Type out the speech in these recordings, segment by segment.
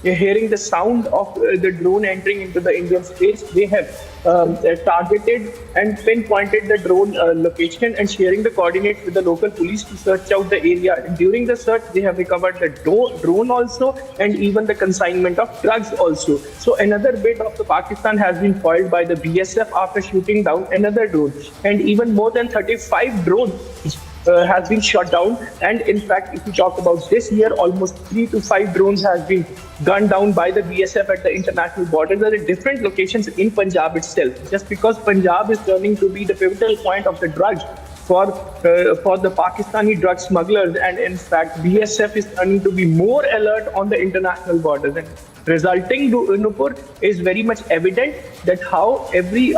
hearing the sound of the drone entering into the Indian space, they have targeted and pinpointed the drone location and sharing the coordinates with the local police to search out the area. During the search, they have recovered the drone also and even the consignment of drugs also. So another bit of the Pakistan has been foiled by the BSF after shooting down another drone, and even more than 35 drones has been shot down. And in fact, if you talk about this year, almost 3 to 5 drones has been gunned down by the BSF at the international borders at different locations in Punjab itself, just because Punjab is turning to be the pivotal point of the drugs for the Pakistani drug smugglers, and in fact BSF is turning to be more alert on the international borders, and resulting to Nupur is very much evident that how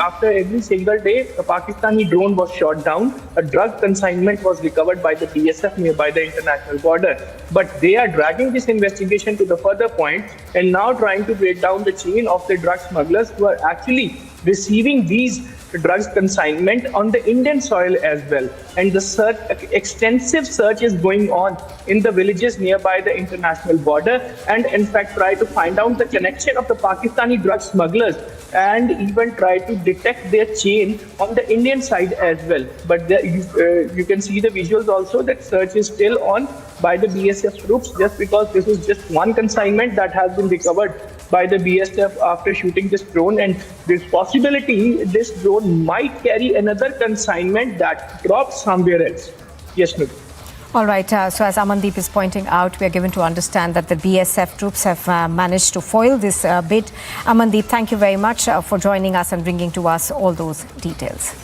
after every single day a Pakistani drone was shot down, a drug consignment was recovered by the BSF nearby the international border. But they are dragging this investigation to the further point and now trying to break down the chain of the drug smugglers who are actually receiving these drugs consignment on the Indian soil as well. And the extensive search is going on in the villages nearby the international border, and in fact try to find out the connection of the Pakistani drug smugglers and even try to detect their chain on the Indian side as well. But you can see the visuals also that search is still on by the BSF troops, just because this is just one consignment that has been recovered by the BSF after shooting this drone, and there's possibility this drone might carry another consignment that drops somewhere else. Yes, Nidhi. All right. So as Amandeep is pointing out, we are given to understand that the BSF troops have managed to foil this bid. Amandeep, thank you very much for joining us and bringing to us all those details.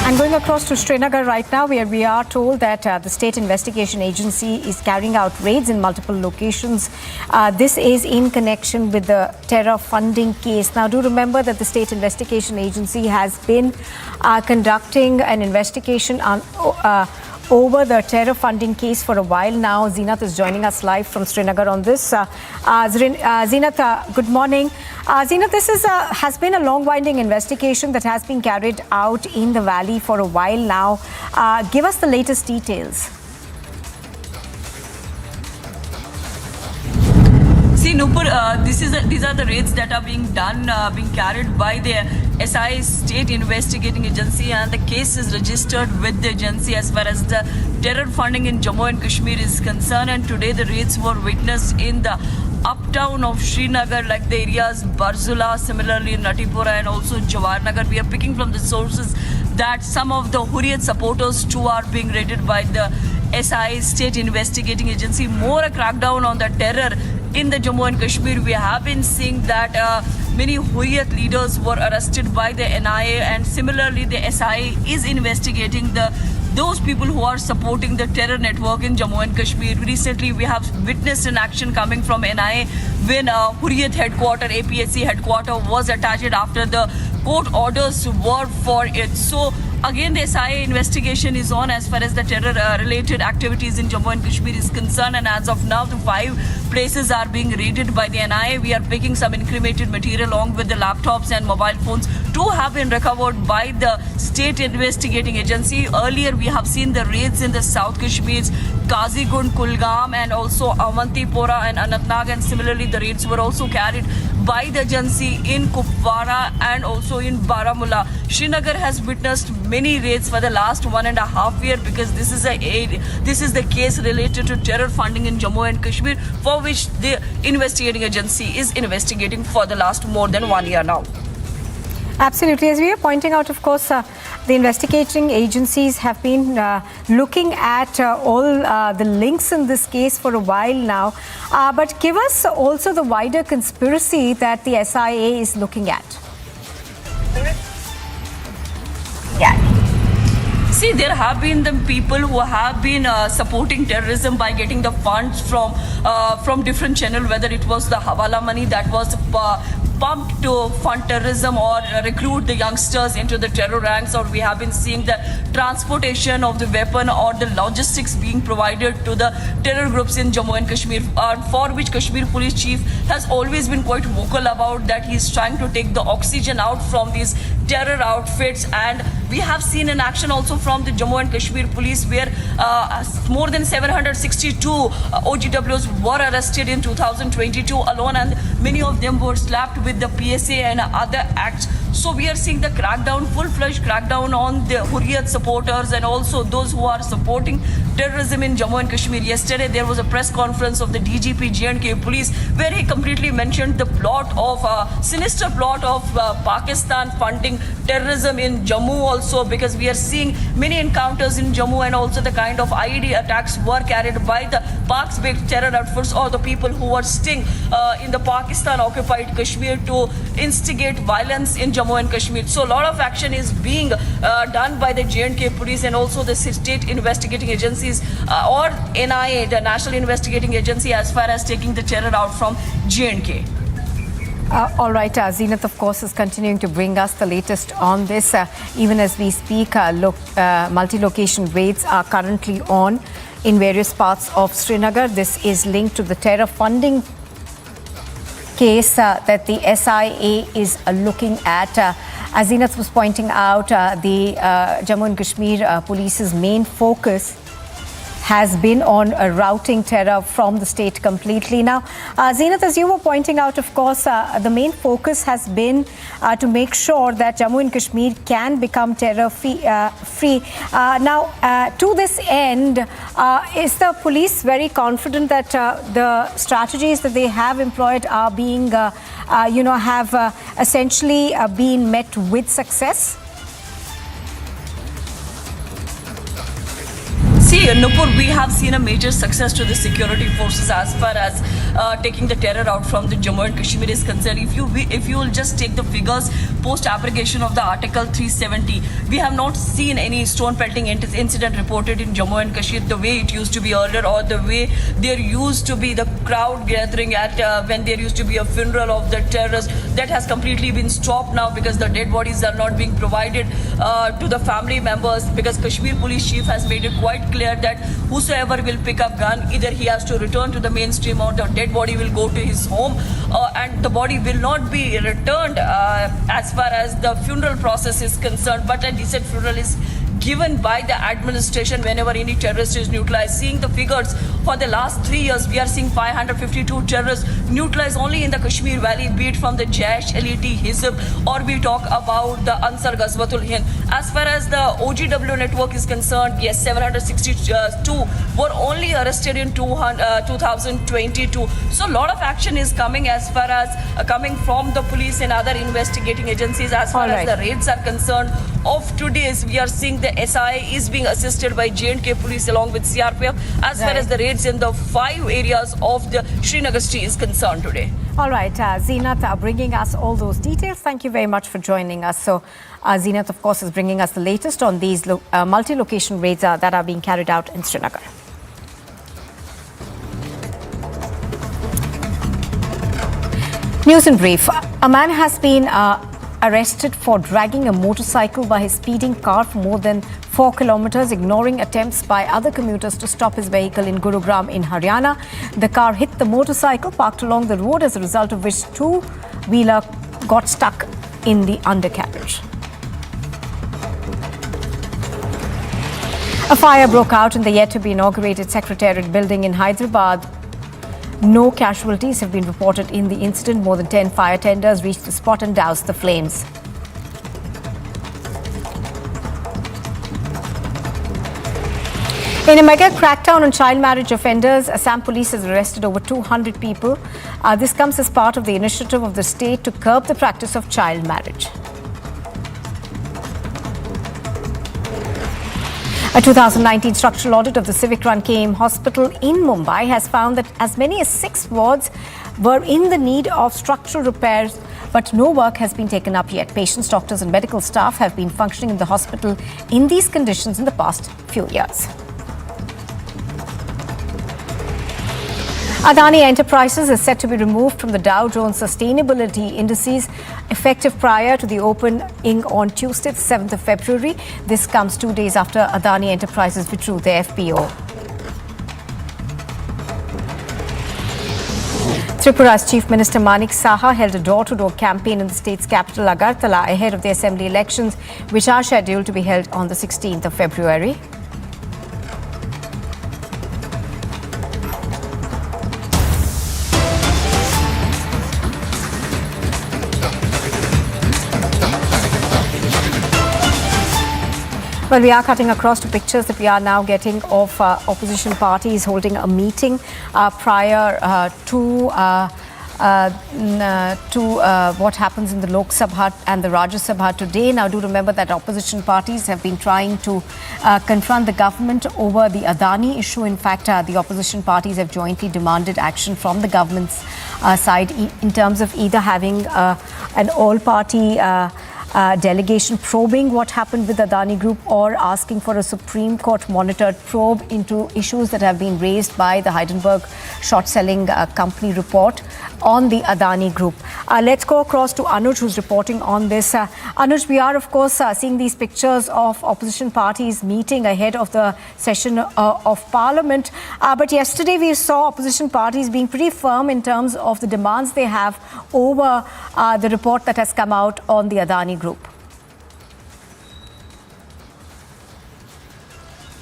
And going across to Srinagar right now, where we are told that the State Investigation Agency is carrying out raids in multiple locations. This is in connection with the terror funding case. Now, do remember that the State Investigation Agency has been conducting an investigation on over the terror funding case for a while now. Zeenat is joining us live from Srinagar on this. Zeenat, good morning. Zeenat, this has been a long-winding investigation that has been carried out in the valley for a while now. Give us the latest details. See, Nupur, these are the raids that are being carried by the SI State Investigating Agency, and the case is registered with the agency as far as the terror funding in Jammu and Kashmir is concerned. And today the raids were witnessed in the uptown of Srinagar, like the areas Barzula, similarly Natipura and also Jawaharnagar. We are picking from the sources that some of the Hurriyat supporters too are being raided by the SI State Investigating Agency. More a crackdown on the terror in the Jammu and Kashmir. We have been seeing that many Hurriyat leaders were arrested by the NIA, and similarly the SI is investigating those people who are supporting the terror network in Jammu and Kashmir. Recently, we have witnessed an action coming from NIA when Hurriyat headquarters, APSC headquarters was attacked after the court orders were for it. So again, the SIA investigation is on as far as the terror-related activities in Jammu and Kashmir is concerned, and as of now, the 5 places are being raided by the NIA. We are picking some incriminated material along with the laptops and mobile phones. 2 have been recovered by the State Investigating Agency. Earlier, we have seen the raids in the South Kashmir's Kazigund, Kulgam, and also Avantipora and Anantnag, and similarly, the raids were also carried by the agency in Kupwara and also in Baramulla. Srinagar has witnessed many raids for the last 1.5 years because this is the case related to terror funding in Jammu and Kashmir, for which the investigating agency is investigating for the last more than 1 year now. Absolutely. As we are pointing out, of course, the investigating agencies have been looking at all the links in this case for a while now. But give us also the wider conspiracy that the SIA is looking at. Yeah. See, there have been the people who have been supporting terrorism by getting the funds from different channels, whether it was the Hawala money that was pumped to fund terrorism or recruit the youngsters into the terror ranks, or we have been seeing the transportation of the weapon or the logistics being provided to the terror groups in Jammu and Kashmir, for which Kashmir Police Chief has always been quite vocal about that he is trying to take the oxygen out from these terror outfits, and we have seen an action also from the Jammu and Kashmir police where more than 762 OGWs were arrested in 2022 alone, and many of them were slapped with the PSA and other acts. So we are seeing the crackdown, full-fledged crackdown on the Hurriyat supporters and also those who are supporting terrorism in Jammu and Kashmir. Yesterday there was a press conference of the DGP J&K police where he completely mentioned the plot of sinister plot of Pakistan funding terrorism in Jammu also, because we are seeing many encounters in Jammu and also the kind of IED attacks were carried by the Pak's-based terror outfits or the people who were staying in the Pakistan-occupied Kashmir to instigate violence in Jammu and Kashmir. So a lot of action is being done by the J&K police and also the state investigating agencies or NIA, the National Investigating Agency, as far as taking the terror out from J&K. All right, Zenith, of course, is continuing to bring us the latest on this. Even as we speak, multi-location raids are currently on in various parts of Srinagar. This is linked to the terror funding case that the SIA is looking at. As Zenith was pointing out, the Jammu and Kashmir police's main focus has been on routing terror from the state completely. Now, Zenith, as you were pointing out, of course, the main focus has been to make sure that Jammu and Kashmir can become terror-free. Now, to this end, is the police very confident that the strategies that they have employed are being, have essentially been met with success? See, Nupur, we have seen a major success to the security forces as far as taking the terror out from the Jammu and Kashmir is concerned. If you will just take the figures post abrogation of the Article 370, we have not seen any stone pelting incident reported in Jammu and Kashmir the way it used to be earlier, or the way there used to be the crowd gathering at when there used to be a funeral of the terrorists. That has completely been stopped now because the dead bodies are not being provided to the family members, because Kashmir police chief has made it quite clear that whosoever will pick up gun, either he has to return to the mainstream or the dead body will go to his home, and the body will not be returned as far as the funeral process is concerned, but a decent funeral is given by the administration whenever any terrorist is neutralized. Seeing the figures for the last 3 years, we are seeing 552 terrorists neutralized only in the Kashmir Valley, be it from the Jaish, LET, Hizb, or we talk about the Ansar Ghazwatul Hind. As far as the OGW network is concerned, yes, 762 were only arrested in 2022. So a lot of action is coming as far as coming from the police and other investigating agencies. As far as the raids are concerned, of today's, we are seeing the SIA is being assisted by J&K police along with CRPF as far as the raids in the 5 areas of the Srinagar city is concerned today. All right, Zenith bringing us all those details. Thank you very much for joining us. So, Zenith, of course, is bringing us the latest on these multi-location raids that are being carried out in Srinagar. News in brief. A man has been arrested for dragging a motorcycle by his speeding car for more than 4 kilometers, ignoring attempts by other commuters to stop his vehicle in Gurugram in Haryana. The car hit the motorcycle parked along the road, as a result of which two-wheeler got stuck in the undercarriage. A fire broke out in the yet-to-be-inaugurated Secretariat building in Hyderabad. No casualties have been reported in the incident. More than 10 fire tenders reached the spot and doused the flames. In a mega crackdown on child marriage offenders, Assam police has arrested over 200 people. This comes as part of the initiative of the state to curb the practice of child marriage. A 2019 structural audit of the civic run KM hospital in Mumbai has found that as many as 6 wards were in the need of structural repairs, but no work has been taken up yet. Patients, doctors and medical staff have been functioning in the hospital in these conditions in the past few years. Adani Enterprises is set to be removed from the Dow Jones Sustainability Indices effective prior to the opening on Tuesday, 7th of February. This comes 2 days after Adani Enterprises withdrew their FPO. Tripura's Chief Minister Manik Saha held a door-to-door campaign in the state's capital Agartala ahead of the assembly elections, which are scheduled to be held on the 16th of February. Well, we are cutting across to pictures that we are now getting of opposition parties holding a meeting prior to what happens in the Lok Sabha and the Rajya Sabha today. Now, do remember that opposition parties have been trying to confront the government over the Adani issue. In fact, the opposition parties have jointly demanded action from the government's side in terms of either having an all-party delegation probing what happened with Adani Group or asking for a Supreme Court monitored probe into issues that have been raised by the Heidelberg short-selling company report on the Adani Group. Let's go across to Anuj, who's reporting on this. Anuj, we are of course seeing these pictures of opposition parties meeting ahead of the session of Parliament. But yesterday we saw opposition parties being pretty firm in terms of the demands they have over the report that has come out on the Adani Group.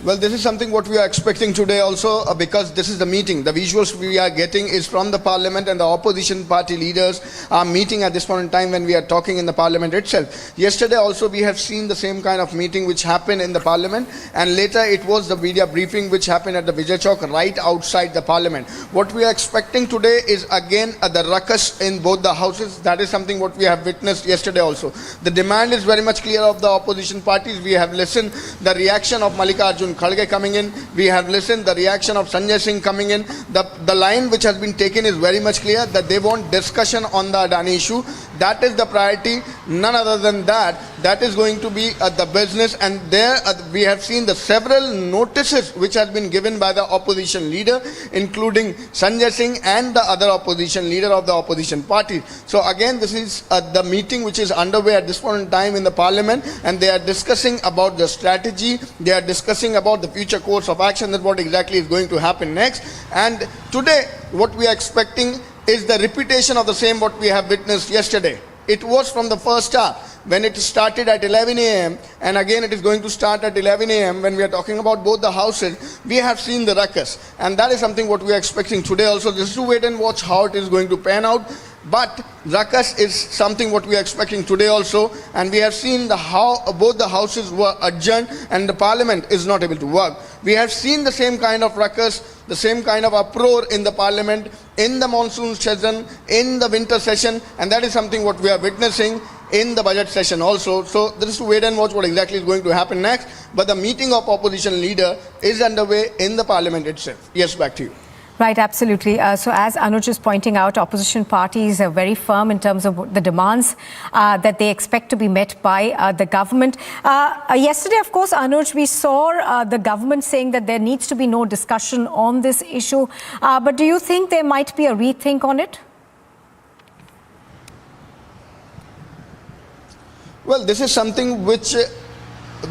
Well, this is something what we are expecting today also because this is the meeting. The visuals we are getting is from the parliament and the opposition party leaders are meeting at this point in time when we are talking in the parliament itself. Yesterday also we have seen the same kind of meeting which happened in the parliament, and later it was the media briefing which happened at the Vijay Chowk right outside the parliament. What we are expecting today is again the ruckus in both the houses. That is something what we have witnessed yesterday also. The demand is very much clear of the opposition parties. We have listened the reaction of Mallikarjun Kharge coming in. We have listened the reaction of Sanjay Singh coming in. The line which has been taken is very much clear that they want discussion on the Adani issue. That is the priority. None other than that. That is going to be the business. And there we have seen the several notices which has been given by the opposition leader, including Sanjay Singh and the other opposition leader of the opposition party. So again, this is the meeting which is underway at this point in time in the parliament, and they are discussing about the strategy. They are discussing about the future course of action, that what exactly is going to happen next. And today what we are expecting is the repetition of the same what we have witnessed yesterday. It was from the first hour when it started at 11 a.m. and again it is going to start at 11 a.m. when we are talking about both the houses. We have seen the ruckus, and that is something what we are expecting today also. Just to wait and watch how it is going to pan out. But ruckus is something what we are expecting today also, and we have seen how both the houses were adjourned and the parliament is not able to work. We have seen the same kind of ruckus, the same kind of uproar in the parliament, in the monsoon session, in the winter session, and that is something what we are witnessing in the budget session also. So there is to wait and watch what exactly is going to happen next. But the meeting of opposition leader is underway in the parliament itself. Yes, back to you. Right, absolutely. So as Anuj is pointing out, opposition parties are very firm in terms of the demands that they expect to be met by the government. Yesterday, of course, Anuj, we saw the government saying that there needs to be no discussion on this issue. But do you think there might be a rethink on it? Well, this is something which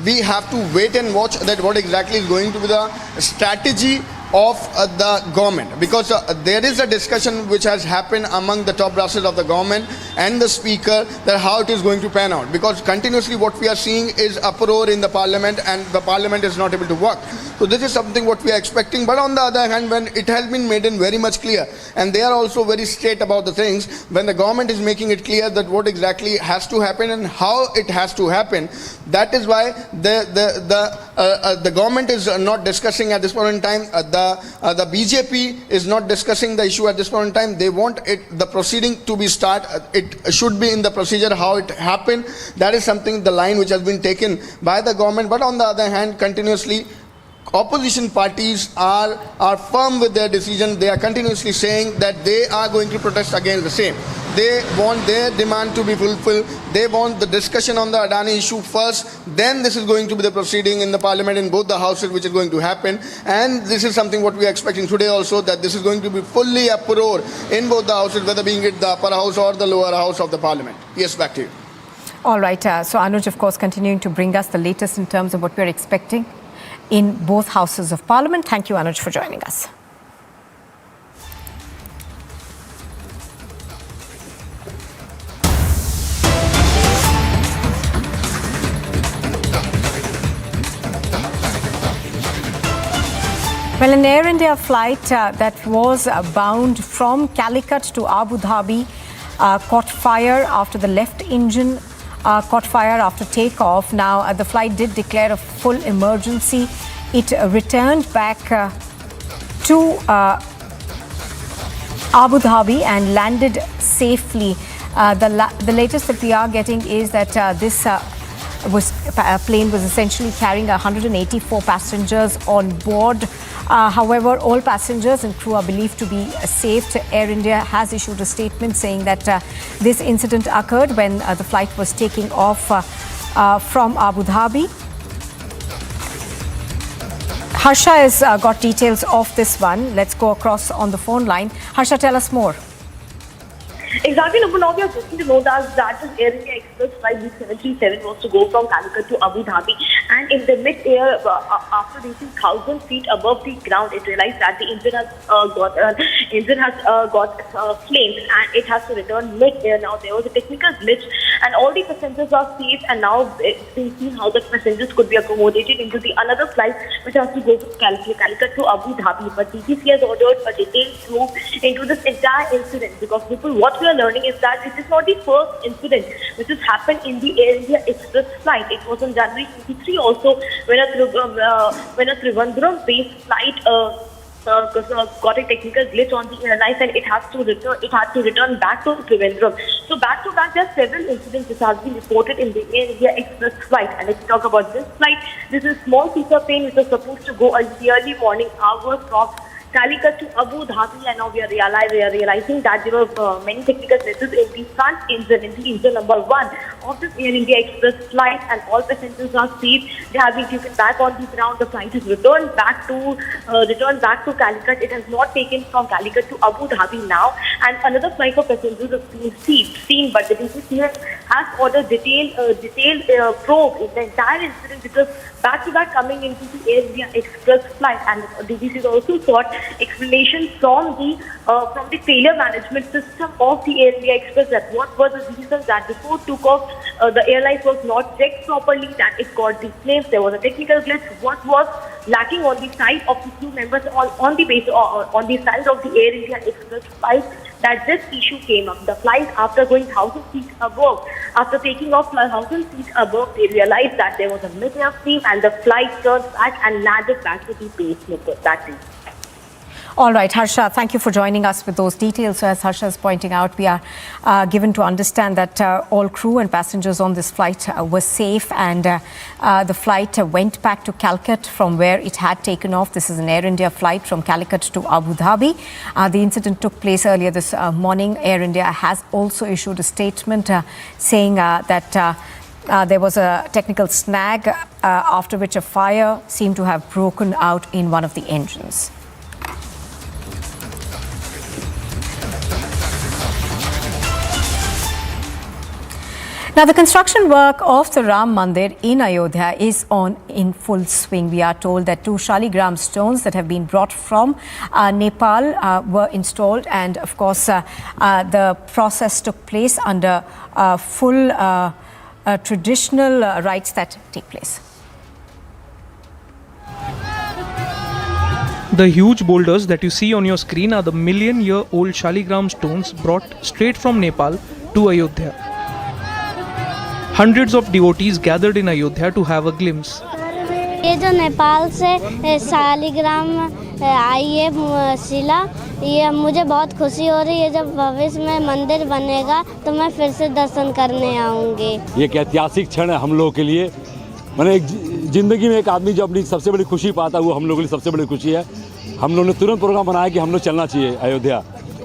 we have to wait and watch, that what exactly is going to be the strategy of the government, because there is a discussion which has happened among the top brasses of the government and the speaker, that how it is going to pan out, because continuously what we are seeing is uproar in the parliament and the parliament is not able to work. So this is something what we are expecting. But on the other hand, when it has been made in very much clear, and they are also very straight about the things, when the government is making it clear that what exactly has to happen and how it has to happen, that is why the government is not discussing at this point in time. The BJP is not discussing the issue at this point in time. They want the proceeding to be it should be in the procedure how it happened. That is something, the line which has been taken by the government. But on the other hand, continuously opposition parties are firm with their decision. They are continuously saying that they are going to protest against the same. They want their demand to be fulfilled. They want the discussion on the Adani issue first. Then this is going to be the proceeding in the parliament in both the houses which is going to happen. And this is something what we are expecting today also, that this is going to be fully uproar in both the houses, whether being it the upper house or the lower house of the parliament. Yes, back to you. All right. So Anuj, of course, continuing to bring us the latest in terms of what we are expecting in both houses of parliament. Thank you, Anuj, for joining us. Well, an Air India flight that was bound from Calicut to Abu Dhabi caught fire after the left engine caught fire after takeoff. Now, the flight did declare a full emergency. It returned back to Abu Dhabi and landed safely. The latest that we are getting is that this plane was essentially carrying 184 passengers on board. However, all passengers and crew are believed to be safe. Air India has issued a statement saying that this incident occurred when the flight was taking off from Abu Dhabi. Harsha has got details of this one. Let's go across on the phone line. Harsha, tell us more. Exactly, now we are getting to know that this Air India Express flight B737 was to go from Calicut to Abu Dhabi, and in the mid-air, after reaching 1,000 feet above the ground, it realized that the engine has got flames and it has to return mid-air. Now there was a technical glitch, and all the passengers are safe, and now it's been seen how the passengers could be accommodated into the another flight which has to go from Calicut to Abu Dhabi. But DGC has ordered a detailed probe into this entire incident, because what we are learning is that it is not the first incident which has happened in the Air India Express flight. It was on January 23 also when a Trivandrum-based flight got a technical glitch on the airline, and it had to return back to Trivandrum. So back to back, there are several incidents which have been reported in the Air India Express flight. And let's talk about this flight. This is a small feature plane which was supposed to go in the early morning hours from Calicut to Abu Dhabi, and now we are realizing that there were many technical glitches in the front engine, in the engine number 1 of this Air India Express flight, and all passengers are safe. They have been taken back on the ground. The flight is returned back to Calicut. It has not taken from Calicut to Abu Dhabi now, and another flight of passengers is being seen. But the DGC has ordered detailed probe in the entire incident, because back-to-back coming into the Air India Express flight, and DGC has also sought explanation from the failure management system of the Air India Express, that what was the reason that before took off the airline was not checked properly, that it got the flames, there was a technical glitch, what was lacking on the side of the crew members on the side of the Air India Express flight, that this issue came up. The flight, after going 1,000 feet above, after taking off 1,000 feet above, they realized that there was a mid-air flame, and the flight turned back and landed back to the base. That is. All right, Harsha, thank you for joining us with those details. So as Harsha is pointing out, we are given to understand that all crew and passengers on this flight were safe, and the flight went back to Calicut from where it had taken off. This is an Air India flight from Calicut to Abu Dhabi. The incident took place earlier this morning. Air India has also issued a statement saying that there was a technical snag, after which a fire seemed to have broken out in one of the engines. Now, the construction work of the Ram Mandir in Ayodhya is in full swing. We are told that 2 Shaligram stones that have been brought from Nepal were installed, and of course the process took place under full traditional rites that take place. The huge boulders that you see on your screen are the million-year-old Shaligram stones brought straight from Nepal to Ayodhya. Hundreds of devotees gathered in Ayodhya to have a glimpse. ये जो नेपाल से शालिग्राम आई है शिला, ये मुझे बहुत खुशी हो रही है। जब भविष्य में मंदिर बनेगा तो मैं फिर से दर्शन करने आऊँगी। ये एक ऐतिहासिक क्षण है हम लोगों के लिए। मैंने जिंदगी में एक आदमी जो अपनी सबसे बड़ी खुशी पाता है, वो हम लोगों के लिए सबसे बड़ी खुशी है। हम लोगों ने तुरंत प्रोग्राम बनाया कि हम लोग चलना चाहिए अयोध्या,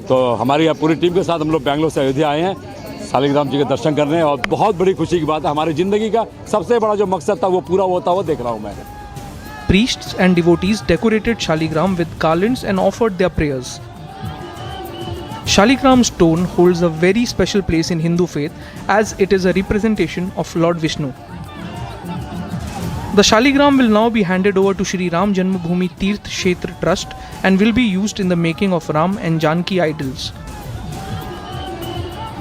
तो हमारी पूरी टीम के साथ हम लोग बेंगलोर से अयोध्या आए हैं शालिग्राम जी के दर्शन करने, और बहुत बड़ी खुशी की बात है। हमारी जिंदगी का सबसे बड़ा जो मकसद था वो पूरा होता हुआ देख रहा हूँ मैं। Priests and devotees decorated Shaligram with garlands and offered their prayers. Shaligram stone holds a very special place in Hindu faith, as it is a representation of Lord Vishnu. The Shaligram will now be handed over to Shri Ram Janmabhoomi Tirth Kshetra Trust and will be used in the making of Ram and Janki idols.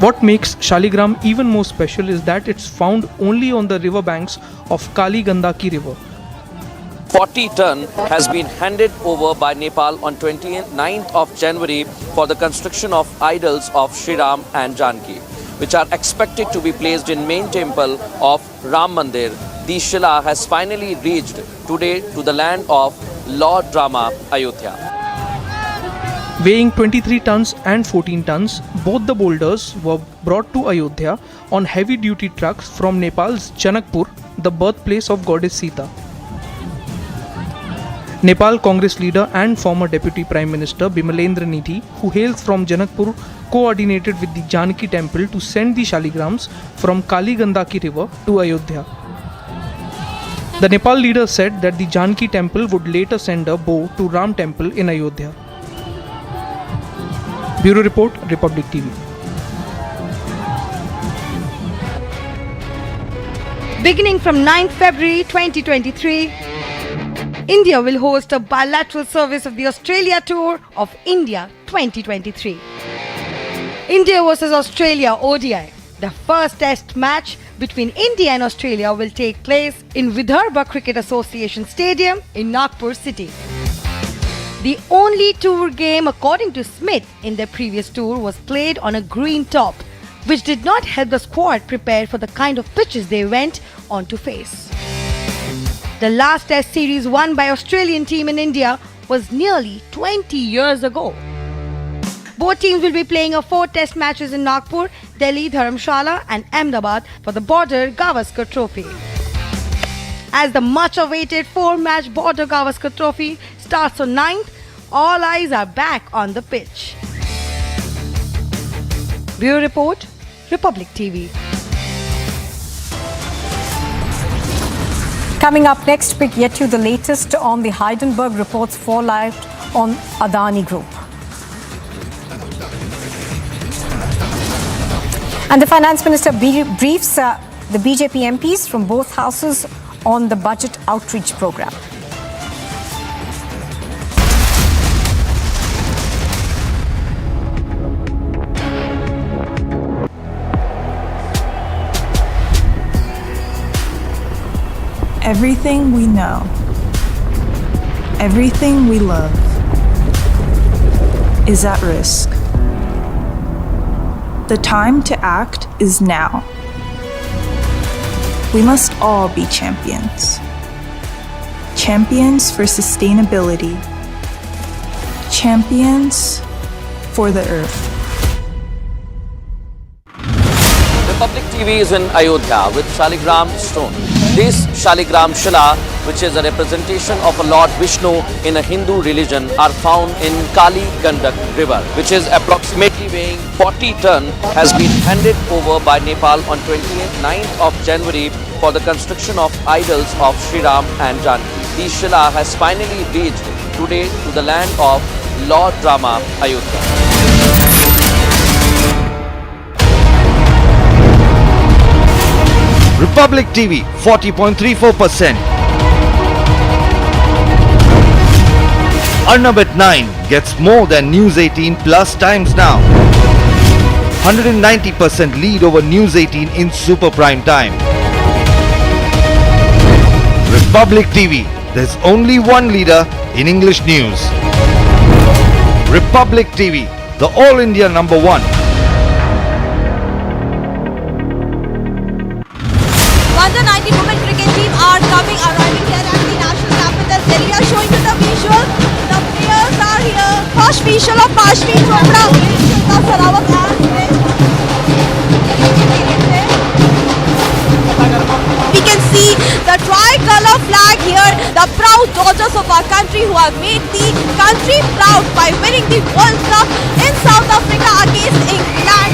What makes Shaligram even more special is that it's found only on the river banks of Kali Gandaki river. 40 ton has been handed over by Nepal on 29th of January for the construction of idols of Sri Ram and Janki, which are expected to be placed in main temple of Ram Mandir. The Shila has finally reached today to the land of Lord Rama, Ayodhya. Weighing 23 tons and 14 tons, both the boulders were brought to Ayodhya on heavy-duty trucks from Nepal's Janakpur, the birthplace of goddess Sita. Nepal Congress leader and former Deputy Prime Minister Bimalendra Nidhi, who hails from Janakpur, coordinated with the Janki temple to send the Shaligrams from Kali Gandaki river to Ayodhya. The Nepal leader said that the Janki temple would later send a bow to Ram temple in Ayodhya. Bureau Report, Republic TV. Beginning from 9th February 2023, India will host a bilateral service of the Australia Tour of India 2023. India versus Australia ODI. The first test match between India and Australia will take place in Vidarbha Cricket Association Stadium in Nagpur city. The only tour game, according to Smith, in their previous tour was played on a green top, which did not help the squad prepare for the kind of pitches they went on to face. The last test series won by Australian team in India was nearly 20 years ago. Both teams will be playing 4 test matches in Nagpur, Delhi, Dharamshala and Ahmedabad for the Border Gavaskar Trophy. As the much-awaited 4-match Border Gavaskar Trophy starts on 9th, all eyes are back on the pitch. Bureau Report, Republic TV. Coming up next, we get you the latest on the Hindenburg report's fallout on Adani Group. And the Finance Minister briefs the BJP MPs from both houses on the budget outreach program. Everything we know, everything we love is at risk. The time to act is now. We must all be champions. Champions for sustainability. Champions for the earth. Republic TV is in Ayodhya with Shaligram stone. This Shaligram Shila, which is a representation of a Lord Vishnu in a Hindu religion, are found in Kali Gandak river, which is approximately weighing 40 ton, has been handed over by Nepal on 29th of January for the construction of idols of Sri Ram and Janki. The Shila has finally reached today to the land of Lord Rama, Ayodhya. Republic TV 40.34%. Arnab at 9 gets more than News 18 plus times now. 190% lead over News 18 in super prime time. Republic TV, there's only one leader in English news. Republic TV, the All India #1. Under 19 women cricket team are arriving here at the national capital. Delhi are showing you the visual. The players are here. First visual of Pashmi Chopra. We can see the tricolor flag here. The proud daughters of our country who have made the country proud by winning the World Cup in South Africa against England.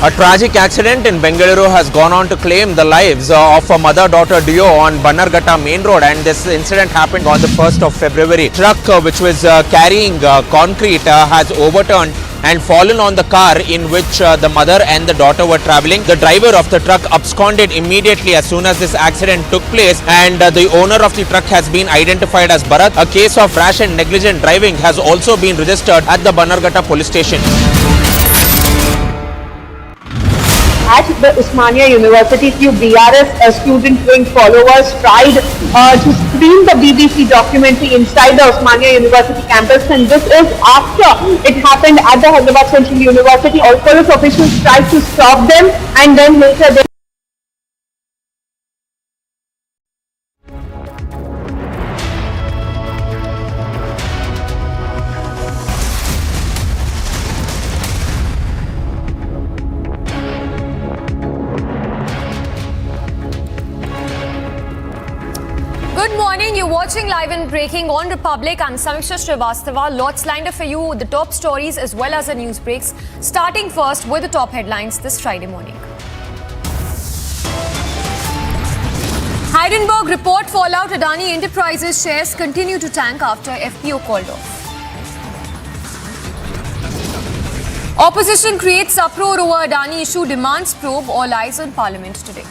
A tragic accident in Bengaluru has gone on to claim the lives of a mother-daughter duo on Bannerghatta main road, and this incident happened on the 1st of February. Truck which was carrying concrete has overturned and fallen on the car in which the mother and the daughter were travelling. The driver of the truck absconded immediately as soon as this accident took place, and the owner of the truck has been identified as Bharat. A case of rash and negligent driving has also been registered at the Bannerghatta police station. at the Osmania University, few BRS student wing followers tried to screen the BBC documentary inside the Osmania University campus, and this is after it happened at the Hyderabad Central University. All police officials tried to stop them, and then later they Good morning, you're watching Live and Breaking on Republic. I'm Samiksha Srivastava. Lots lined up for you, the top stories as well as the news breaks. Starting first with the top headlines this Friday morning. Hindenburg report fallout. Adani Enterprises shares continue to tank after FPO called off. Opposition creates uproar over Adani issue, demands probe. All eyes on Parliament today.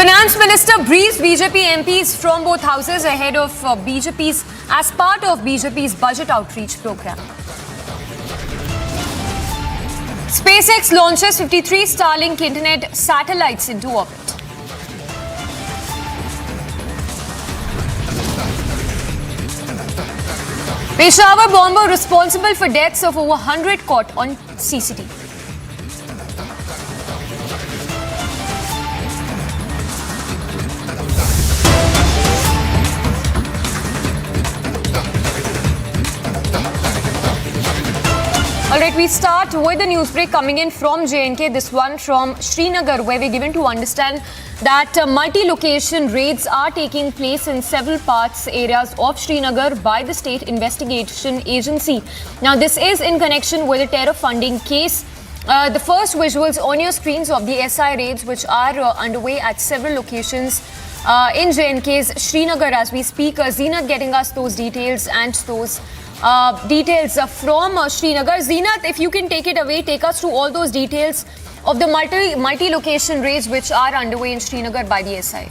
Finance Minister briefs BJP MPs from both houses ahead of as part of BJP's budget outreach program. SpaceX launches 53 Starlink internet satellites into orbit. Peshawar bomber responsible for deaths of over 100 caught on CCTV. Alright, we start with the news break coming in from J&K, this one from Srinagar, where we're given to understand that multi-location raids are taking place in several areas of Srinagar by the State Investigation Agency. Now, this is in connection with a terror funding case. The first visuals on your screens of the SI raids, which are underway at several locations in J&K's Srinagar as we speak. Zeenat getting us those details and those details from Srinagar. Zeenat, if you can take it away, take us through all those details of the multi-location raids which are underway in Srinagar by the SI.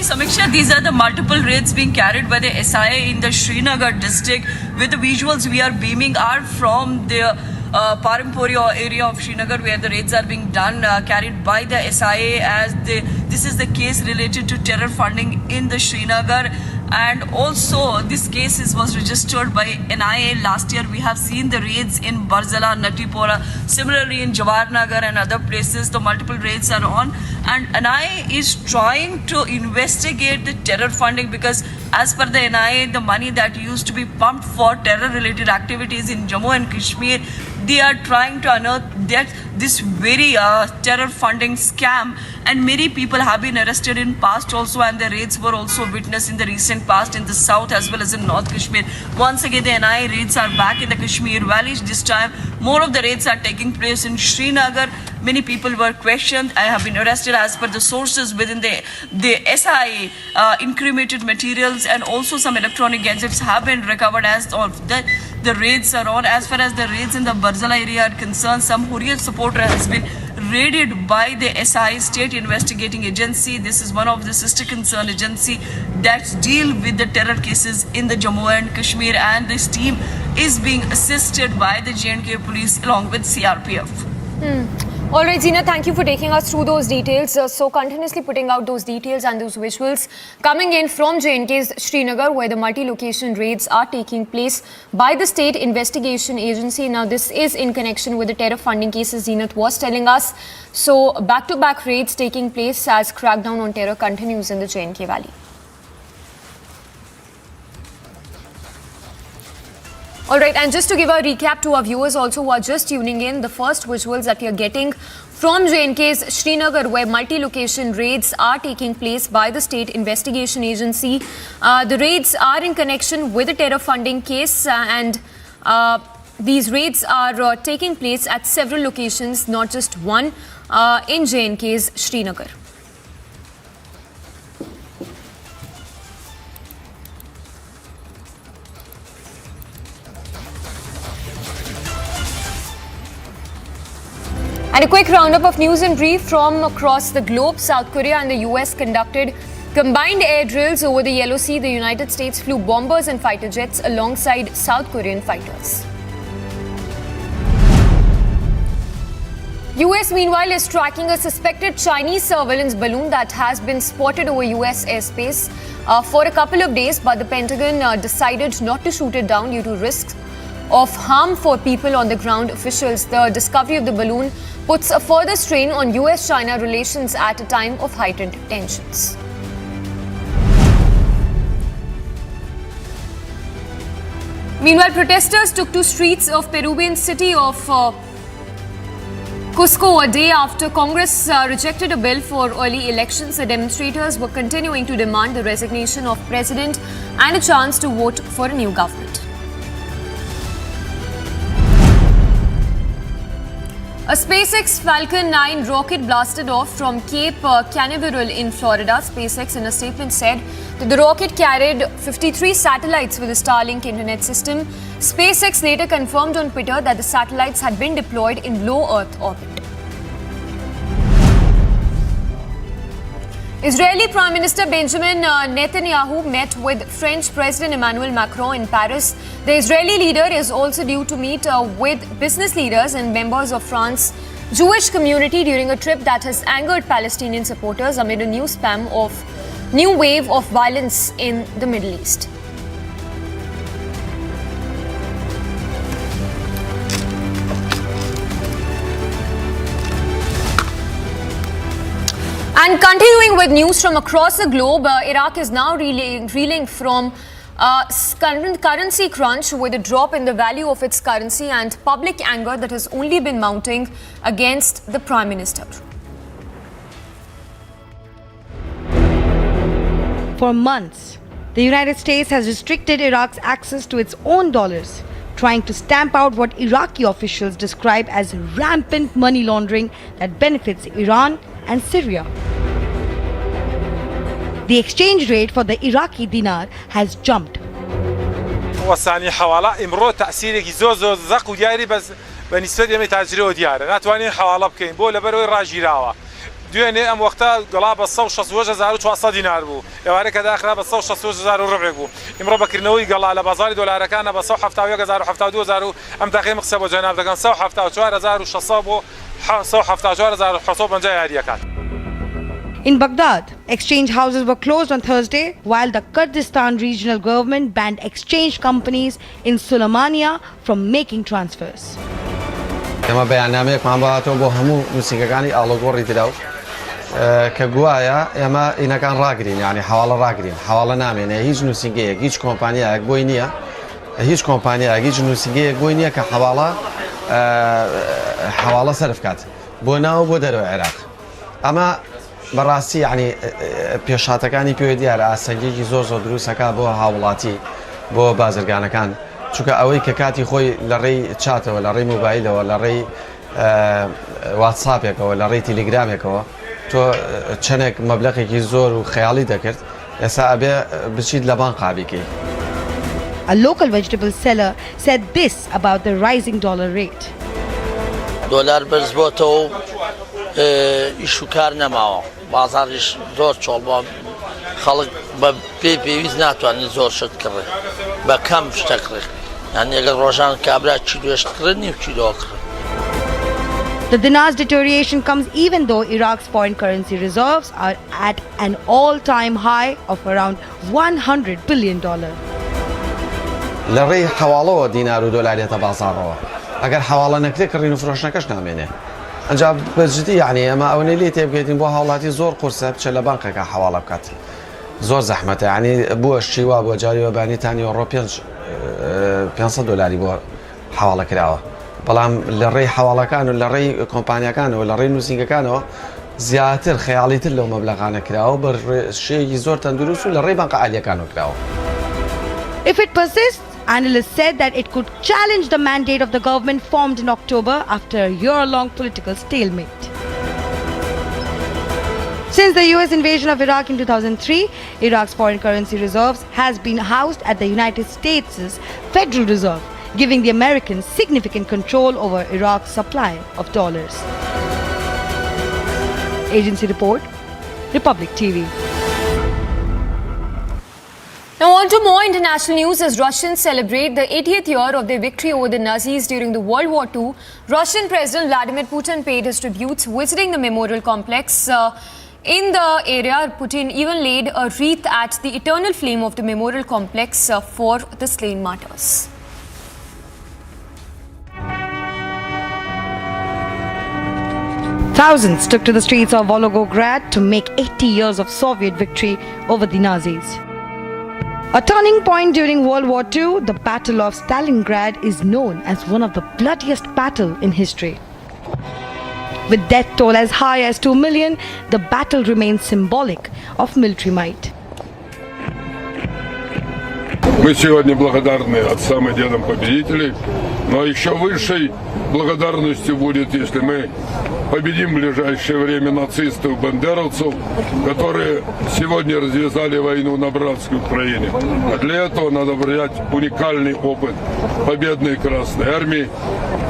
Samiksha, these are the multiple raids being carried by the SIA in the Srinagar district. With the visuals we are beaming are from the Paramporia area of Srinagar, where the raids are being done, carried by the SIA, as this is the case related to terror funding in the Srinagar. And also this case was registered by NIA last year. We have seen the raids in Barzala, Natipora, similarly in Jawaharnagar and other places. The multiple raids are on, and NIA is trying to investigate the terror funding, because as per the NIA, the money that used to be pumped for terror related activities in Jammu and Kashmir, they are trying to unearth that this very terror funding scam, and many people have been arrested in past also, and the raids were also witnessed in the recent past in the south as well as in North Kashmir. Once again, the NIA raids are back in the Kashmir Valley. This time more of the raids are taking place in Srinagar. Many people were questioned. I have been arrested as per the sources within the SIA. Incriminated materials and also some electronic gadgets have been recovered as of the raids are on. As far as the raids in the Barzala area are concerned, some Hurriyat supporter has been raided by the SI, State Investigating Agency. This is one of the sister concern agency that deal with the terror cases in the Jammu and Kashmir, and this team is being assisted by the J&K police along with CRPF. All right, Zina, thank you for taking us through those details. So continuously putting out those details and those visuals coming in from J&K's Srinagar, where the multi-location raids are taking place by the State Investigation Agency. Now, this is in connection with the terror funding cases Zenith was telling us. So back-to-back raids taking place as crackdown on terror continues in the J&K Valley. All right, and just to give a recap to our viewers also who are just tuning in, the first visuals that we are getting from J&K's Srinagar, where multi-location raids are taking place by the State Investigation Agency. The raids are in connection with the terror funding case, and these raids are taking place at several locations, not just one, in J&K's Srinagar. And a quick roundup of news and brief from across the globe. South Korea and the US conducted combined air drills over the Yellow Sea, the United States flew bombers and fighter jets alongside South Korean fighters. US meanwhile is tracking a suspected Chinese surveillance balloon that has been spotted over US airspace for a couple of days, but the Pentagon decided not to shoot it down due to risks of harm for people on the ground. Officials, the discovery of the balloon puts a further strain on US-China relations at a time of heightened tensions. Meanwhile, protesters took to streets of Peruvian city of Cusco a day after Congress rejected a bill for early elections. The demonstrators were continuing to demand the resignation of President and a chance to vote for a new government. A SpaceX Falcon 9 rocket blasted off from Cape Canaveral in Florida. SpaceX in a statement said that the rocket carried 53 satellites with a Starlink internet system. SpaceX later confirmed on Twitter that the satellites had been deployed in low Earth orbit. Israeli Prime Minister Benjamin Netanyahu met with French President Emmanuel Macron in Paris. The Israeli leader is also due to meet with business leaders and members of France's Jewish community during a trip that has angered Palestinian supporters amid a new wave of violence in the Middle East. And continuing with news from across the globe, Iraq is now reeling from currency crunch with a drop in the value of its currency and public anger that has only been mounting against the Prime Minister. For months, the United States has restricted Iraq's access to its own dollars, trying to stamp out what Iraqi officials describe as rampant money laundering that benefits Iran and Syria. The exchange rate for the Iraqi dinar has jumped. وسانی حوالا امروز تأثیری زوز زق و دیاری بس بنسبت یمی تاجری و دیاره نتوانیم حوالا بکنیم بوله بروی راجیراوا دوینه ام وقتا قلاب الصو شص وجه زارو 400 دينار بو يوارك داخله بالصو شص وجه زارو ربع بو امرو بكرنوي قال على بازار دولار كان بصو حفتا ويا زارو حفتا دو زارو ام داخل مكسب وجناب كان صو حفتا و 4000 شصابو صو حفتا 4000 حصوب جاي هديه كان. In Baghdad, exchange houses were closed on Thursday while the Kurdistan regional government banned exchange companies in Suleimania from making transfers. كما بيانامك ما باتو بو همو موسيقى آلوغوري تداو كقوايا اما إنا كان راقرين يعني حوالا نامين هيج موسيقى هيج كومبانيا بوينيا هيج كومبانيا هيج موسيقى بوينيا حوالا صرف كات بونا وبو درو العراق اما براسي يعني بيشاتەکانی پێ دیارە ئاسەنگێکی زۆر دروستەکە بۆ هاوڵاتی بۆ بازرگانەکان چونکە ئەوەی کە کاتی خۆی لە ڕێی چاتەوە لە ڕێی مۆبایلەوە لە ڕێی واتساپێکەوە لە ڕێی تیلیگرامێکەوە تۆ چەندێک مەبلەغێکی زۆر و خەیاڵی دەکرد ئێستا ئەبێ بچیت لە بانک قابیکەی. A local vegetable seller said this about the rising dollar rate. دۆلار بەرز بۆتەوە ئیش و کار نەماوە بازاریش زۆر چۆڵ بۆ خەڵک بە پێویست ناتوانێت زۆر شت کڕێ بە کەم شتەکڕێ یعنی ئەگەر ڕۆژان کابرا چیلۆشت کڕێ نیو کیلۆ کڕێ. The dinar's deterioration comes even though Iraq's foreign currency reserves are at an all-time high of around $100 billion. لە ڕێی حواڵەوە دینار و دۆلارێتە بازاڕەوە ئەگەر حواڵە نەکرێ کڕین و فرۆشتنەکەش نامێنێ. ئەنجا بەجددی یعنی ئەمە ئەوەی لێ تێبگەیتین بۆ هاوڵاتی زۆر قورسە بچە لە بانکێکە حواڵە بکات زۆر زەحمەتە یعنی بووە شیوا بۆ جاری وەبانیتانی ئەوڕۆ $500 بۆ حواڵە کراوە بەڵام لە ڕێی حواڵەکان و لە ڕێی کۆمپانیەکانەوە لە ڕێی نووسینگەکانەوە زیاتر خەیاڵیتر لەو مەبلەغانە کراوە بە شێوەیەکی زۆر تەندروست و لە ڕێی بانکە عالیەکانەوە کراوە. If it persists, analysts said that it could challenge the mandate of the government formed in October after a year-long political stalemate. Since the US invasion of Iraq in 2003, Iraq's foreign currency reserves has been housed at the United States' Federal Reserve, giving the Americans significant control over Iraq's supply of dollars. Agency report, Republic TV. Now on to more international news as Russians celebrate the 80th year of their victory over the Nazis during the World War II. Russian President Vladimir Putin paid his tributes visiting the memorial complex. In the area, Putin even laid a wreath at the eternal flame of the memorial complex for the slain martyrs. Thousands took to the streets of Volgograd to make 80 years of Soviet victory over the Nazis. A turning point during World War II, the Battle of Stalingrad is known as one of the bloodiest battles in history. With death toll as high as 2 million, the battle remains symbolic of military might. Мы сегодня благодарны отцам и дедам победителей, но еще высшей благодарностью будет, если мы победим в ближайшее время нацистов, бандеровцев, которые сегодня развязали войну на братской Украине. А для этого надо брать уникальный опыт победной Красной Армии,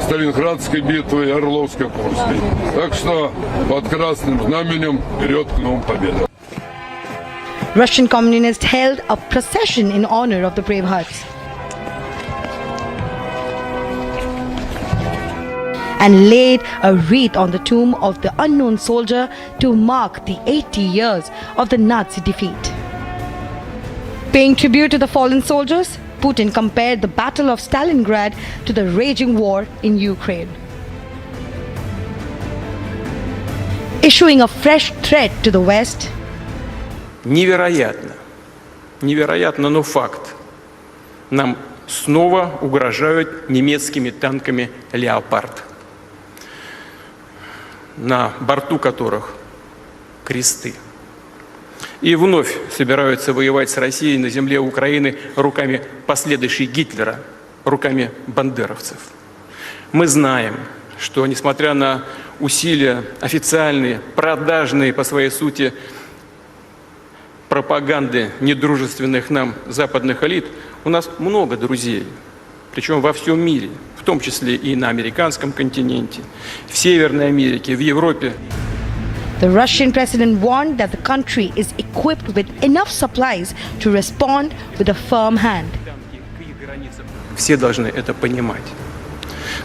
Сталинградской битвы и Орловско-Курской. Так что под красным знаменем вперед к новым победам. Russian communists held a procession in honor of the brave hearts and laid a wreath on the tomb of the unknown soldier to mark the 80 years of the Nazi defeat. Paying tribute to the fallen soldiers, Putin compared the Battle of Stalingrad to the raging war in Ukraine, issuing a fresh threat to the West. Невероятно, но факт. Нам снова угрожают немецкими танками «Леопард», на борту которых кресты. И вновь собираются воевать с Россией на земле Украины руками последующей Гитлера, руками бандеровцев. Мы знаем, что несмотря на усилия официальные, продажные по своей сути, пропаганды недружественных нам западных элит, у нас много друзей, причем во всем мире, в том числе и на американском континенте, в Северной Америке, в Европе. The Russian president warned that the country is equipped with enough supplies to respond with a firm hand. Все должны это понимать.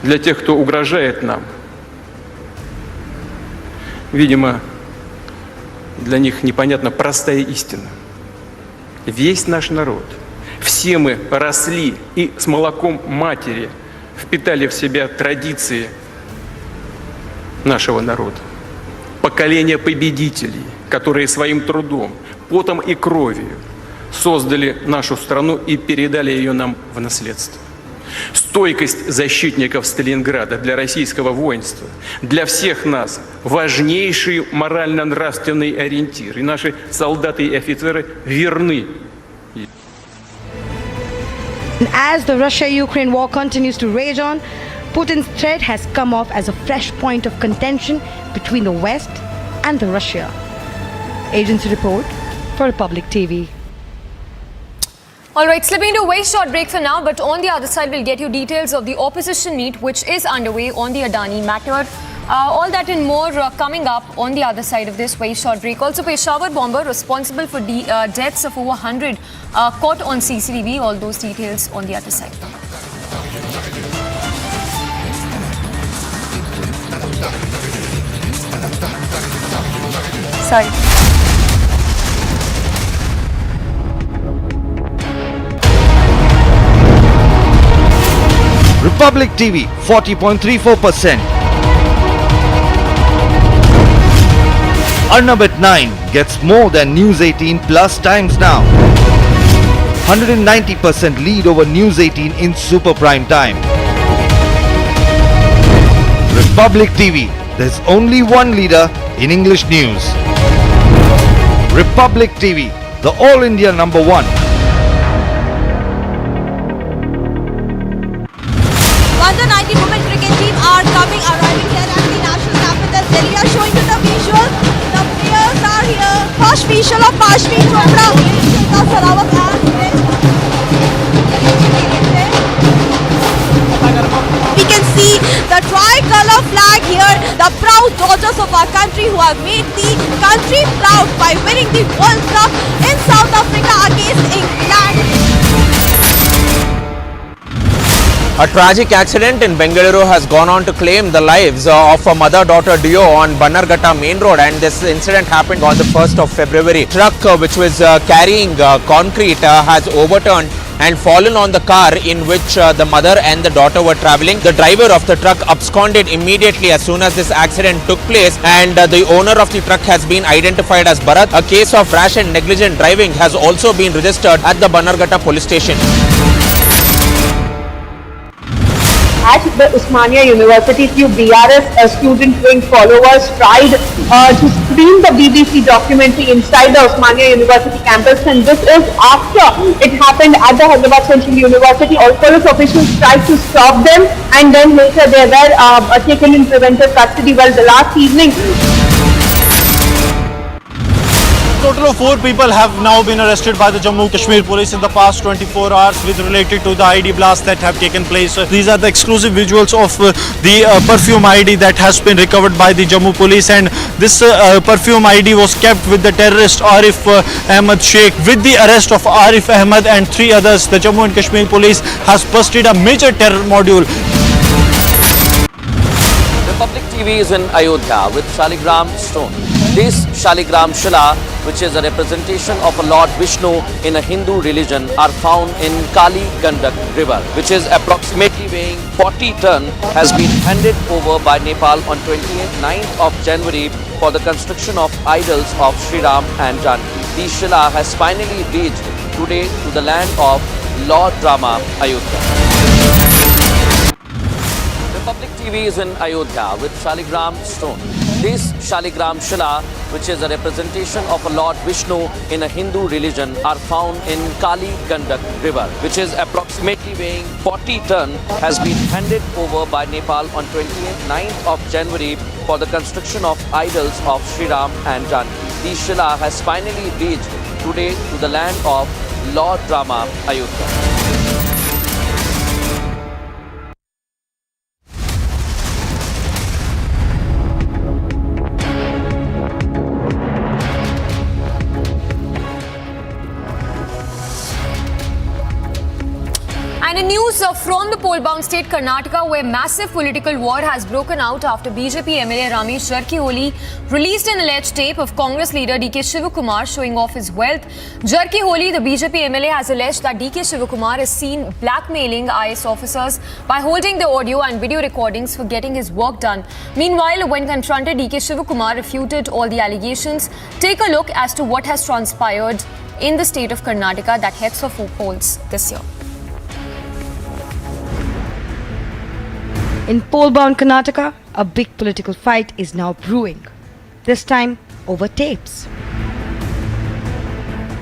Для тех, кто угрожает нам, видимо, для них непонятна простая истина. Весь наш народ, все мы росли и с молоком матери впитали в себя традиции нашего народа. Поколение победителей, которые своим трудом, потом и кровью создали нашу страну и передали ее нам в наследство. Стойкость защитников Сталинграда для российского воинства, для всех нас важнейший морально-нравственный ориентир. И наши солдаты и офицеры верны. As the Russia-Ukraine war continues to rage on, Putin's threat has come off as a fresh point of contention between the West and the Russia. Agency report for Republic TV. All right, slipping into a very short break for now, but on the other side, we'll get you details of the opposition meet which is underway on the Adani matter. All that and more coming up on the other side of this very short break. Also, Peshawar bomber responsible for the deaths of over 100 caught on CCTV. All those details on the other side. Sorry. Republic TV 40.34%. Arnab at 9 gets more than News 18 plus times now. 190% lead over News 18 in super prime time. Republic TV, there's only one leader in English news. Republic TV, the All India #1. Under 19 women cricket team are arriving here at the national capital. Delhi are showing you the visual. The players are here. First visual of Pashmi Chopra. We can see the tricolor flag here. The proud daughters of our country who have made the country proud by winning the World Cup in South Africa against England. A tragic accident in Bengaluru has gone on to claim the lives of a mother-daughter duo on Bannerghatta main road, and this incident happened on the 1st of February. Truck which was carrying concrete has overturned and fallen on the car in which the mother and the daughter were travelling. The driver of the truck absconded immediately as soon as this accident took place, and the owner of the truck has been identified as Bharat. A case of rash and negligent driving has also been registered at the Bannerghatta police station. At the Osmania University, few BRS student wing followers tried to screen the BBC documentary inside the Osmania University campus, and this is after it happened at the Hyderabad Central University. All police officials tried to stop them, and then later they were taken in preventive custody. Well, the last evening, total of 4 people have now been arrested by the Jammu Kashmir police in the past 24 hours with related to the ID blasts that have taken place. These are the exclusive visuals of the perfume ID that has been recovered by the Jammu police, and this perfume ID was kept with the terrorist Arif Ahmed Sheikh. With the arrest of Arif Ahmed and 3 others, the Jammu and Kashmir police has busted a major terror module. Republic TV is in Ayodhya with Shaligram stone. This Shaligram Shila, which is a representation of a Lord Vishnu in a Hindu religion, are found in Kali Gandak river, which is approximately weighing 40 ton, has been handed over by Nepal on 29th of January for the construction of idols of Sri Ram and Janki. The Shila has finally reached today to the land of Lord Rama, Ayodhya. Republic TV is in Ayodhya with Shaligram stone. This Shaligram Shila, which is a representation of a Lord Vishnu in a Hindu religion, are found in Kali Gandak river, which is approximately weighing 40 ton, has been handed over by Nepal on 29th of January for the construction of idols of Sri Ram and Janki. The Shila has finally reached today to the land of Lord Rama, Ayodhya. And in news from the poll-bound state Karnataka, where massive political war has broken out after BJP MLA Ramesh Jarkiholi released an alleged tape of Congress leader DK Shivakumar showing off his wealth. Jarkiholi, the BJP MLA, has alleged that DK Shivakumar is seen blackmailing IS officers by holding the audio and video recordings for getting his work done. Meanwhile, when confronted, DK Shivakumar refuted all the allegations. Take a look as to what has transpired in the state of Karnataka that heads for polls this year. In poll-bound Karnataka, a big political fight is now brewing, this time over tapes.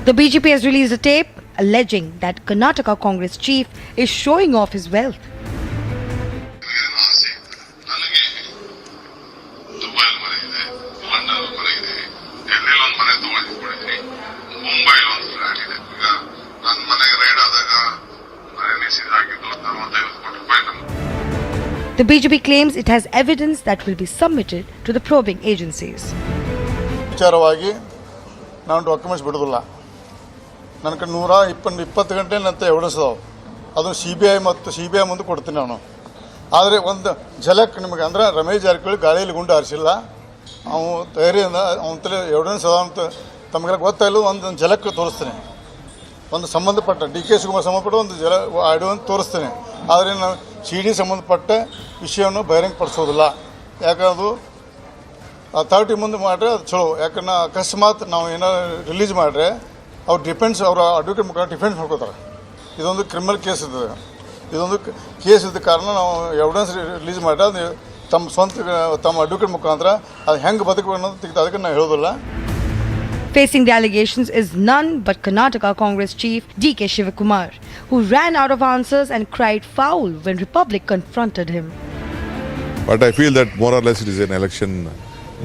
The BJP has released a tape alleging that Karnataka Congress chief is showing off his wealth. The BJP claims it has evidence that will be submitted to the probing agencies. ವಿಚಾರವಾಗಿ ನಾನು documents ಬಿಡೋದಿಲ್ಲ. ನನಗೆ 120 ಗಂಟೆ ನಂತರ evidence ಅದಾವೆ. ಅದು CBI ಮುಂದೆ ಕೊಡ್ತೀನಿ ನಾನು. ಆದರೆ ಒಂದು ಝಲಕ್ ನಿಮಗೆ ಅಂದ್ರೆ ರಮೇಶ್ ಜಾರಕಿಹೊಳಿ ಗಾಳಿಯಲ್ಲಿ ಗುಂಡು ಹಾರಿಸಿಲ್ಲ. ಅವನು ಧೈರ್ಯದಿಂದ ಅವನ ತಲೆ ಎವಿಡೆನ್ಸ್ ಅದಾವ ಅಂತ ತಮಗೆಲ್ಲ ಗೊತ್ತಾಯಿಲ್ಲ. ಒಂದು ಝಲಕ್ ತೋರಿಸ್ತೀನಿ. ಒಂದು ಸಂಬಂಧಪಟ್ಟ DK ಶಿವಕುಮಾರ್ ಸಂಬಂಧಪಟ್ಟ ಒಂದು ಆಡಿಯೋ ತೋರಿಸ್ತೀನಿ. ಆದರೆ ನಾವು CD ಸಂಬಂಧಪಟ್ಟ ವಿಷಯವನ್ನು ಬಹಿರಂಗಪಡಿಸೋದಿಲ್ಲ. ಯಾಕಂದ್ರೆ ಅಥಾರಿಟಿ ಮುಂದೆ ಮಾಡ್ರೆ ಅದು ಚಲೋ. ಯಾಕಂದ್ರೆ ಅಕಸ್ಮಾತ್ ನಾವು ಏನಾದ್ರು ರಿಲೀಸ್ ಮಾಡ್ರೆ ಅವ್ರು ಅವರ ಅಡ್ವೊಕೇಟ್ ಮುಖಾಂತರ ಡಿಫೆನ್ಸ್ ಮಾಡ್ಕೋತಾರೆ. ಇದೊಂದು ಕ್ರಿಮಿನಲ್ ಕೇಸ್ ಇದೆ. ಇದೊಂದು ಕೇಸ್ ಇದ್ದ ಕಾರಣ ನಾವು ಎವಿಡೆನ್ಸ್ ರಿಲೀಸ್ ಮಾಡ್ರೆ ಅದು ತಮ್ಮ ಅಡ್ವೊಕೇಟ್ ಮುಖಾಂತರ ಅದು ಹೆಂಗೆ ಬದುಕಬೇಕು ಅನ್ನೋದು ಅದಕ್ಕೆ ನಾವು ಹೇಳೋದಿಲ್ಲ. Facing the allegations is none but Karnataka Congress chief DK Shivakumar, who ran out of answers and cried foul when Republic confronted him. But I feel that more or less it is an election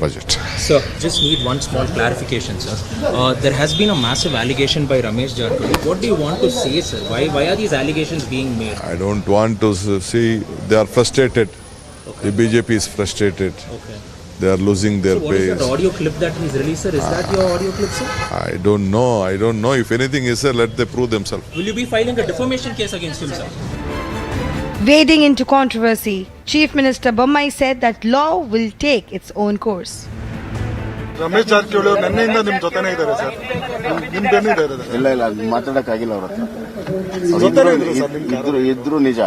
budget. Sir, just need one small clarification, sir. There has been a massive allegation by Ramesh Jarkiholi. What do you want to say, sir? Why are these allegations being made? I don't want to see. They are frustrated. Okay. The BJP is frustrated. Okay. They are losing their base. So what is that audio clip that he's released, sir? Is that your audio clip, sir? I don't know. If anything is, sir, let them prove themselves. Will you be filing a defamation case against him, sir? Wading into controversy, Chief Minister WWII said that law will take its own course. Ramesh Jarkiholi ಅವರು ನಿನ್ನೆಯಿಂದ ನಿಮ್ಮ ಜೊತೆನೇ ಇದ್ದಾರೆ sir, ನಿಮ್ ಬೆನ್ನೇ ಇದ್ದಾರೆ. ಇಲ್ಲ ಮಾತಾಡಕ್ಕಾಗಿಲ್ಲ ಅವ್ರ ಹತ್ರ. ಇದ್ರು ನಿಜ,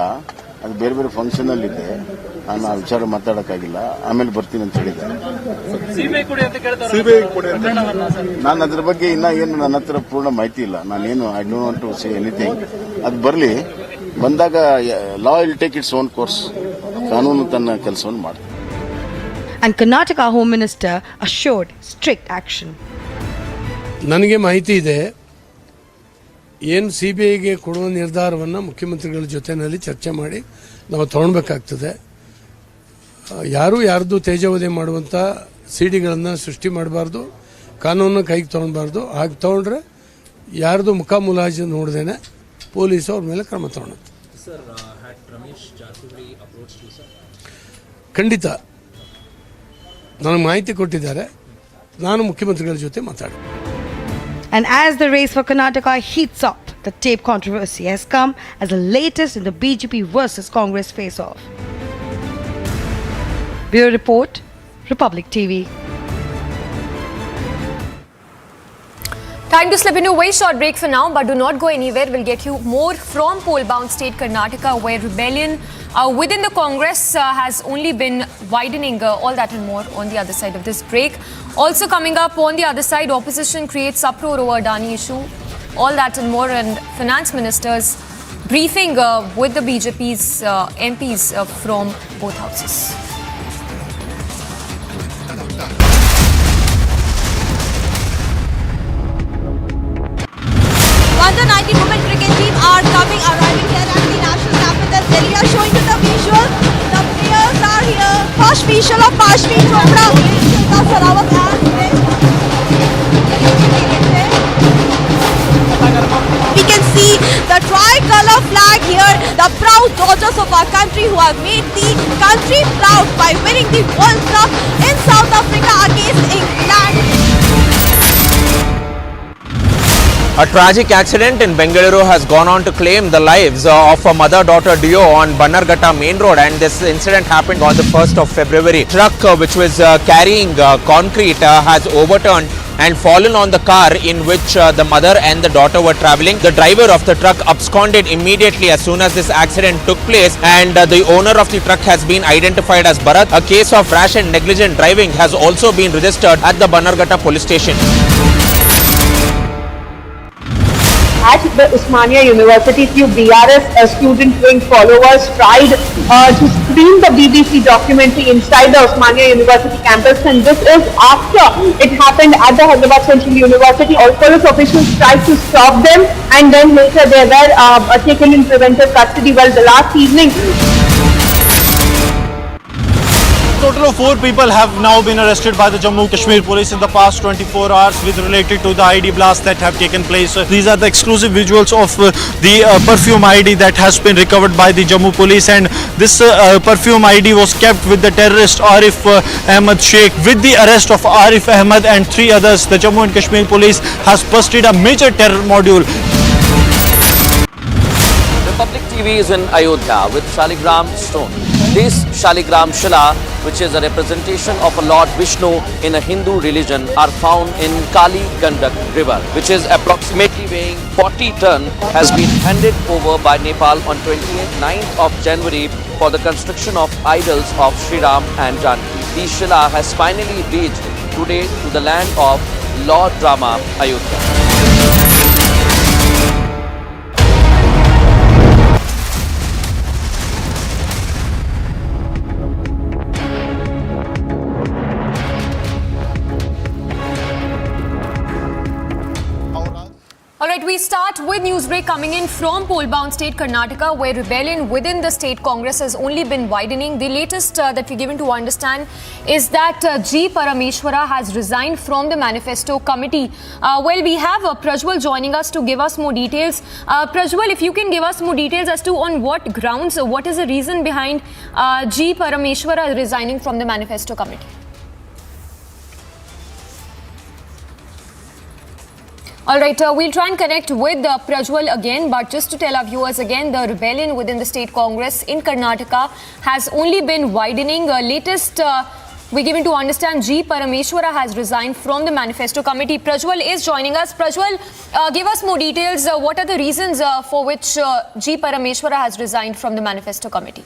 ಅದು ಬೇರೆ ಬೇರೆ ಫಂಕ್ಷನ್ ಅಲ್ಲಿ ಇದೆ, ನಾನು ಆ ವಿಚಾರ ಮಾತಾಡಕ್ಕಾಗಿಲ್ಲ, ಆಮೇಲೆ ಬರ್ತೀನಿ ಅಂತ ಹೇಳಿದ್ದಾರೆ. ನಾನು ಅದ್ರ ಬಗ್ಗೆ ಏನು ನನ್ನ ಹತ್ರ ಪೂರ್ಣ ಮಾಹಿತಿ ಇಲ್ಲ. ನಾನೇನು I don't want to say anything. ಅದು ಬರಲಿ, ಬಂದಾಗ law will take its own course. ಕಾನೂನು ತನ್ನ ಕೆಲಸವನ್ನು ಮಾಡ್ತಾರೆ. And Karnataka Home Minister assured strict action. ನನಗೆ ಮಾಹಿತಿ ಇದೆ, ಏನು CBIಗೆ ಕೊಡುವ ನಿರ್ಧಾರವನ್ನು ಮುಖ್ಯಮಂತ್ರಿಗಳ ಜೊತೆಯಲ್ಲಿ ಚರ್ಚೆ ಮಾಡಿ ನಾವು ತಗೊಳ್ಬೇಕಾಗ್ತದೆ. ಯಾರ್ದು ತೇಜೋವಧೆ ಮಾಡುವಂಥ ಸಿಡಿಗಳನ್ನು ಸೃಷ್ಟಿ ಮಾಡಬಾರ್ದು, ಕಾನೂನನ್ನು ಕೈಗೆ ತೊಗೊಳ್ಬಾರ್ದು. ಹಾಗೆ ತೊಗೊಂಡ್ರೆ ಯಾರ್ದು ಮುಖಾಮುಲಾಜು ನೋಡ್ದೇನೆ ಪೊಲೀಸು ಅವ್ರ ಮೇಲೆ ಕ್ರಮ ತಗೊಳುತ್ತೆ. ಖಂಡಿತ ನನಗೆ ಮಾಹಿತಿ ಕೊಟ್ಟಿದ್ದಾರೆ, ನಾನು ಮುಖ್ಯಮಂತ್ರಿಗಳ ಜೊತೆ ಮಾತಾಡ್ತೀನಿ. And as the race for Karnataka heats up, the tape controversy has come as the latest in the BJP versus Congress face-off. Bureau Report, Republic TV. Time to slip into a very short break for now, but do not go anywhere. We'll get you more from poll-bound state Karnataka, where rebellion within the Congress has only been widening. All that and more on the other side of this break. Also coming up on the other side, opposition creates uproar over Adani issue. All that and more, and finance ministers briefing with the BJP's MPs from both houses. Under 19 women cricket team are arriving here at the national capital Delhi. Are showing you the visual. The players are here. First visual of Pashmi Chopra. We can see the tricolor flag here. The proud daughters of our country who have made the country proud by winning the World Cup in South Africa against England. A tragic accident in Bengaluru has gone on to claim the lives of a mother-daughter duo on Bannerghatta main road, and this incident happened on the 1st of February. Truck which was carrying concrete has overturned and fallen on the car in which the mother and the daughter were travelling. The driver of the truck absconded immediately as soon as this accident took place, and the owner of the truck has been identified as Bharat. A case of rash and negligent driving has also been registered at the Bannerghatta police station. At the Osmania University, few BRS student wing followers tried to screen the BBC documentary inside the Osmania University campus, and this is after it happened at the Hyderabad Central University. All police officials tried to stop them, and then later they were taken in preventive custody. Well, the last evening, Total of 4 people have now been arrested by the Jammu Kashmir police in the past 24 hours with related to the ID blasts that have taken place. These are the exclusive visuals of the perfume ID that has been recovered by the Jammu police, and this perfume ID was kept with the terrorist Arif Ahmed Sheikh. With the arrest of Arif Ahmed and 3 others, the Jammu and Kashmir police has busted a major terror module. Republic TV is in Ayodhya with Shaligram stone. This Shaligram Shila, which is a representation of a Lord Vishnu in a Hindu religion, are found in Kali Gandak river, which is approximately weighing 40 ton, has been handed over by Nepal on 29th of January for the construction of idols of Sri Ram and Janki. The Shila has finally reached today to the land of Lord Rama, Ayodhya. Alright, we start with newsbreak coming in from poll-bound state Karnataka, where rebellion within the state Congress has only been widening. The latest that we're given to understand is that G. Parameshwara has resigned from the manifesto committee. Well, we have Prajwal joining us to give us more details. Prajwal, if you can give us more details as to on what grounds, what is the reason behind G. Parameshwara resigning from the manifesto committee? All right, we'll try and connect with Prajwal again, but just to tell our viewers again, the rebellion within the state Congress in Karnataka has only been widening. Latest, we're given to understand G. Parameshwara has resigned from the manifesto committee. Prajwal is joining us. Prajwal, give us more details. What are the reasons for which G. Parameshwara has resigned from the manifesto committee?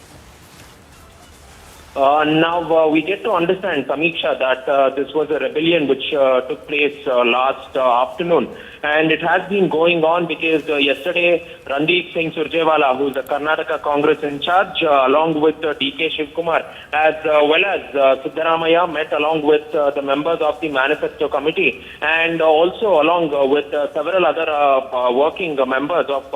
Now we get to understand, Samiksha, that this was a rebellion which took place last afternoon. And it has been going on because yesterday Randeep Singh Surjewala, who is the Karnataka Congress in charge, along with DK Shivkumar, as well as Siddaramaiah, met along with the members of the manifesto committee and also along with several other working members of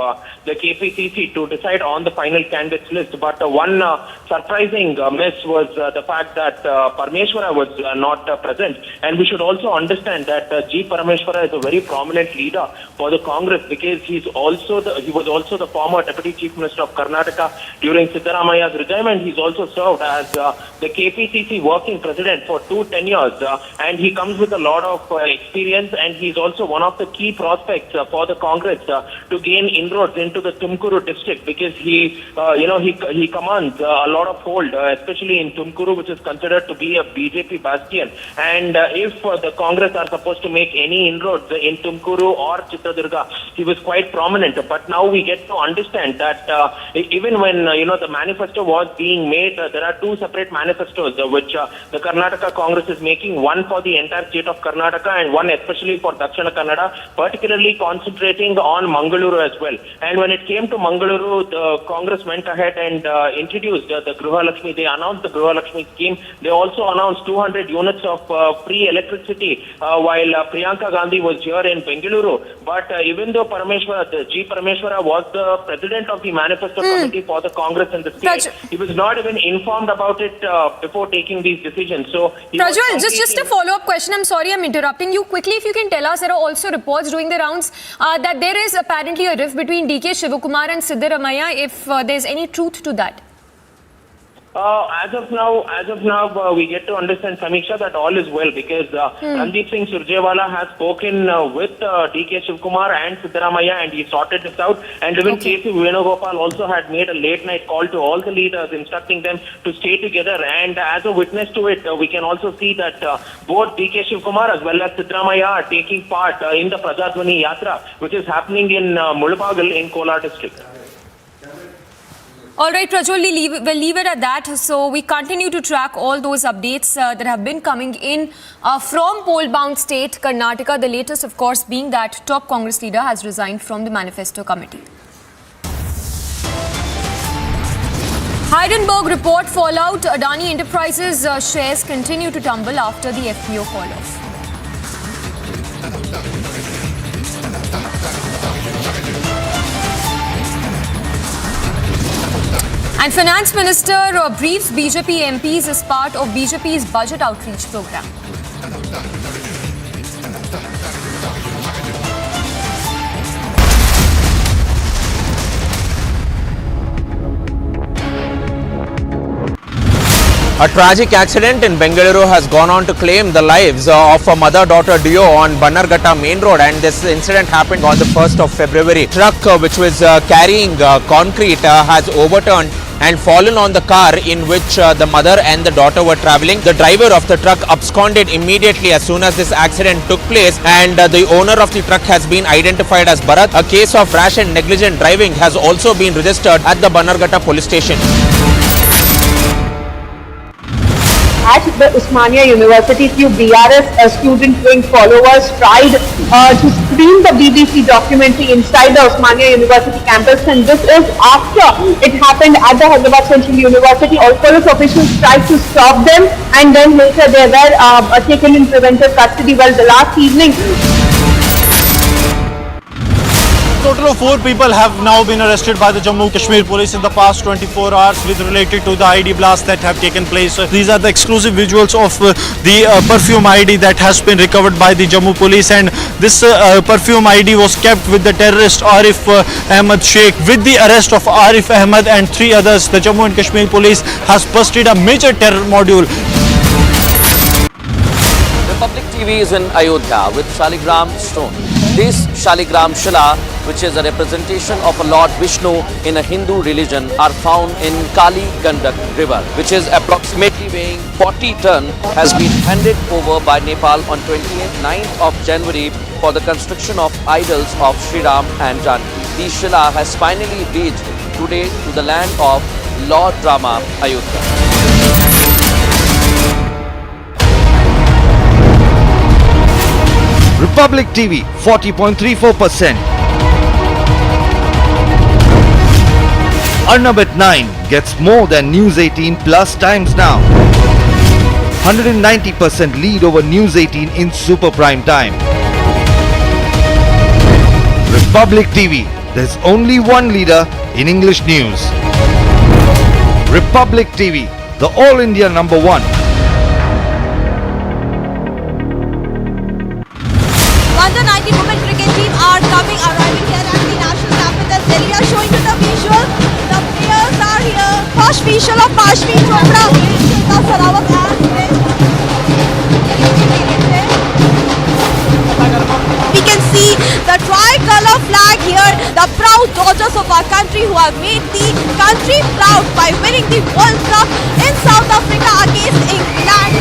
the KPCC to decide on the final candidates list. But one surprising miss was the fact that Parameshwara was not present. And we should also understand that G. Parameshwara is a very prominent leader for the Congress because he was also the former Deputy Chief Minister of Karnataka during Siddaramaiah's regime. He's also served as the KPCC working president for 2 tenures, and he comes with a lot of experience, and he's also one of the key prospects for the Congress to gain inroads into the Tumkuru district because he commands a lot of hold, especially in Tumkuru, which is considered to be a BJP bastion. And if the Congress are supposed to make any inroads in Tumkuru or Chitradurga, he was quite prominent. But now we get to understand that even when the manifesto was being made, there are 2 separate manifestos which the Karnataka Congress is making, one for the entire state of Karnataka and one especially for Dakshina Kannada, particularly concentrating on Mangaluru as well. And when it came to Mangaluru, the Congress went ahead and introduced the Gruha Lakshmi. They announced the Gruha Lakshmi scheme. They also announced 200 units of free electricity while Priyanka Gandhi was here in Bengaluru. But even though G. Parameshwara was the president of the manifesto committee for the Congress in the state, he was not even informed about it before taking these decisions. So, Prajwal, just a follow-up question. I'm sorry I'm interrupting you. Quickly, if you can tell us, there are also reports doing the rounds that there is apparently a rift between DK Shivakumar and Siddaramaiah, if there's any truth to that. As of now, we get to understand, Samiksha, that all is well because Randeep Singh Surjewala has spoken with DK Shivkumar and Siddaramaiah and he sorted this out. And even K.C. Venugopal also had made a late night call to all the leaders instructing them to stay together. And as a witness to it, we can also see that both DK Shivkumar as well as Siddaramaiah are taking part in the Prajadhwani Yatra, which is happening in Mulabagal in Kolar district. All right, Prajwal, we'll leave it at that. So we continue to track all those updates that have been coming in from poll-bound state Karnataka. The latest, of course, being that top Congress leader has resigned from the manifesto committee. Heidenberg report fallout. Adani Enterprises shares continue to tumble after the FPO fall-off. And Finance Minister briefs BJP MPs as part of BJP's budget outreach program. A tragic accident in Bengaluru has gone on to claim the lives of a mother-daughter duo on Bannerghatta main road, and this incident happened on the 1st of February. Truck which was carrying concrete has overturned and fallen on the car in which the mother and the daughter were travelling. The driver of the truck absconded immediately as soon as this accident took place, and the owner of the truck has been identified as Bharat. A case of rash and negligent driving has also been registered at the Bannerghatta police station. At the Osmania University, few BRS student wing followers tried to screen the BBC documentary inside the Osmania University campus, and this is after it happened at the Hyderabad Central University. All police officials tried to stop them, and then later they were taken in preventive custody. Well, the last evening, Total of 4 people have now been arrested by the Jammu Kashmir police in the past 24 hours with related to the ID blasts that have taken place. These are the exclusive visuals of the perfume ID that has been recovered by the Jammu police, and this perfume ID was kept with the terrorist Arif Ahmed Sheikh. With the arrest of Arif Ahmed and 3 others, the Jammu and Kashmir police has busted a major terror module. Republic TV is in Ayodhya with Shaligram Stone. This Shaligram Shila, which is a representation of a Lord Vishnu in a Hindu religion, are found in Kali Gandak river, which is approximately weighing 40 ton, has been handed over by Nepal on 29th of January for the construction of idols of Sri Ram and Janki. The Shila has finally reached today to the land of Lord Rama, Ayodhya. Republic TV 40.34%. Arnab at 9 gets more than News 18 plus times now. 190% lead over News 18 in super prime time. Republic TV, there's only one leader in English news. Republic TV, the All India number one. Under 19 women cricket team are arriving here at the national capital Delhi. Are showing you the visual. The players are here. First visual of Kashmir Chopra. We can see the tricolor flag here. The proud daughters of our country who have made the country proud by winning the World Cup in South Africa against England.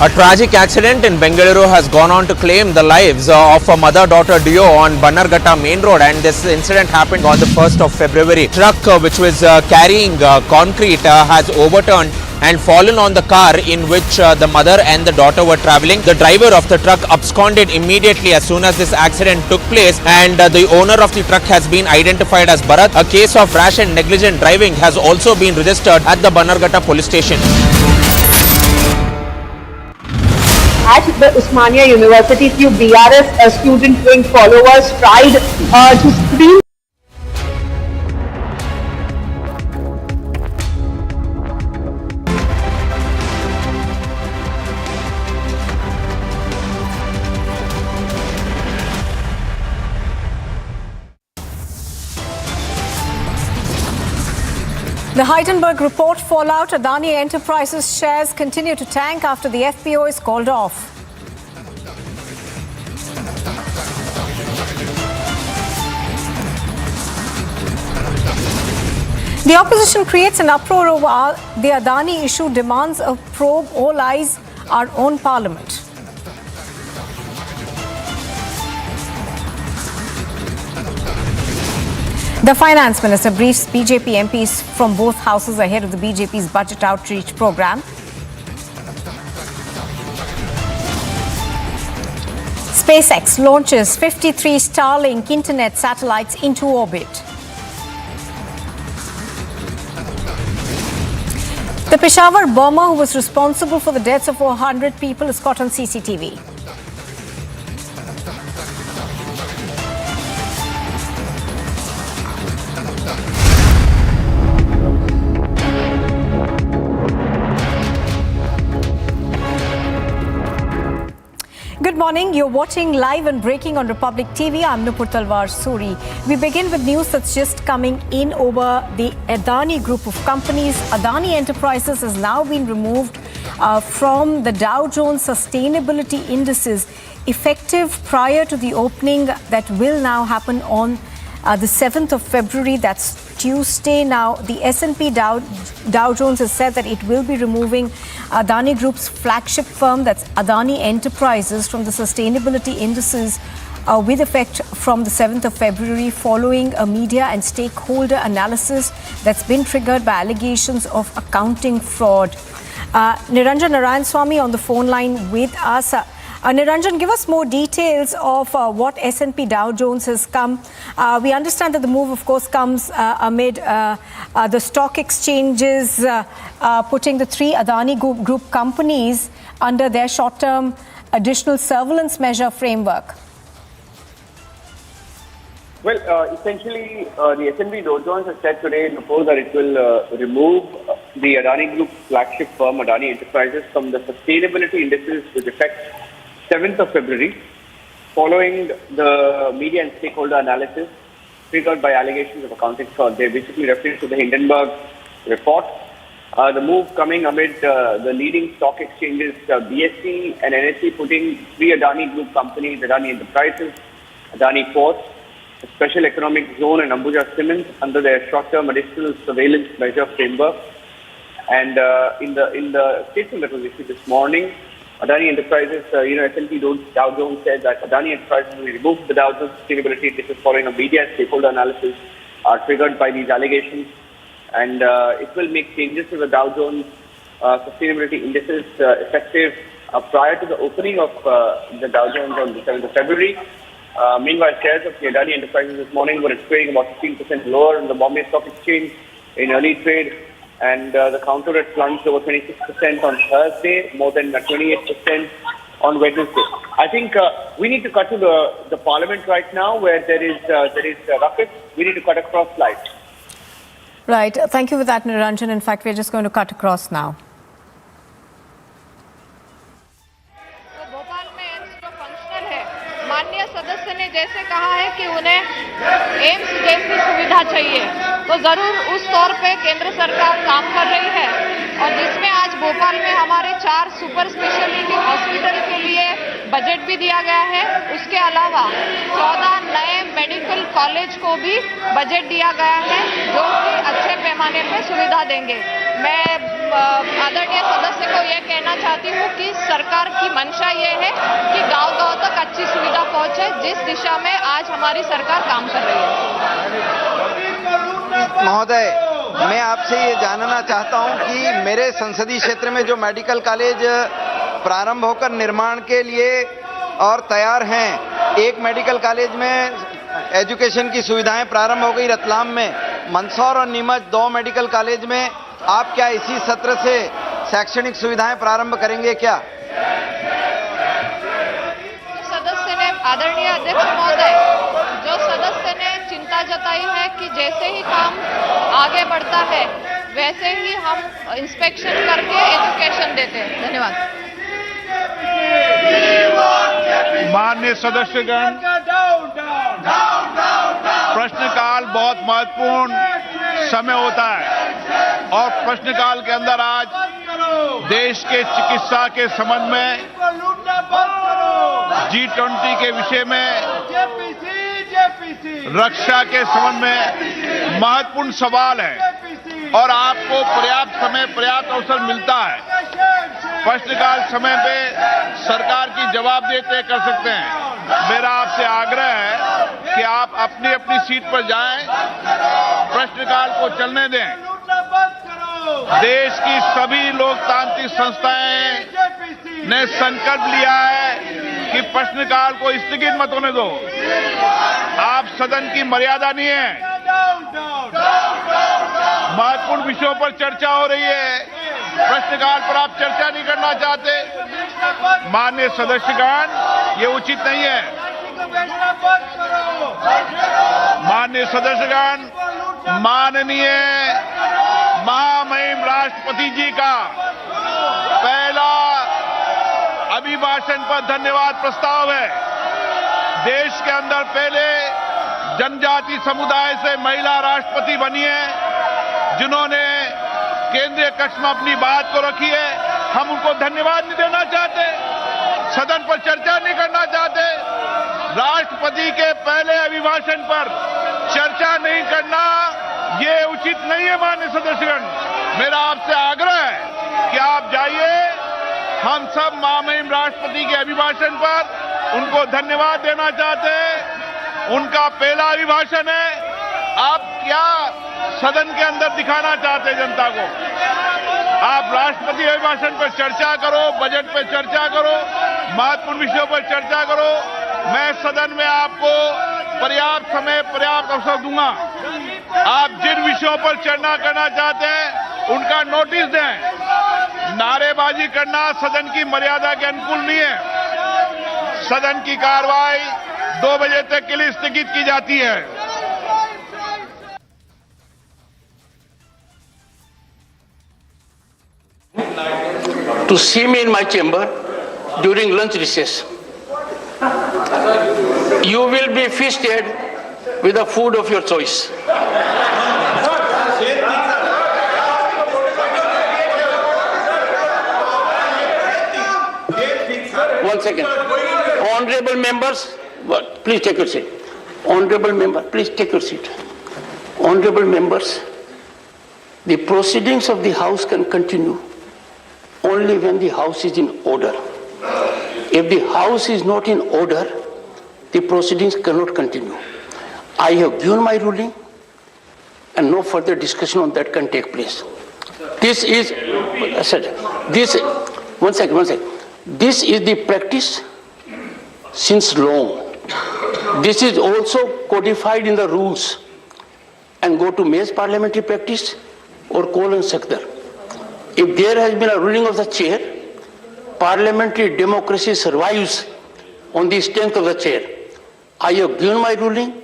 A tragic accident in Bengaluru has gone on to claim the lives of a mother-daughter duo on Bannerghatta main road, and this incident happened on the 1st of February. Truck which was carrying concrete has overturned and fallen on the car in which the mother and the daughter were travelling. The driver of the truck absconded immediately as soon as this accident took place, and the owner of the truck has been identified as Bharat. A case of rash and negligent driving has also been registered at the Bannerghatta police station. At the Osmania University, few BRS student wing followers tried to screen. The Heidenberg report fallout. Adani Enterprises shares continue to tank after the FPO is called off. The opposition creates an uproar over the Adani issue, demands a probe. All eyes are on Parliament. The Finance Minister briefs BJP MPs from both houses ahead of the BJP's budget outreach program. SpaceX launches 53 Starlink internet satellites into orbit. The Peshawar bomber who was responsible for the deaths of 400 people is caught on CCTV. Good morning. You're watching live and breaking on Republic TV. I'm Nupur Talwar Suri. We begin with news that's just coming in over the Adani group of companies. Adani Enterprises has now been removed from the Dow Jones Sustainability Indices effective prior to the opening that will now happen on the 7th of February. That's Tuesday. Now, the S&P Dow Jones has said that it will be removing Adani Group's flagship firm, that's Adani Enterprises, from the sustainability indices with effect from the 7th of February following a media and stakeholder analysis that's been triggered by allegations of accounting fraud. Niranjan Narayanswamy on the phone line with us. Niranjan, give us more details of what S&P Dow Jones has come. We understand that the move, of course, comes amid the stock exchanges putting the three Adani Group companies under their short-term additional surveillance measure framework. Well, essentially, the S&P Dow Jones has said today that it will remove the Adani Group flagship firm, Adani Enterprises, from the sustainability indices with effect 7th of February, following the media and stakeholder analysis triggered by allegations of accounting fraud. They're basically referring to the Hindenburg report. The move coming amid the leading stock exchanges, BSE and NSE, putting three Adani Group companies, Adani Enterprises, Adani Ports, a Special Economic Zone and Ambuja Cement under their short-term additional surveillance measure framework. And in the statement that was issued this morning, Adani Enterprises, S&P Dow Jones said that Adani Enterprises will remove the Dow Jones Sustainability Indices following a media stakeholder analysis triggered by these allegations. And it will make changes to the Dow Jones Sustainability Indices effective prior to the opening of the Dow Jones on the 7th of February. Meanwhile, shares of the Adani Enterprises this morning were trading about 15% lower in the Bombay Stock Exchange in early trade. And the counter had plunged over 26% on Thursday, more than 28% on Wednesday. I think we need to cut to the Parliament right now, where there is ruckus. We need to cut across live. Right. Thank you for that, Niranjan. In fact, we're just going to cut across now. माननीय सदस्य ने जैसे कहा है कि उन्हें AIIMS जैसी सुविधा चाहिए, तो जरूर उस तौर पे केंद्र सरकार काम कर रही है। और जिसमें आज भोपाल में हमारे 4 सुपर स्पेशलिटी हॉस्पिटल के लिए बजट भी दिया गया है। उसके अलावा 14 नए मेडिकल कॉलेज को भी बजट दिया गया है, जो कि अच्छे पैमाने पर सुविधा देंगे। मैं आदरणीय सदस्य को यह कहना चाहती हूँ कि सरकार की मंशा ये है कि गांव-गांव तक अच्छी सुविधा पहुंचे, जिस दिशा में आज हमारी सरकार काम कर रही है। महोदय, मैं आपसे ये जानना चाहता हूं कि मेरे संसदीय क्षेत्र में जो मेडिकल कॉलेज प्रारंभ होकर निर्माण के लिए और तैयार हैं, एक मेडिकल कॉलेज में एजुकेशन की सुविधाएं प्रारंभ हो गई रतलाम में, मंदसौर और नीमच 2 मेडिकल कॉलेज में आप क्या इसी सत्र से शैक्षणिक सुविधाएं प्रारंभ करेंगे क्या? सदस्य ने, आदरणीय अध्यक्ष महोदय, जो सदस्य ने चिंता जताई है कि जैसे ही काम आगे बढ़ता है वैसे ही हम इंस्पेक्शन करके एजुकेशन देते हैं। धन्यवाद। माननीय सदस्यगण, प्रश्नकाल बहुत महत्वपूर्ण समय होता है और प्रश्नकाल के अंदर आज देश के चिकित्सा के संबंध में, G20 के विषय में, रक्षा के संबंध में महत्वपूर्ण सवाल है और आपको पर्याप्त समय, पर्याप्त अवसर मिलता है। प्रश्नकाल समय पे सरकार की जवाब देते कर सकते हैं। मेरा आपसे आग्रह है कि आप अपनी अपनी सीट पर जाएं, प्रश्नकाल को चलने दें। देश की सभी लोकतांत्रिक संस्थाएं ने संकल्प लिया है कि प्रश्नकाल को स्थगित मत होने दो। आप सदन की मर्यादा नहीं है, महत्वपूर्ण विषयों पर चर्चा हो रही है, प्रश्नकाल पर आप चर्चा नहीं करना चाहते। माननीय सदस्यगण, ये उचित नहीं है। माननीय सदस्यगण, माननीय महामहिम राष्ट्रपति जी का पहला अभिभाषण पर धन्यवाद प्रस्ताव है। देश के अंदर पहले जनजाति समुदाय से महिला राष्ट्रपति बनी है, जिन्होंने केंद्रीय कक्ष में अपनी बात को रखी है। हम उनको धन्यवाद नहीं देना चाहते, सदन पर चर्चा नहीं करना चाहते। राष्ट्रपति के पहले अभिभाषण पर चर्चा नहीं करना ये उचित नहीं है। माननीय सदस्यगण, मेरा आपसे आग्रह है कि आप जाइए, हम सब महामहिम राष्ट्रपति के अभिभाषण पर उनको धन्यवाद देना चाहते हैं। उनका पहला अभिभाषण है। आप क्या सदन के अंदर दिखाना चाहते हैं जनता को? आप राष्ट्रपति अभिभाषण पर चर्चा करो, बजट पर चर्चा करो, महत्वपूर्ण विषयों पर चर्चा करो। मैं सदन में आपको पर्याप्त समय, पर्याप्त अवसर दूंगा। आप जिन विषयों पर चर्चा करना चाहते हैं उनका नोटिस दें। नारेबाजी करना सदन की मर्यादा के अनुकूल नहीं है। सदन की कार्रवाई 2 बजे तक के लिए स्थगित की जाती है। To see me in my chamber during lunch recess. You will be feasted with the food of your choice. One second. Honorable members, please take your seat. Honorable member, please take your seat. Honorable members, the proceedings of the House can continue only when the House is in order. If the House is not in order, the proceedings cannot continue. I have given my ruling and no further discussion on that can take place. This is, one second. This is the practice since long. This is also codified in the rules and go to May's parliamentary practice or call and sector. If there has been a ruling of the chair, parliamentary democracy survives on the strength of the chair. I have given my ruling.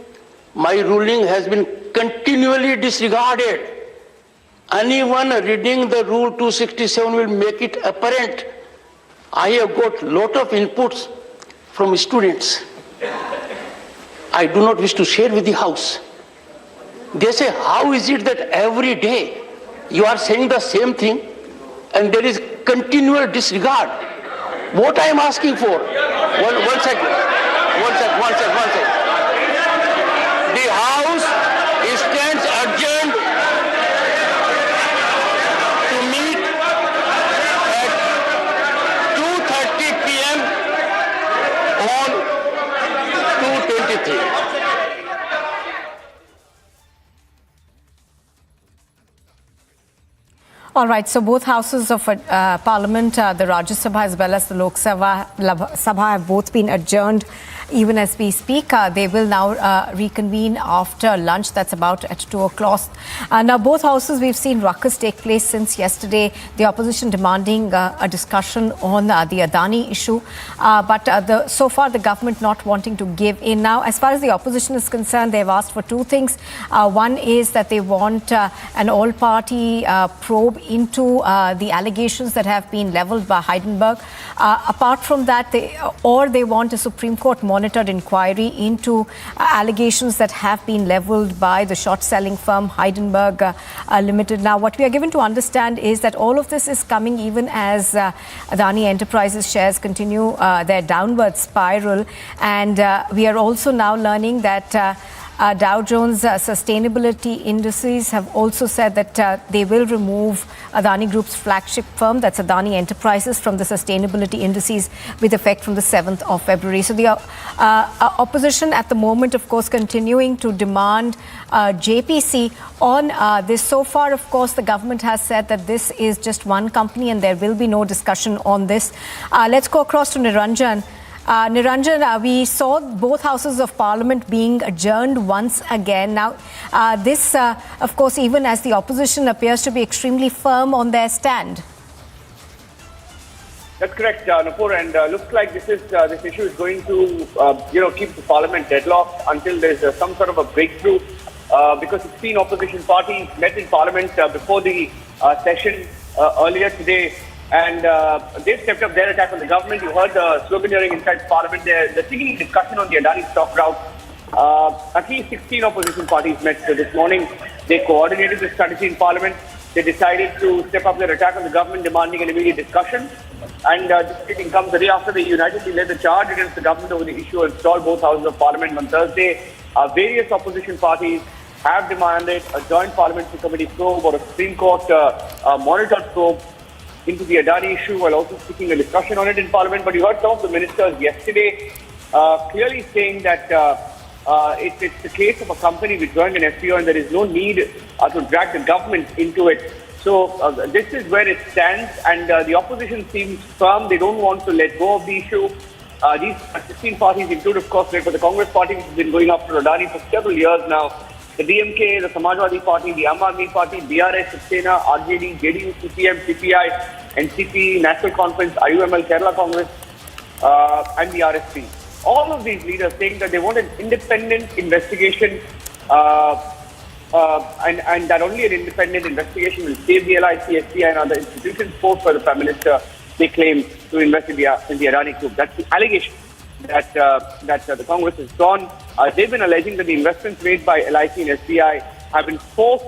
My ruling has been continually disregarded. Anyone reading the rule 267 will make it apparent. I have got lot of inputs from students. I do not wish to share with the House. They say, how is it that every day you are saying the same thing and there is continual disregard? What I am asking for, one second. The House stands adjourned to meet at 2:30 p.m. on 2/23. All right, so both houses of Parliament, the Rajya Sabha as well as the Lok Sabha have both been adjourned even as we speak. They will now reconvene after lunch. That's about at 2 o'clock. Now, both houses, we've seen ruckus take place since yesterday. The opposition demanding a discussion on the Adani issue. But so far, the government not wanting to give in. Now, as far as the opposition is concerned, they've asked for two things. One is that they want an all-party probe into the allegations that have been leveled by Hindenburg. Apart from that, they want a Supreme Court monitored inquiry into allegations that have been leveled by the short-selling firm Hindenburg Limited. Now, what we are given to understand is that all of this is coming even as Adani Enterprises shares continue their downward spiral. And we are also now learning that Dow Jones sustainability indices have also said that they will remove Adani Group's flagship firm, that's Adani Enterprises, from the sustainability indices with effect from the 7th of February. So the opposition at the moment, of course, continuing to demand JPC on this. So far, of course, the government has said that this is just one company and there will be no discussion on this. Let's go across to Niranjan. Niranjan, we saw both houses of parliament being adjourned once again. Now, this, of course, even as the opposition appears to be extremely firm on their stand. That's correct, Nupur, and looks like this issue is going to, keep the parliament deadlocked until there's some sort of a breakthrough, because 16 opposition parties met in parliament before the session earlier today. And they've stepped up their attack on the government. You heard the sloganeering inside Parliament. They're seeking discussion on the Adani stock route. At least 16 opposition parties met this morning. They coordinated the strategy in Parliament. They decided to step up their attack on the government, demanding an immediate discussion. And this meeting comes the day after they unitedly led the charge against the government over the issue and stalled both houses of Parliament on Thursday. Various opposition parties have demanded a joint parliamentary committee probe or a Supreme Court monitored probe into the Adani issue, while also seeking a discussion on it in Parliament. But you heard some of the ministers yesterday clearly saying that it's the case of a company withdrawing an FPO and there is no need to drag the government into it. So this is where it stands, and the opposition seems firm. They don't want to let go of the issue. These 16 parties include, of course, the Congress party, which has been going after Adani for several years now. The DMK, the Samajwadi Party, the Aam Aadmi Party, BRS, Sena, RJD, JDU, CPM, CPI, NCP, National Conference, IUML, Kerala Congress, and the RSP. All of these leaders saying that they want an independent investigation, and that only an independent investigation will save the LIC, SBI, and other institutions forced by the Prime Minister, they claim, to invest in the Adani Group. That's the allegation that the Congress has drawn. They've been alleging that the investments made by LIC and SBI have been forced,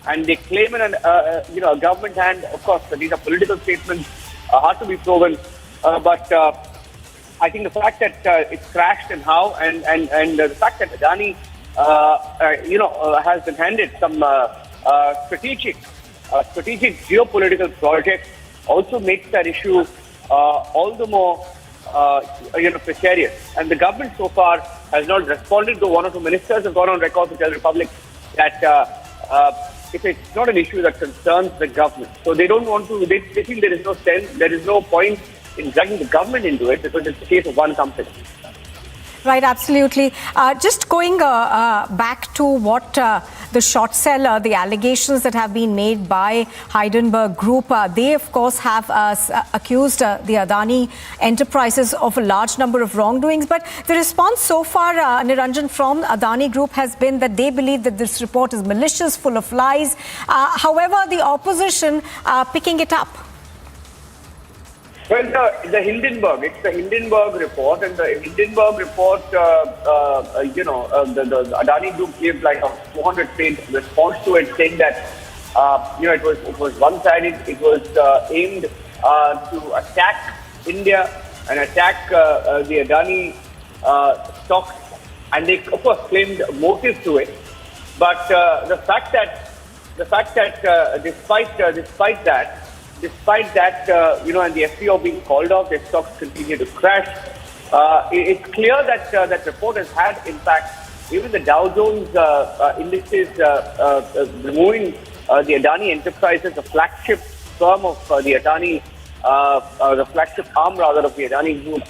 and they claim a government hand. Of course, these are political statements, hard to be proven. But I think the fact that it's crashed and how, and the fact that Adani, has been handed some strategic geopolitical projects also makes that issue all the more precarious. And the government so far has not responded, though one or two ministers have gone on record to tell the Republic that it's not an issue that concerns the government. So they don't want to, they feel there is no point in dragging the government into it because it's the case of one company. Right, absolutely. Just going back to what the short seller, the allegations that have been made by Hindenburg Group, they of course have accused the Adani Enterprises of a large number of wrongdoings. But the response so far, Niranjan, from Adani Group has been that they believe that this report is malicious, full of lies. However, the opposition picking it up. Well, the Hindenburg, it's the Hindenburg report, and the Hindenburg report, the Adani Group gave like a 400-page response to it, saying that, it was one-sided, it was aimed to attack India and attack the Adani stocks, and they, of course, claimed motive to it. But the fact that despite that, and the FPO being called off, their stocks continue to crash. It's clear that that report has had impact. Even the Dow Jones indices removing the Adani Enterprises, the flagship firm of the Adani, the flagship arm rather of the Adani Group,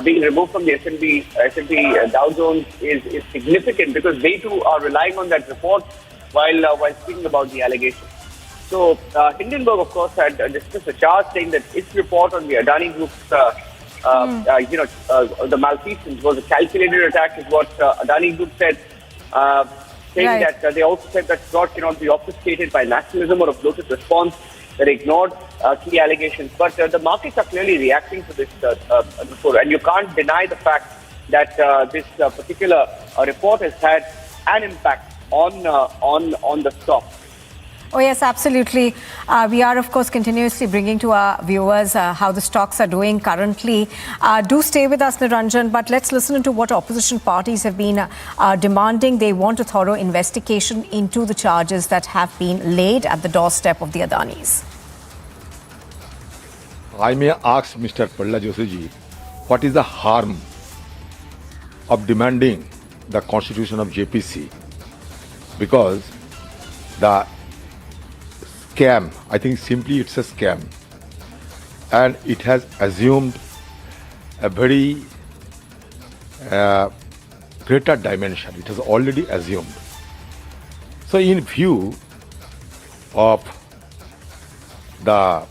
being removed from the S&P Dow Jones is significant because they too are relying on that report while speaking about the allegations. So Hindenburg, of course, had dismissed a charge saying that its report on the Adani Group's, the malfeasance was a calculated attack, is what Adani Group said, saying that they also said that fraud cannot be obfuscated by nationalism or a bloated response that ignored key allegations. But the markets are clearly reacting to this report, and you can't deny the fact that this particular report has had an impact on the stock. Oh, yes, absolutely. We are, of course, continuously bringing to our viewers how the stocks are doing currently. Do stay with us, Niranjan, but let's listen to what opposition parties have been demanding. They want a thorough investigation into the charges that have been laid at the doorstep of the Adanis. I may ask Mr. Palla Josiji, what is the harm of demanding the constitution of JPC? Because the scam, I think simply it's a scam, and it has assumed a very greater dimension. It has already assumed. So in view of the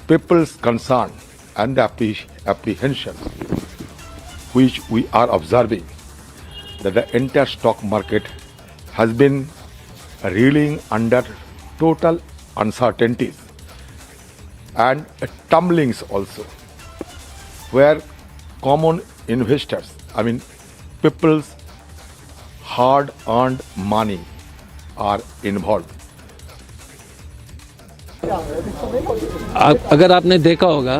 people's concern and apprehension which we are observing, that the entire stock market has been reeling under total uncertainties and tumblings also, where common investors, people's hard-earned money are involved. अगर आपने देखा होगा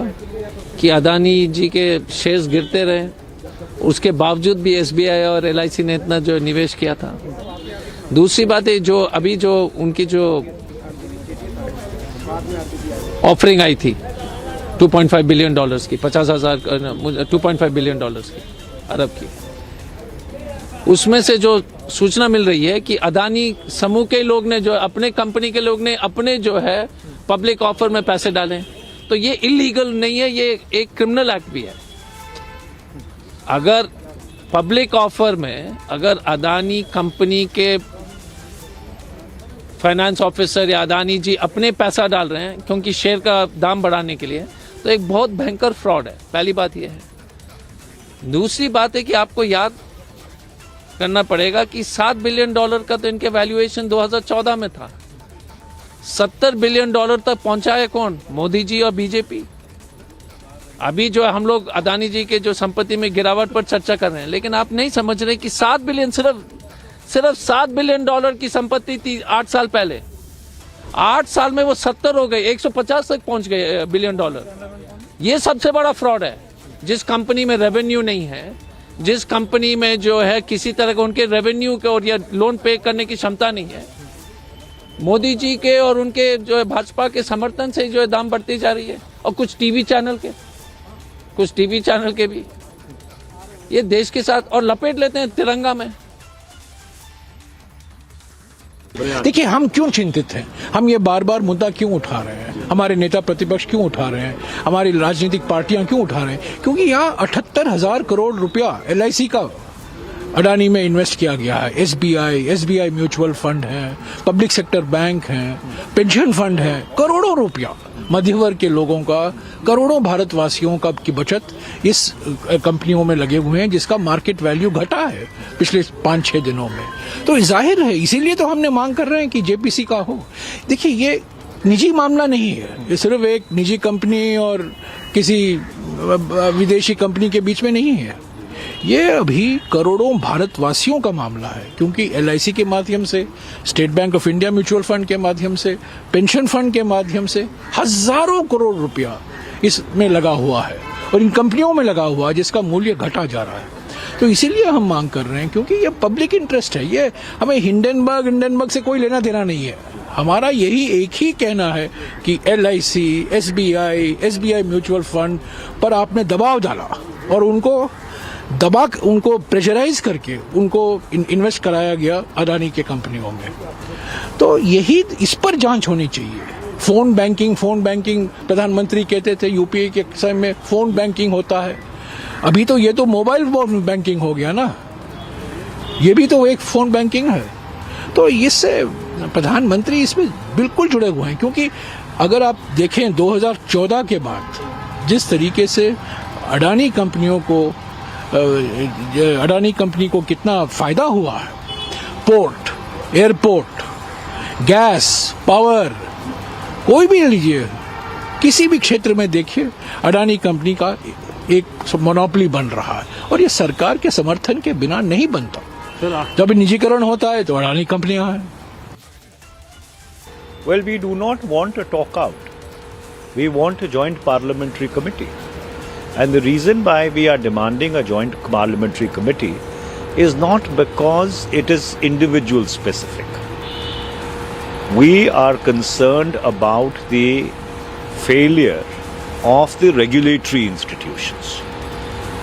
कि अदानी जी के shares गिरते रहे, उसके बावजूद भी एसबीआई और एलआईसी ने इतना जो निवेश किया था। दूसरी बात है जो अभी जो उनकी जो ऑफरिंग आई थी 2.5 बिलियन डॉलर्स की, 2.5 बिलियन डॉलर्स की, अरब की, उसमें से जो सूचना मिल रही है कि अदानी समूह के लोग ने, जो अपने कंपनी के लोग ने अपने जो है पब्लिक ऑफर में पैसे डाले, तो ये इलीगल नहीं है, ये एक क्रिमिनल एक्ट भी है। अगर पब्लिक ऑफर में अगर अदानी कंपनी के फाइनेंस ऑफिसर या अदानी जी अपने पैसा डाल रहे हैं क्योंकि शेयर का दाम बढ़ाने के लिए, तो एक बहुत भयंकर फ्रॉड है। पहली बात यह है। दूसरी बात है कि आपको याद करना पड़ेगा कि 7 बिलियन डॉलर का तो इनके वैल्यूएशन 2014 में था। 70 बिलियन डॉलर तक पहुंचा है कौन? मोदी जी और बीजेपी। अभी जो हम लोग अदानी जी के जो संपत्ति में गिरावट पर चर्चा कर रहे हैं, लेकिन आप नहीं समझ रहे कि 7 बिलियन सिर्फ 7 बिलियन डॉलर की संपत्ति थी 8 साल पहले। 8 साल में वो 70 हो गए, 150 तक पहुंच गए बिलियन डॉलर। ये सबसे बड़ा फ्रॉड है। जिस कंपनी में रेवेन्यू नहीं है, जिस कंपनी में जो है किसी तरह का उनके रेवेन्यू के और या लोन पे करने की क्षमता नहीं है, मोदी जी के और उनके जो है भाजपा के समर्थन से जो है दाम बढ़ती जा रही है। और कुछ टीवी चैनल के भी ये देश के साथ और लपेट लेते हैं तिरंगा में। देखिए, हम क्यों चिंतित हैं, हम ये बार बार मुद्दा क्यों उठा रहे हैं, हमारे नेता प्रतिपक्ष क्यों उठा रहे हैं, हमारी राजनीतिक पार्टियां क्यों उठा रहे हैं? क्योंकि यहाँ 78,000 करोड़ रुपया LIC का अडानी में इन्वेस्ट किया गया है। SBI म्यूचुअल फंड है, पब्लिक सेक्टर बैंक है, पेंशन फंड है, करोड़ों रुपया मध्य वर्ग के लोगों का, करोड़ों भारतवासियों का की बचत इस कंपनियों में लगे हुए हैं, जिसका मार्केट वैल्यू घटा है पिछले 5-6 दिनों में। तो जाहिर है, इसीलिए तो हमने मांग कर रहे हैं कि JPC का हो। देखिए, ये निजी मामला नहीं है, ये सिर्फ एक निजी कंपनी और किसी विदेशी कंपनी के बीच में नहीं है। ये अभी करोड़ों भारतवासियों का मामला है, क्योंकि LIC के माध्यम से, state bank of India mutual fund के माध्यम से, पेंशन फंड के माध्यम से हजारों करोड़ रुपया इसमें लगा हुआ है और इन कंपनियों में लगा हुआ है, जिसका मूल्य घटा जा रहा है। तो इसीलिए हम मांग कर रहे हैं, क्योंकि ये पब्लिक इंटरेस्ट है। ये हमें हिंडनबर्ग से कोई लेना देना नहीं है। हमारा यही एक ही कहना है कि LIC, SBI म्यूचुअल फंड पर आपने दबाव डाला और उनको प्रेशराइज करके उनको इन्वेस्ट कराया गया अडानी के कंपनियों में। तो यही, इस पर जांच होनी चाहिए। फोन बैंकिंग प्रधानमंत्री कहते थे UPA के समय में फोन बैंकिंग होता है। अभी तो ये तो मोबाइल बैंकिंग हो गया ना, ये भी तो एक फोन बैंकिंग है। तो इससे प्रधानमंत्री इसमें बिल्कुल जुड़े हुए हैं, क्योंकि अगर आप देखें 2014 के बाद जिस तरीके से अडानी कंपनी को कितना फायदा हुआ है, पोर्ट, एयरपोर्ट, गैस, पावर, कोई भी लीजिए, किसी भी क्षेत्र में देखिए अडानी कंपनी का एक मोनोपोली बन रहा है और ये सरकार के समर्थन के बिना नहीं बनता। जब निजीकरण होता है तो अडानी कंपनियां हैं। Well, we do not want a talk out. We want a joint parliamentary committee. And the reason why we are demanding a joint parliamentary committee is not because it is individual specific. We are concerned about the failure of the regulatory institutions.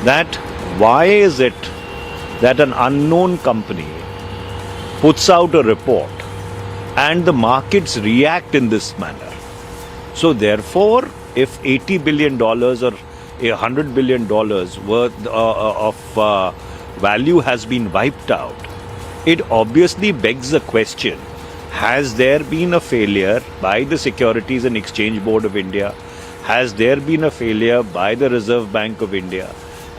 That why is it that an unknown company puts out a report and the markets react in this manner? So therefore, if $80 billion or $100 billion worth of value has been wiped out, it obviously begs the question, has there been a failure by the Securities and Exchange Board of India? Has there been a failure by the Reserve Bank of India?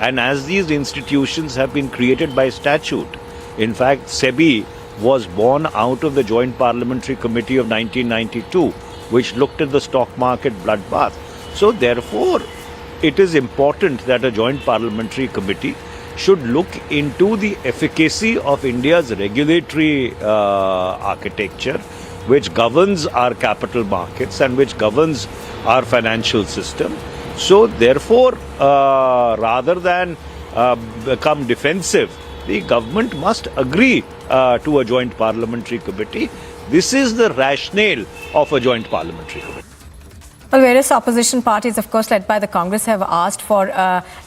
And as these institutions have been created by statute, in fact, SEBI was born out of the Joint Parliamentary Committee of 1992, which looked at the stock market bloodbath. So therefore, it is important that a joint parliamentary committee should look into the efficacy of India's regulatory architecture, which governs our capital markets and which governs our financial system. So therefore, rather than become defensive, the government must agree to a joint parliamentary committee. This is the rationale of a joint parliamentary committee. Well, various opposition parties, of course, led by the Congress, have asked for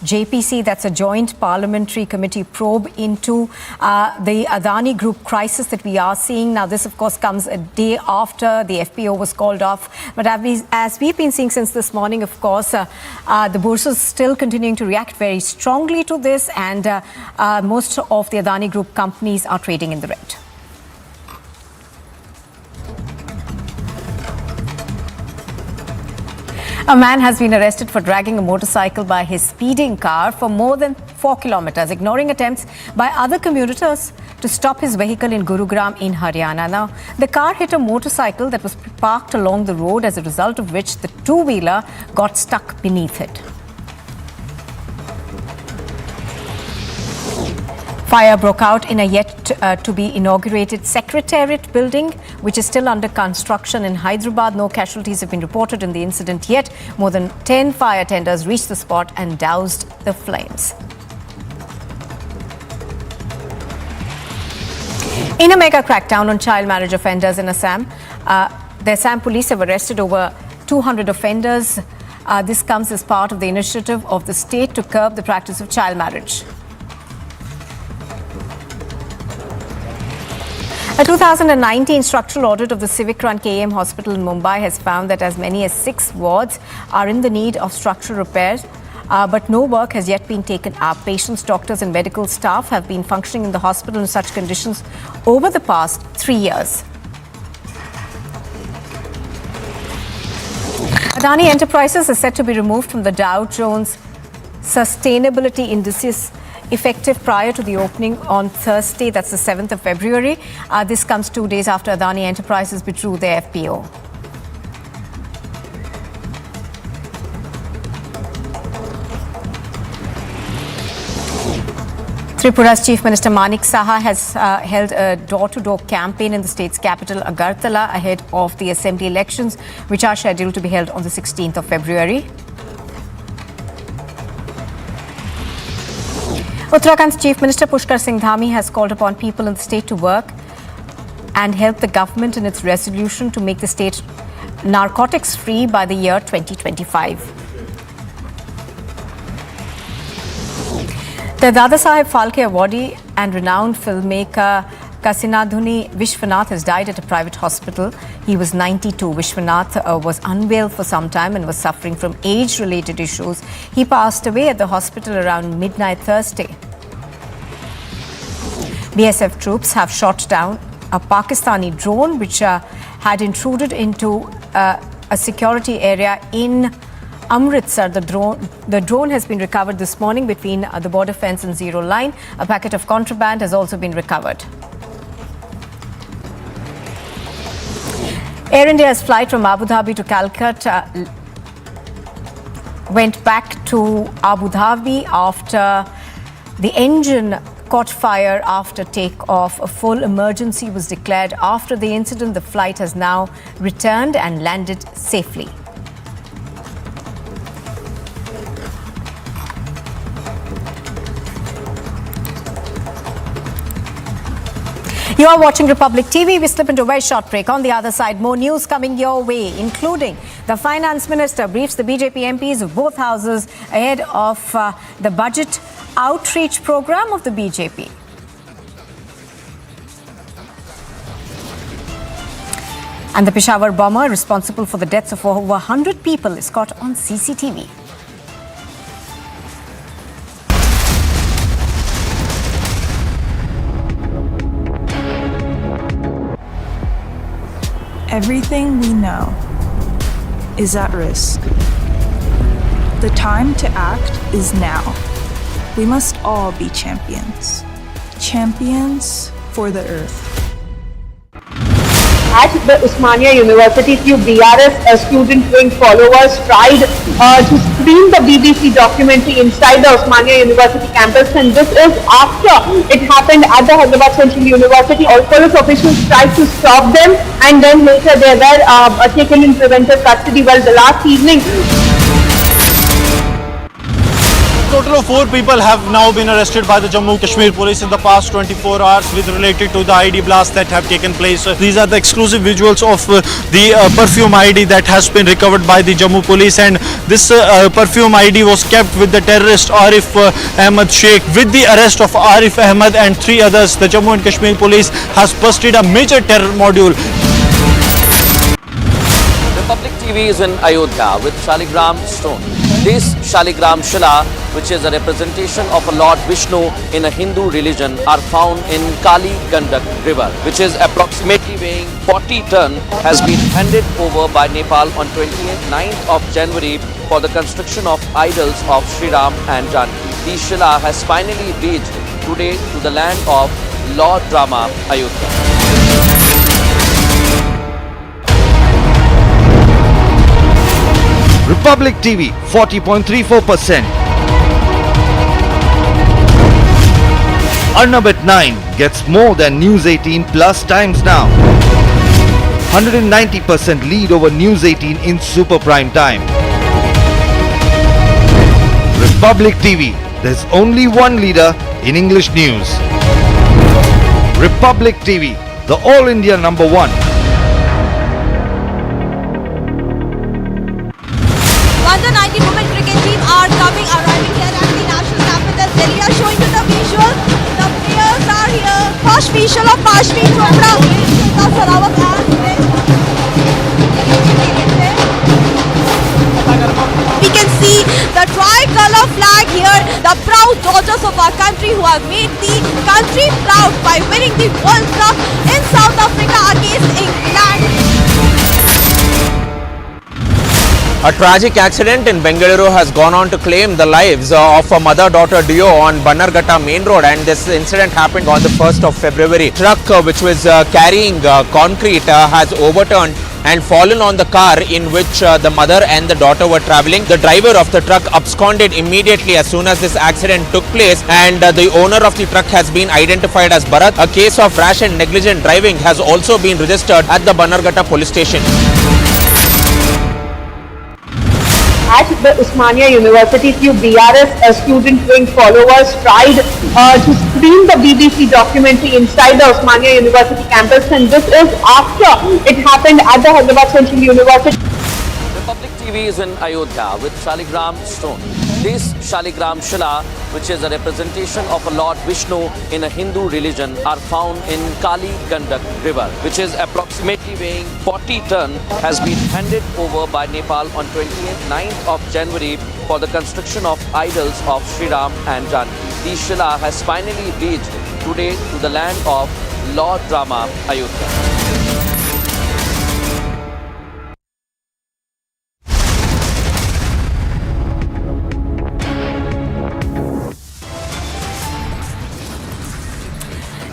JPC, that's a joint parliamentary committee probe into the Adani Group crisis that we are seeing. Now, this, of course, comes a day after the FPO was called off. But as we've been seeing since this morning, of course, the Bourse is still continuing to react very strongly to this, and most of the Adani Group companies are trading in the red. A man has been arrested for dragging a motorcycle by his speeding car for more than 4 kilometers, ignoring attempts by other commuters to stop his vehicle in Gurugram in Haryana. Now, the car hit a motorcycle that was parked along the road, as a result of which the two-wheeler got stuck beneath it. Fire broke out in a yet-to-be inaugurated Secretariat building, which is still under construction in Hyderabad. No casualties have been reported in the incident yet. More than 10 fire tenders reached the spot and doused the flames. In a mega crackdown on child marriage offenders in Assam, the Assam police have arrested over 200 offenders. This comes as part of the initiative of the state to curb the practice of child marriage. A 2019 structural audit of the civic-run KM hospital in Mumbai has found that as many as 6 wards are in the need of structural repairs, but no work has yet been taken up. Patients, doctors and medical staff have been functioning in the hospital in such conditions over the past 3 years. Adani Enterprises is set to be removed from the Dow Jones Sustainability Indices effective prior to the opening on Thursday, that's the 7th of February. This comes 2 days after Adani Enterprises withdrew their FPO. Tripura's Chief Minister Manik Saha has held a door-to-door campaign in the state's capital, Agartala, ahead of the assembly elections, which are scheduled to be held on the 16th of February. Uttarakand's Chief Minister Pushkar Singh Dhami has called upon people in the state to work and help the government in its resolution to make the state narcotics-free by the year 2025. The Dada Saheb Phalke awardee and renowned filmmaker Kasinadhuni Vishwanath has died at a private hospital. He was 92. Vishwanath was unwell for some time and was suffering from age-related issues. He passed away at the hospital around midnight Thursday. BSF troops have shot down a Pakistani drone which had intruded into a security area in Amritsar. The drone has been recovered this morning between the border fence and zero line. A packet of contraband has also been recovered. Air India's flight from Abu Dhabi to Calcutta went back to Abu Dhabi after the engine caught fire after takeoff. A full emergency was declared after the incident. The flight has now returned and landed safely. You are watching Republic TV. We slip into a very short break. On the other side, more news coming your way, including the finance minister briefs the BJP MPs of both houses ahead of the budget outreach program of the BJP. And the Peshawar bomber responsible for the deaths of over 100 people is caught on CCTV. Everything we know is at risk. The time to act is now. We must all be champions. Champions for the earth. At the Osmania University, few BRS student wing followers tried to screen the BBC documentary inside the Osmania University campus, and this is after it happened at the Hyderabad Central University. All police officials tried to stop them, and then later they were taken in preventive custody. Well, the last evening, Total of 4 people have now been arrested by the Jammu Kashmir police in the past 24 hours with related to the ID blasts that have taken place. These are the exclusive visuals of the perfume ID that has been recovered by the Jammu police, and this perfume ID was kept with the terrorist Arif Ahmed Sheikh. With the arrest of Arif Ahmed and 3 others, the Jammu and Kashmir police has busted a major terror module. Republic TV is in Ayodhya with Shaligram stone. This Shaligram Shila, which is a representation of a Lord Vishnu in a Hindu religion, are found in Kali Gandak river, which is approximately weighing 40 tons, has been handed over by Nepal on 29th of January for the construction of idols of Sri Ram and Janki. The Shila has finally reached today to the land of Lord Rama, Ayodhya. Republic TV 40.34%. Arnab at 9 gets more than News 18 plus times now. 190% lead over News 18 in super prime time. Republic TV, there's only one leader in English news. Republic TV, the All India number one. Under 19 women cricket team are arriving here at the national capital Delhi. Are showing you the visual. The players are here. First visual of Pashmi Chopra. We can see the tricolor flag here. The proud daughters of our country who have made the country proud by winning the World Cup in South Africa against England. A tragic accident in Bengaluru has gone on to claim the lives of a mother-daughter duo on Bannerghatta main road, and this incident happened on the 1st of February. Truck which was carrying concrete has overturned and fallen on the car in which the mother and the daughter were travelling. The driver of the truck absconded immediately as soon as this accident took place, and the owner of the truck has been identified as Bharat. A case of rash and negligent driving has also been registered at the Bannerghatta police station. At the Osmania University, few BRS student wing followers tried to screen the BBC documentary inside the Osmania University campus, and this is after it happened at the Hyderabad Central University. Republic TV is in Ayodhya with Shaligram stone. This Shaligram Shila, which is a representation of a Lord Vishnu in a Hindu religion, are found in Kali Gandak river, which is approximately weighing 40 ton, has been handed over by Nepal on 29th of January for the construction of idols of Sri Ram and Janki. The Shila has finally reached today to the land of Lord Rama, Ayodhya.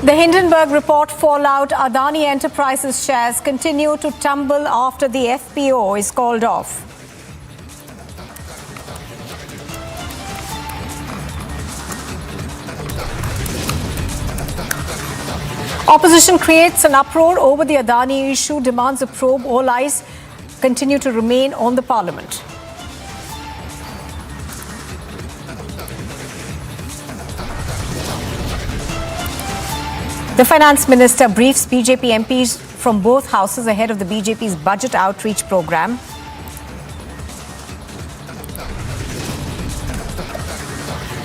The Hindenburg report fallout. Adani Enterprises shares continue to tumble after the FPO is called off. Opposition creates an uproar over the Adani issue, demands a probe. All eyes continue to remain on the parliament. The finance minister briefs BJP MPs from both houses ahead of the BJP's budget outreach program.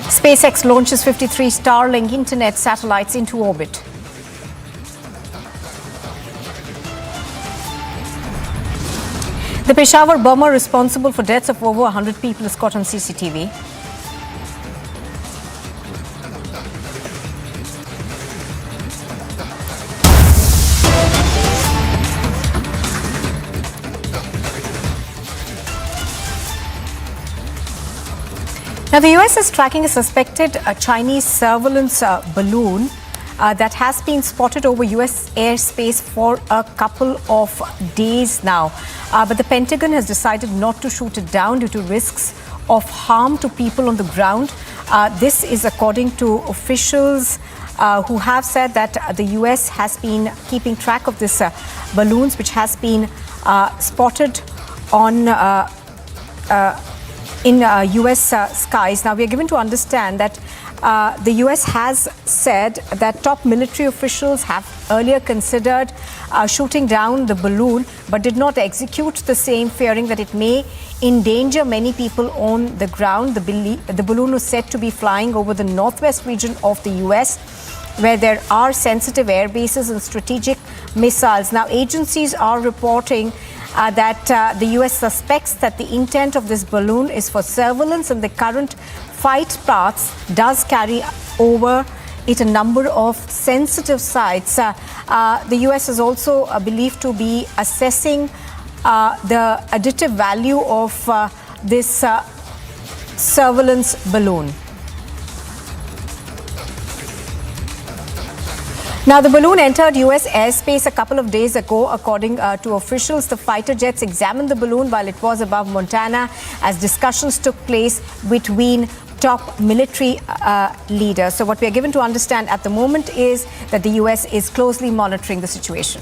SpaceX launches 53 Starlink internet satellites into orbit. The Peshawar bomber responsible for deaths of over 100 people is caught on CCTV. Now, the US is tracking a suspected Chinese surveillance balloon that has been spotted over US airspace for a couple of days now. But the Pentagon has decided not to shoot it down due to risks of harm to people on the ground. This is according to officials who have said that the US has been keeping track of this balloons, which has been spotted on in US skies. Now, we are given to understand that the US has said that top military officials have earlier considered shooting down the balloon, but did not execute the same, fearing that it may endanger many people on the ground. The balloon was said to be flying over the northwest region of the US, where there are sensitive air bases and strategic missiles. Now, agencies are reporting that the US suspects that the intent of this balloon is for surveillance, and the current fight paths does carry over it a number of sensitive sites. The US is also believed to be assessing the additive value of this surveillance balloon. Now, the balloon entered US airspace a couple of days ago. According to officials, the fighter jets examined the balloon while it was above Montana as discussions took place between top military leaders. So what we are given to understand at the moment is that the US is closely monitoring the situation.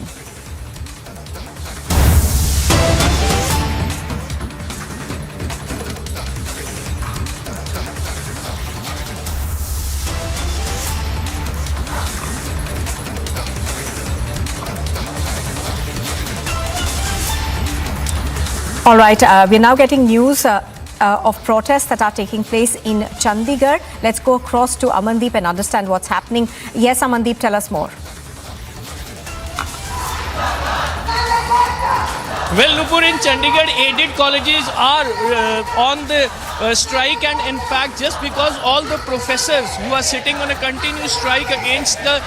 All right, we're now getting news of protests that are taking place in Chandigarh. Let's go across to Amandeep and understand what's happening. Yes, Amandeep, tell us more. Well, Nupur, in Chandigarh, aided colleges are on the strike, and in fact, just because all the professors who are sitting on a continuous strike against the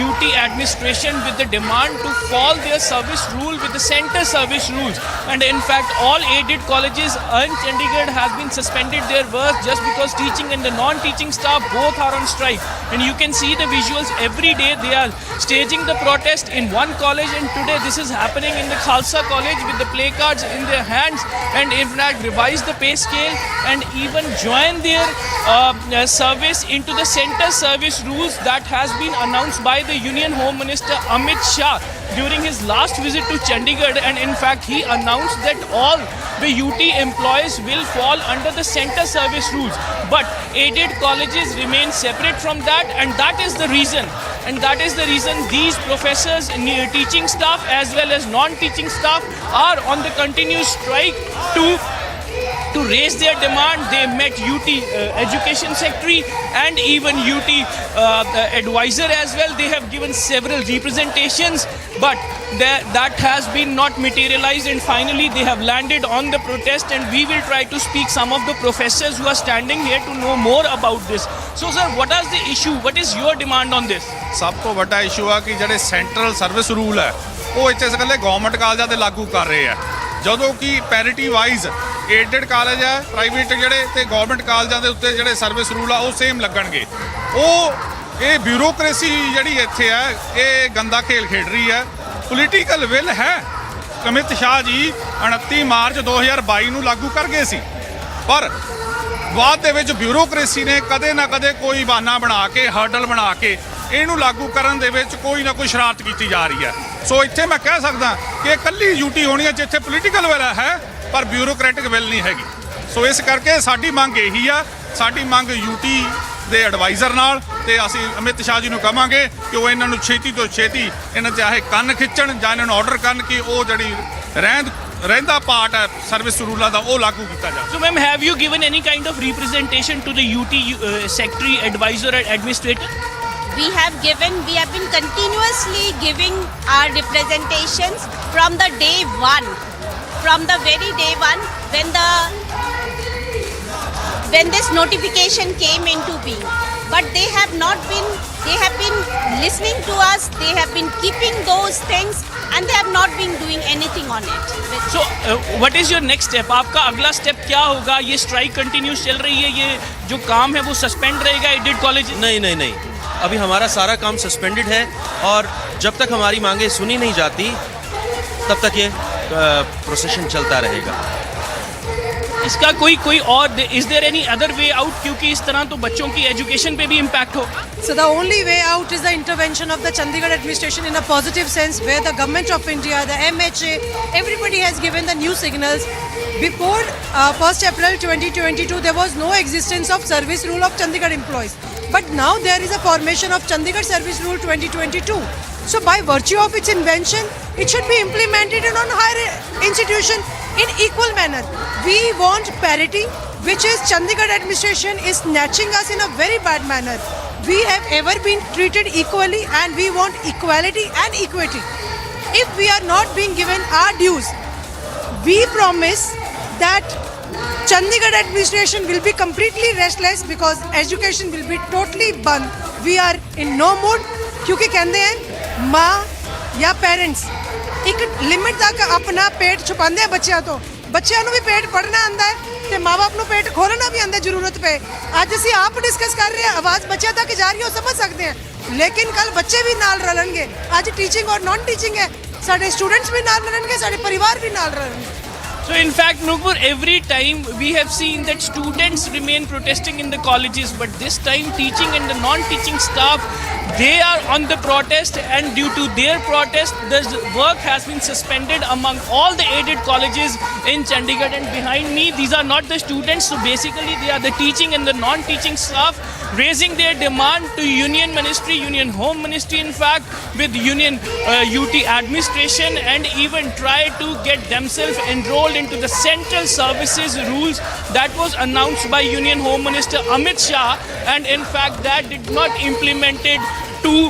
UT administration with the demand to fall their service rule with the center service rules, and in fact all aided colleges in Chandigarh has been suspended their work just because teaching and the non-teaching staff both are on strike. And you can see the visuals every day. They are staging the protest in one college, and today this is happening in the Khalsa college with the placards in their hands, and in fact revise the pay scale and even join their service into the center service rules that has been announced by the Union Home Minister Amit Shah during his last visit to Chandigarh. And in fact he announced that all the UT employees will fall under the center service rules, but aided colleges remain separate from that, and that is the reason these professors, teaching staff as well as non-teaching staff are on the continuous strike to raise their demand. They met UT Education Secretary and even UT advisor as well. They have given several representations, but that has been not materialized, and finally they have landed on the protest, and we will try to speak some of the professors who are standing here to know more about this. So sir, what is the issue? What is your demand on this? ਸਭ ਤੋਂ ਵੱਡਾ issue ਆ ਕਿ ਜਿਹੜੇ central service rule ਹੈ ਉਹ ਇੱਥੇ ਇਕੱਲੇ ਗਵਰਨਮੈਂਟ ਕਾਲਜਾਂ ਤੇ ਲਾਗੂ ਕਰ ਰਹੇ ਆ, ਜਦੋਂ ਕਿ ਪੈਰਿਟੀ ਵਾਈਜ਼ ਏਡਡ ਕਾਲਜ ਹੈ ਪ੍ਰਾਈਵੇਟ ਜਿਹੜੇ ਤੇ ਗਵਰਨਮੈਂਟ ਕਾਲਜਾਂ ਦੇ ਉੱਤੇ ਜਿਹੜੇ ਸਰਵਿਸ ਰੂਲ ਆ ਉਹ ਸੇਮ ਲੱਗਣਗੇ। ਇਹ ਬਿਊਰੋਕ੍ਰੇਸੀ ਜਿਹੜੀ ਇੱਥੇ ਹੈ ਇਹ ਗੰਦਾ ਖੇਲ ਖੇਡ ਰਹੀ ਹੈ। ਪੋਲੀਟੀਕਲ ਵਿਲ ਹੈ। ਅਮਿਤ ਸ਼ਾਹ ਜੀ 29 ਮਾਰਚ 2022 ਨੂੰ ਲਾਗੂ ਕਰ ਗਏ ਸੀ, ਪਰ ਬਾਅਦ ਦੇ ਵਿੱਚ ਬਿਊਰੋਕ੍ਰੇਸੀ ਨੇ ਕਦੇ ਨਾ ਕਦੇ ਕੋਈ ਬਹਾਨਾ ਬਣਾ ਕੇ ਹਰਡਲ ਬਣਾ ਕੇ ਇਹਨੂੰ ਲਾਗੂ ਕਰਨ ਦੇ ਵਿੱਚ ਕੋਈ ਨਾ ਕੋਈ ਸ਼ਰਾਰਤ ਕੀਤੀ ਜਾ ਰਹੀ ਹੈ। ਸੋ ਇੱਥੇ ਮੈਂ ਕਹਿ ਸਕਦਾ ਕਿ ਇਕੱਲੀ ਯੂਟੀ ਹੋਣੀ ਹੈ ਜਿੱਥੇ ਪੋਲੀਟੀਕਲ ਵਿਲ ਹੈ ਪਰ ਬਿਊਰੋਕ੍ਰੈਟਿਕ ਵਿਲ ਨਹੀਂ ਹੈਗੀ। ਸੋ ਇਸ ਕਰਕੇ ਸਾਡੀ ਮੰਗ ਇਹੀ ਆ, ਸਾਡੀ ਮੰਗ ਯੂਟੀ ਦੇ ਐਡਵਾਈਜ਼ਰ ਨਾਲ ਤੇ ਅਸੀਂ ਅਮਿਤ ਸ਼ਾਹ ਜੀ ਨੂੰ ਕਹਾਂਗੇ ਕਿ ਉਹ ਇਹਨਾਂ ਨੂੰ ਛੇਤੀ ਤੋਂ ਛੇਤੀ ਇਹਨਾਂ ਚਾਹੇ ਕੰਨ ਖਿੱਚਣ ਜਾਂ ਇਹਨਾਂ ਨੂੰ ਆਰਡਰ ਕਰਨ ਕਿ ਉਹ ਜਿਹੜੀ ਰਹਿੰਦਾ ਪਾਰਟ ਹੈ ਸਰਵਿਸ ਰੂਲਾਂ ਦਾ ਉਹ ਲਾਗੂ ਕੀਤਾ ਜਾਵੇ। So ma'am, have you given any kind of representation to the UT secretary, advisor and administrator? We have been continuously giving our representations from the day one, from the very day one when this notification came into being. But they have been listening to us, they have been keeping those things and they have not been doing anything on it. So what is your next step? आपका अगला step क्या होगा? ये strike continuous चल रही है, ये जो काम है वो सस्पेंड रहेगा एडेड कॉलेज? नहीं, अभी हमारा सारा काम सस्पेंडेड है और जब तक हमारी मांगे सुनी नहीं जाती तब तक ये प्रोसेशन चलता रहेगा। इसका कोई और is there any other way out, क्योंकि इस तरह तो बच्चों की एजुकेशन पे भी इम्पैक्ट हो। So the only way out is the intervention of the Chandigarh administration in a positive sense, where the government of India, the MHA, everybody has given the new signals. Before 1st April 2022, there was no existence of service rule of Chandigarh employees. But now there is a formation of Chandigarh Service Rule 2022. So by virtue of its invention, it should be implemented on higher institution in equal manner. We want parity, which is Chandigarh administration is snatching us in a very bad manner. We have ever been treated equally and we want equality and equity. If we are not being given our dues, we promise that Chandigarh administration will be completely restless because education will be totally banned. We are in no mood क्योंकि कहते हैं माँ या parents एक limit तक अपना पेट छुपाते हैं बच्चों भी पेट पढ़ना आंदा है ते माँ बाप को पेट खोलना भी आंदा जरूरत पे। आज असी आप डिस्कस कर रहे हैं, आवाज़ बच्चों तक जा रही हो, समझ सकते हैं, लेकिन कल बच्चे भी नाल रलणगे। आज टीचिंग और नॉन टीचिंग है, साढ़े स्टूडेंट्स भी नाल रलणगे, साढ़े परिवार भी नाल रलणगे। So in fact, Nupur, every time we have seen that students remain protesting in the colleges, but this time teaching and the non-teaching staff, they are on the protest, and due to their protest, the work has been suspended among all the aided colleges in Chandigarh. And behind me, these are not the students, so basically they are the teaching and the non-teaching staff raising their demand to Union Ministry, Union Home Ministry in fact, with Union UT administration, and even try to get themselves enrolled into the central services rules that was announced by Union Home Minister Amit Shah, and in fact that did not implemented to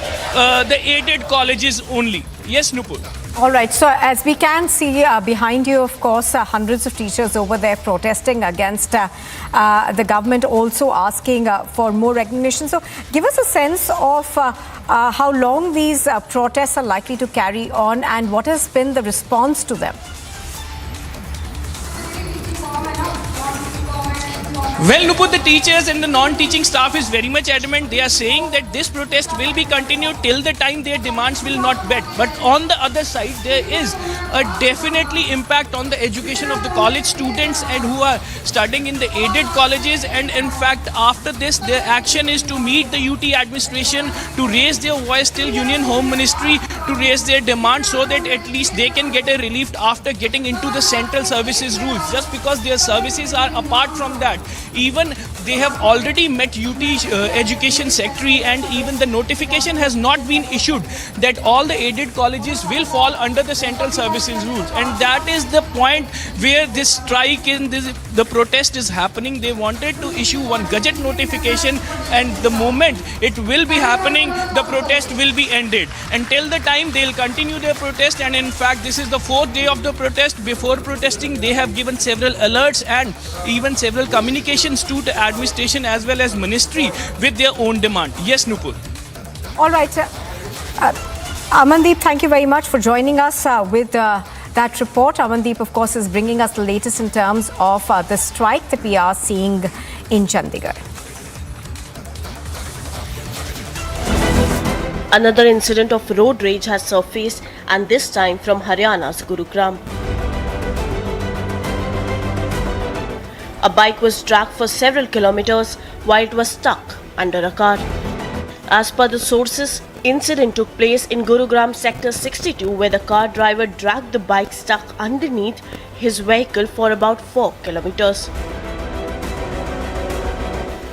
the aided colleges only. Yes, Nupur. All right. So as we can see behind you, of course, hundreds of teachers over there protesting against the government, also asking for more recognition. So give us a sense of how long these protests are likely to carry on and what has been the response to them. Well, Nupur, the teachers and the non-teaching staff is very much adamant. They are saying that this protest will be continued till the time their demands will not met. But on the other side, there is a definitely impact on the education of the college students and who are studying in the aided colleges. And in fact, after this, their action is to meet the UT administration, to raise their voice till Union Home Ministry, to raise their demands so that at least they can get a relief after getting into the central services rules. Just because their services are apart from that. Even they have already met UT education secretary, and even the notification has not been issued that all the aided colleges will fall under the central services rules. And that is the point where this strike in the protest is happening. They wanted to issue one gazette notification, and the moment it will be happening, the protest will be ended. Until the time, they'll continue their protest. And in fact, this is the 4th day of the protest. Before protesting, they have given several alerts and even several communications to the administration as well as ministry with their own demand. Yes, Nupur. All right. Amandeep, thank you very much for joining us with that report. Amandeep, of course, is bringing us the latest in terms of the strike that we are seeing in Chandigarh. Another incident of road rage has surfaced, and this time from Haryana's Gurugram. A bike was dragged for several kilometers while it was stuck under a car. As per the sources, incident took place in Gurugram sector 62, where the car driver dragged the bike stuck underneath his vehicle for about 4 kilometers.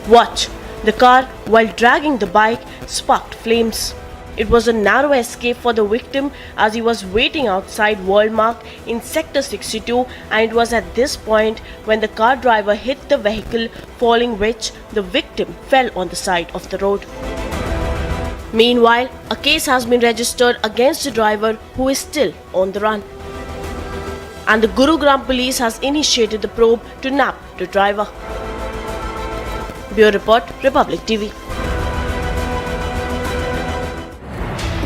Watch, the car, while dragging the bike, sparked flames. It was a narrow escape for the victim as he was waiting outside Walmart in Sector 62, and it was at this point when the car driver hit the vehicle, following which the victim fell on the side of the road. Meanwhile, a case has been registered against the driver, who is still on the run. And the Gurugram police has initiated the probe to nab the driver. Bureau Report, Republic TV.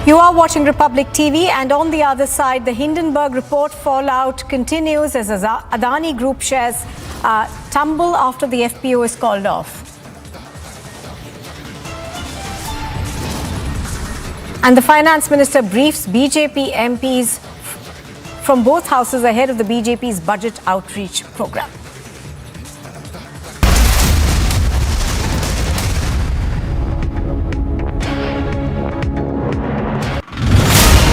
You are watching Republic TV, and on the other side, the Hindenburg report fallout continues as Adani Group shares tumble after the FPO is called off. And the Finance Minister briefs BJP MPs from both houses ahead of the BJP's budget outreach program.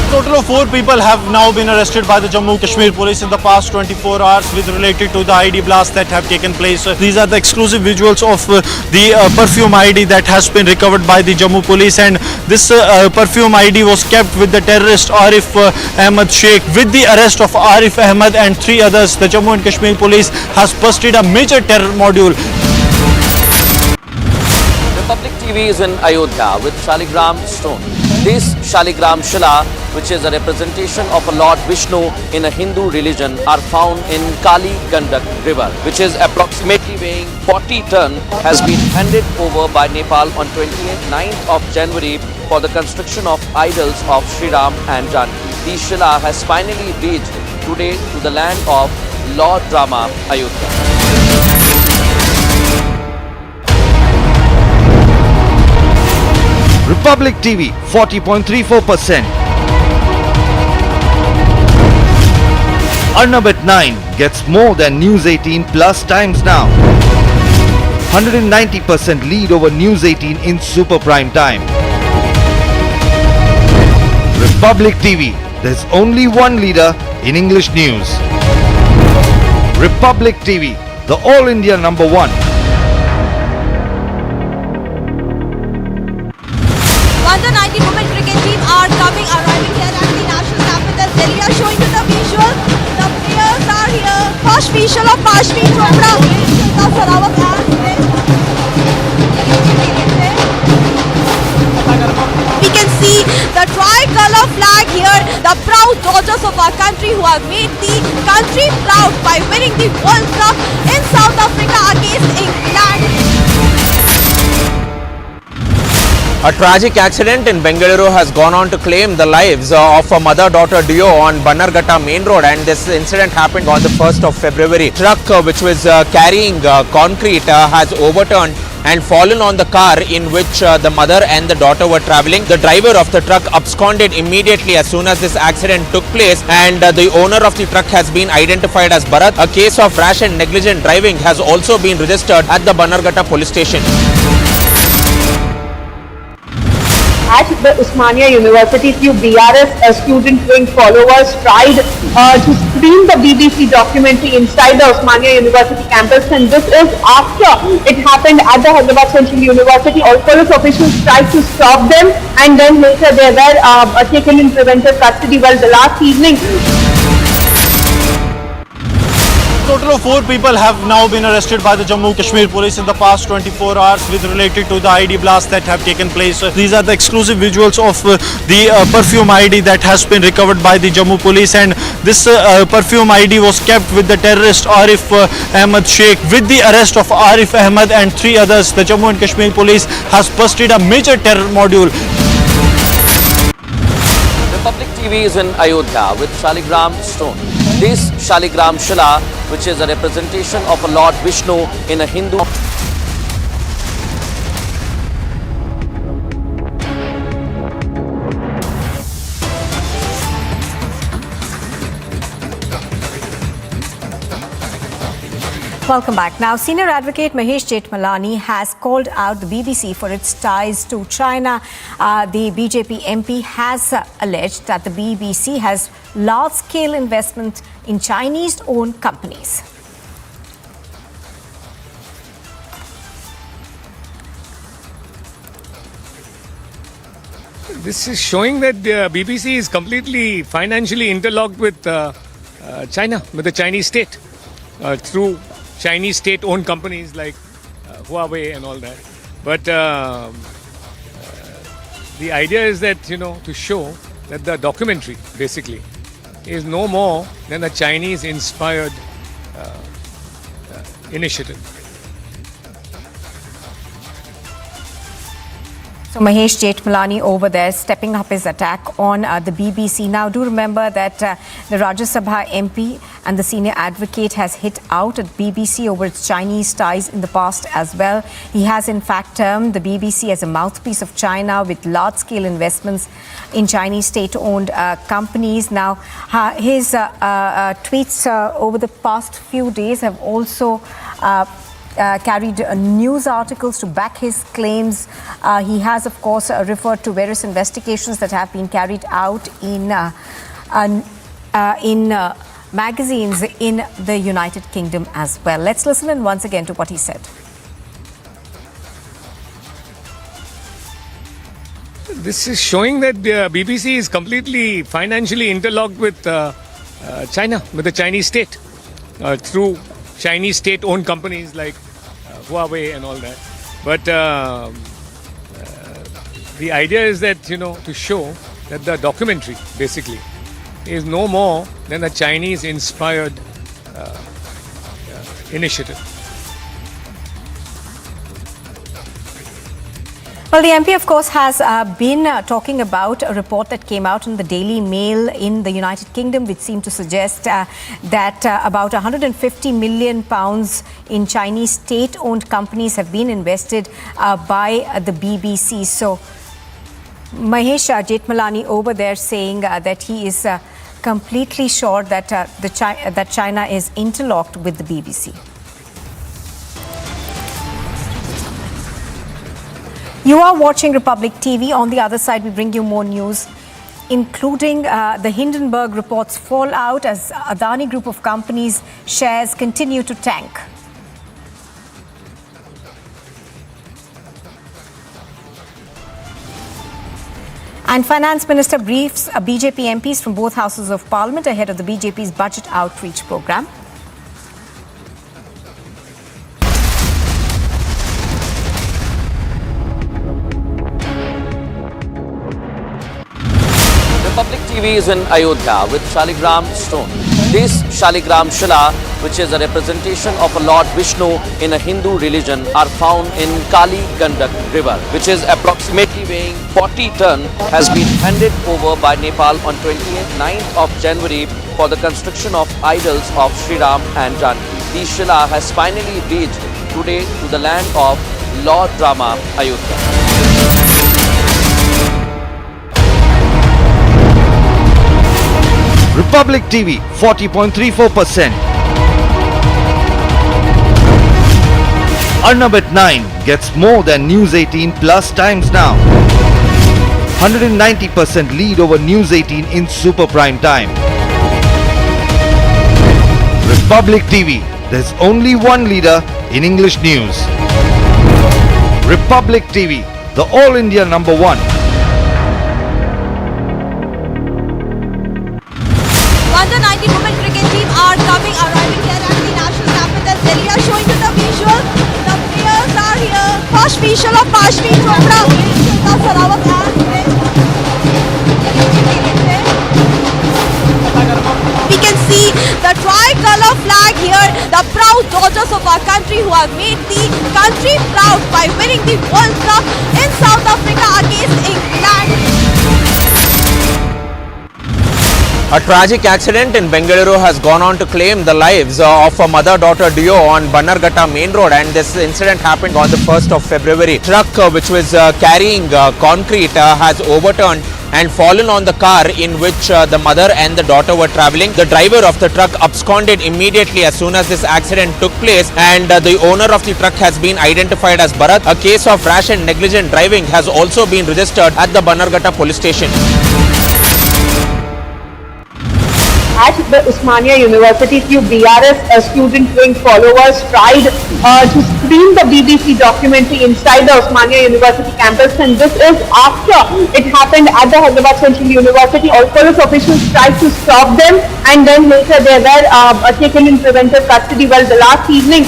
A total of 4 people have now been arrested by the Jammu Kashmir police in the past 24 hours with related to the ID blasts that have taken place. These are the exclusive visuals of the perfume ID that has been recovered by the Jammu police, and this perfume ID was kept with the terrorist Arif Ahmed Sheikh. With the arrest of Arif Ahmed and 3 others, the Jammu and Kashmir police has busted a major terror module. Republic TV is in Ayodhya with Shaligram stone. This Shaligram Shila, which is a representation of a Lord Vishnu in a Hindu religion, are found in Kali Gandak river, which is approximately weighing 40 ton, has been handed over by Nepal on 29th of January for the construction of idols of Sri Ram and Janki. The Shila has finally reached today to the land of Lord Rama, Ayodhya. Republic TV 40.34%. Arnab at 9 gets more than News 18 plus times now. 190% lead over News 18 in super prime time. Republic TV, there's only one leader in English news. Republic TV, the All India number one. Under 19 women cricket team are arriving here at the national capital Delhi. Are showing you the visual. The players are here. First visual of Pashmi Chopra. We can see the tricolor flag here. The proud daughters of our country who have made the country proud by winning the World Cup in South Africa against England. A tragic accident in Bengaluru has gone on to claim the lives of a mother-daughter duo on Bannerghatta main road, and this incident happened on the 1st of February. Truck which was carrying concrete has overturned and fallen on the car in which the mother and the daughter were travelling. The driver of the truck absconded immediately as soon as this accident took place, and the owner of the truck has been identified as Bharat. A case of rash and negligent driving has also been registered at the Bannerghatta police station. At the Osmania University, few BRS student wing followers tried to screen the BBC documentary inside the Osmania University campus, and this is after it happened at the Hyderabad Central University. All police officials tried to stop them, and then later they were taken in preventive custody. Well, the last evening, Total of 4 people have now been arrested by the Jammu Kashmir police in the past 24 hours with related to the ID blast that have taken place. These are the exclusive visuals of the perfume ID that has been recovered by the Jammu police, and this perfume ID was kept with the terrorist Arif Ahmed Sheikh. With the arrest of Arif Ahmed and 3 others, the Jammu and Kashmir police has busted a major terror module. Republic TV is in Ayodhya with Shaligram stone. This Shaligram Shila, which is a representation of a Lord Vishnu in a Hindu. Welcome back. Now, senior advocate Mahesh Jethmalani has called out the BBC for its ties to China. The BJP MP has alleged that the BBC has large-scale investment in Chinese-owned companies. This is showing that the BBC is completely financially interlocked with China, with the Chinese state, through Chinese state-owned companies like Huawei and all that. But the idea is that, to show that the documentary, basically, is no more than a Chinese-inspired initiative. So Mahesh Jethmalani over there stepping up his attack on the BBC. Now, do remember that the Rajya Sabha MP and the senior advocate has hit out at BBC over its Chinese ties in the past as well. He has in fact termed the BBC as a mouthpiece of China with large-scale investments in Chinese state-owned companies. Now, his tweets over the past few days have also carried news articles to back his claims. He has, of course, referred to various investigations that have been carried out in magazines in the United Kingdom as well. Let's listen in once again to what he said. This is showing that the BBC is completely financially interlocked with China, with the Chinese state, through Chinese state-owned companies like Huawei and all that. But the idea is that, to show that the documentary, basically, is no more than a Chinese-inspired initiative. Well, the MP, of course, has been talking about a report that came out in the Daily Mail in the United Kingdom, which seemed to suggest that about £150 million in Chinese state-owned companies have been invested by the BBC. So, Mahesh Jethmalani over there saying that he is completely sure that that China is interlocked with the BBC. You are watching Republic TV. On the other side, we bring you more news, including the Hindenburg reports fallout as Adani Group of companies shares continue to tank. And Finance Minister briefs BJP MPs from both houses of Parliament ahead of the BJP's budget outreach program. Republic TV is in Ayodhya with Shaligram stone. This Shaligram Shila, which is a representation of a Lord Vishnu in a Hindu religion, are found in Kali Gandak river, which is approximately weighing 40 ton, has been handed over by Nepal on 29th of January for the construction of idols of Sri Ram and Janki. The Shila has finally reached today to the land of Lord Rama, Ayodhya. Republic TV 40.34%. Arnab at 9 gets more than News 18 plus times now. 190% lead over News 18 in super prime time. Republic TV, there's only one leader in English news. Republic TV, the All India number one. Under 19 women cricket team are arriving here at the national capital Delhi. Are showing you the visual. The players are here. First visual of Pashmi Chopra, Shilpa Sarawat and we can see the tricolor flag here. The proud daughters of our country who have made the country proud by winning the World Cup in South Africa against England. A tragic accident in Bengaluru has gone on to claim the lives of a mother-daughter duo on Bannerghatta main road, and this incident happened on the 1st of February. Truck which was carrying concrete has overturned and fallen on the car in which the mother and the daughter were travelling. The driver of the truck absconded immediately as soon as this accident took place, and the owner of the truck has been identified as Bharat. A case of rash and negligent driving has also been registered at the Bannerghatta police station. At the Osmania University, few BRS student wing followers tried to screen the BBC documentary inside the Osmania University campus, and this is after it happened at the Hyderabad Central University. All police officials tried to stop them, and then later they were taken in preventive custody. Well, the last evening,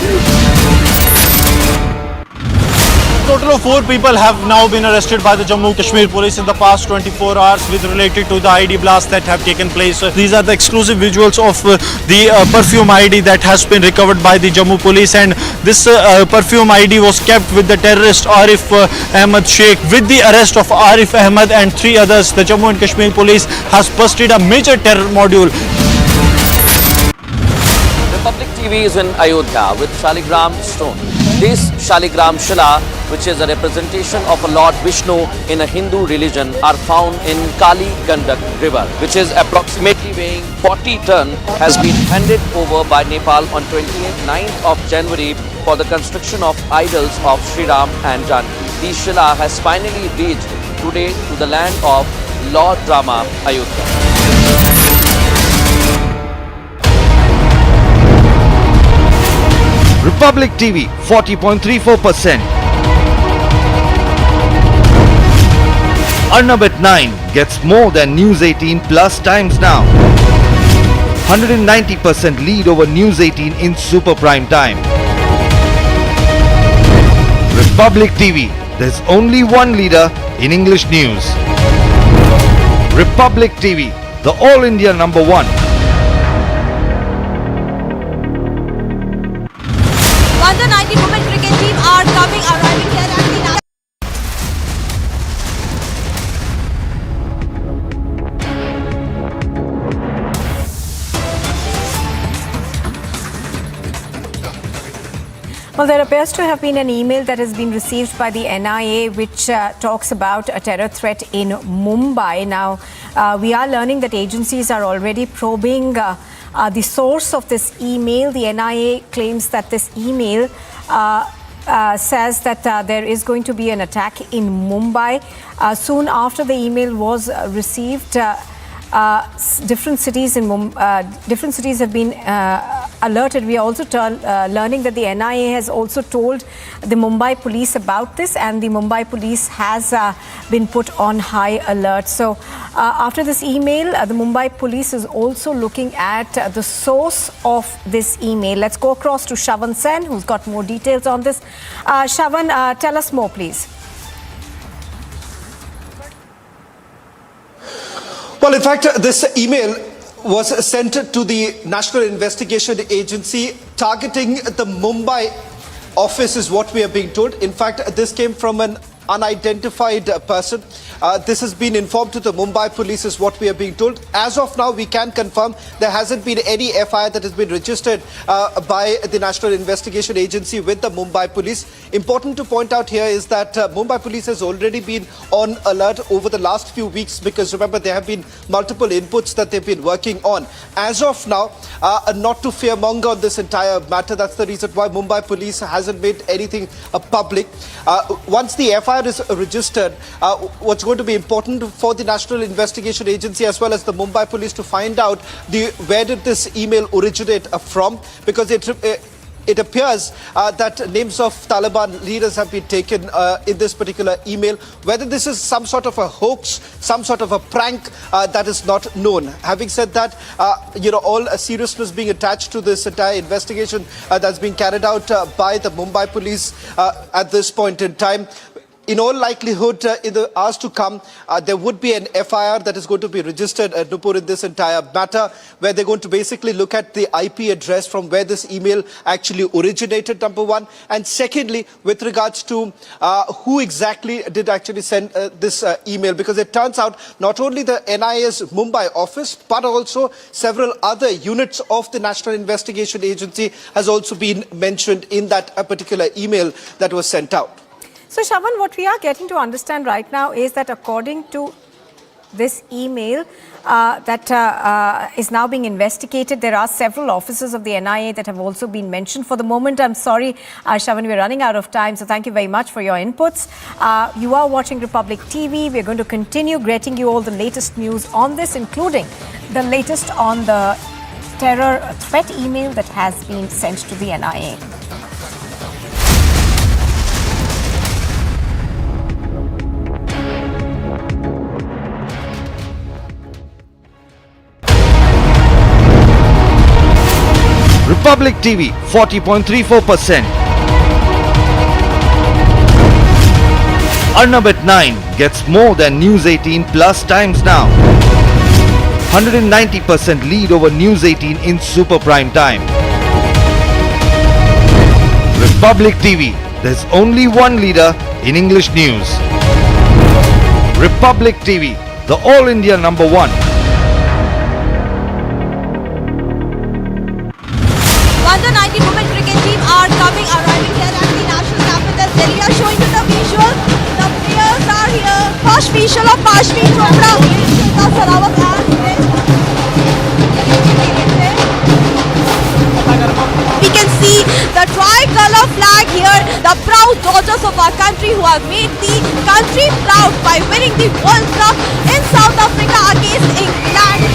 A total of 4 people have now been arrested by the Jammu Kashmir police in the past 24 hours with related to the ID blasts that have taken place. These are the exclusive visuals of the perfume ID that has been recovered by the Jammu police, and this perfume ID was kept with the terrorist Arif Ahmed Sheikh. With the arrest of Arif Ahmed and 3 others, the Jammu and Kashmir police has busted a major terror module. Republic TV is in Ayodhya with Shaligram stone. This Shaligram Shila, which is a representation of a Lord Vishnu in a Hindu religion, are found in Kali Gandak river, which is approximately weighing 40 ton, has been handed over by Nepal on 29th of January for the construction of idols of Sri Ram and Janki. The Shila has finally reached today to the land of Lord Rama, Ayodhya. Republic TV 40.34%. Arnab at 9 gets more than News 18 plus times now. 190% lead over News 18 in super prime time. Republic TV, there's only one leader in English news. Republic TV, the All India number one. Under 19 women cricket team are arriving here at the national. Well, there appears to have been an email that has been received by the NIA which talks about a terror threat in Mumbai. Now, We are learning that agencies are already probing the source of this email. The NIA claims that this email says that there is going to be an attack in Mumbai. Soon after the email was received, different cities have been alerted. We are also learning that the NIA has also told the Mumbai police about this, and the Mumbai police has been put on high alert. So after this email, the Mumbai police is also looking at the source of this email. Let's go across to Shravan Sen, who's got more details on this. Shravan, tell us more, please. Well, in fact, this email was sent to the National Investigation Agency targeting the Mumbai office is what we are being told. In fact, this came from an unidentified person. This has been informed to the Mumbai police is what we are being told. As of now, we can confirm there hasn't been any FIR that has been registered by the National Investigation Agency with the Mumbai police. Important to point out here is that Mumbai police has already been on alert over the last few weeks, because remember, there have been multiple inputs that they've been working on. As of now, not to fearmonger on this entire matter. That's the reason why Mumbai police hasn't made anything public. Once the FIR is registered, what's going to be important for the National Investigation Agency as well as the Mumbai police to find out where did this email originate from, because it appears that names of Taliban leaders have been taken in this particular email. Whether this is some sort of a hoax, some sort of a prank, that is not known. Having said that, all seriousness being attached to this entire investigation that's being carried out by the Mumbai police at this point in time. In all likelihood, in the hours to come, there would be an FIR that is going to be registered at Nupur in this entire matter, where they're going to basically look at the IP address from where this email actually originated, number one. And secondly, with regards to who exactly did actually send this email, because it turns out not only the NIA's Mumbai office, but also several other units of the National Investigation Agency has also been mentioned in that particular email that was sent out. So, Shravan, what we are getting to understand right now is that according to this email that is now being investigated, there are several officers of the NIA that have also been mentioned. For the moment, I'm sorry, Shravan, we're running out of time, so thank you very much for your inputs. You are watching Republic TV. We're going to continue getting you all the latest news on this, including the latest on the terror threat email that has been sent to the NIA. Republic TV 40.34%. Arnab at 9 gets more than News 18 plus times now. 190% lead over News 18 in super prime time. Republic TV, there's only one leader in English news. Republic TV, the All India number one. Under 19 women cricket team are arriving here at the national capital. Delhi are showing you the visual. The players are here. First visual of Kashmir Chopra, Shilpa Sarawat and we can see the tricolor flag here. The proud daughters of our country who have made the country proud by winning the World Cup in South Africa against England.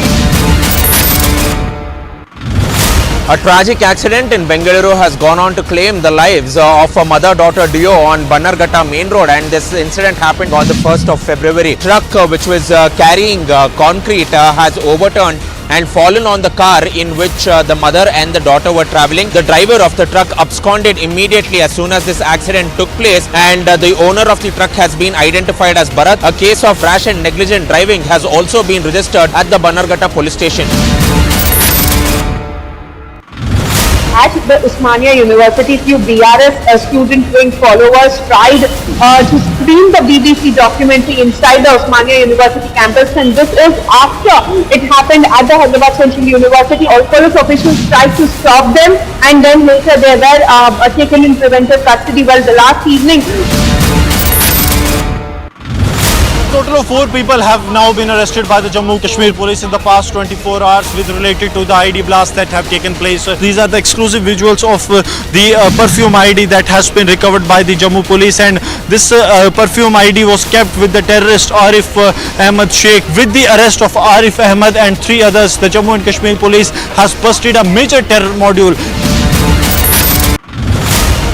A tragic accident in Bengaluru has gone on to claim the lives of a mother-daughter duo on Bannerghatta main road, and this incident happened on the 1st of February. Truck which was carrying concrete has overturned and fallen on the car in which the mother and the daughter were travelling. The driver of the truck absconded immediately as soon as this accident took place, and the owner of the truck has been identified as Bharat. A case of rash and negligent driving has also been registered at the Bannerghatta police station. At the Osmania University, few BRS student wing followers tried to screen the BBC documentary inside the Osmania University campus, and this is after it happened at the Hyderabad Central University. All police officials tried to stop them, and then later they were taken in preventive custody. Well, the last evening, Total of 4 people have now been arrested by the Jammu Kashmir police in the past 24 hours with related to the ID blasts that have taken place. These are the exclusive visuals of the perfume ID that has been recovered by the Jammu police, and this perfume ID was kept with the terrorist Arif Ahmed Sheikh. With the arrest of Arif Ahmed and 3 others, the Jammu and Kashmir police has busted a major terror module.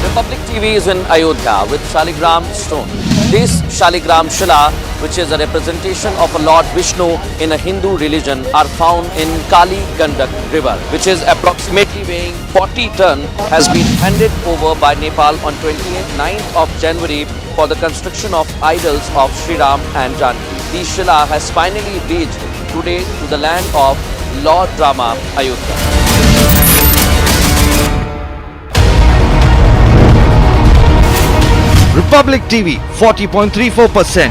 Republic TV is in Ayodhya with Shaligram stone. This Shaligram Shila, which is a representation of a Lord Vishnu in a Hindu religion, are found in Kali Gandak river, which is approximately weighing 40 ton, has been handed over by Nepal on 29th of January for the construction of idols of Sri Ram and Janki. The Shila has finally reached today to the land of Lord Rama, Ayodhya. Republic TV 40.34%.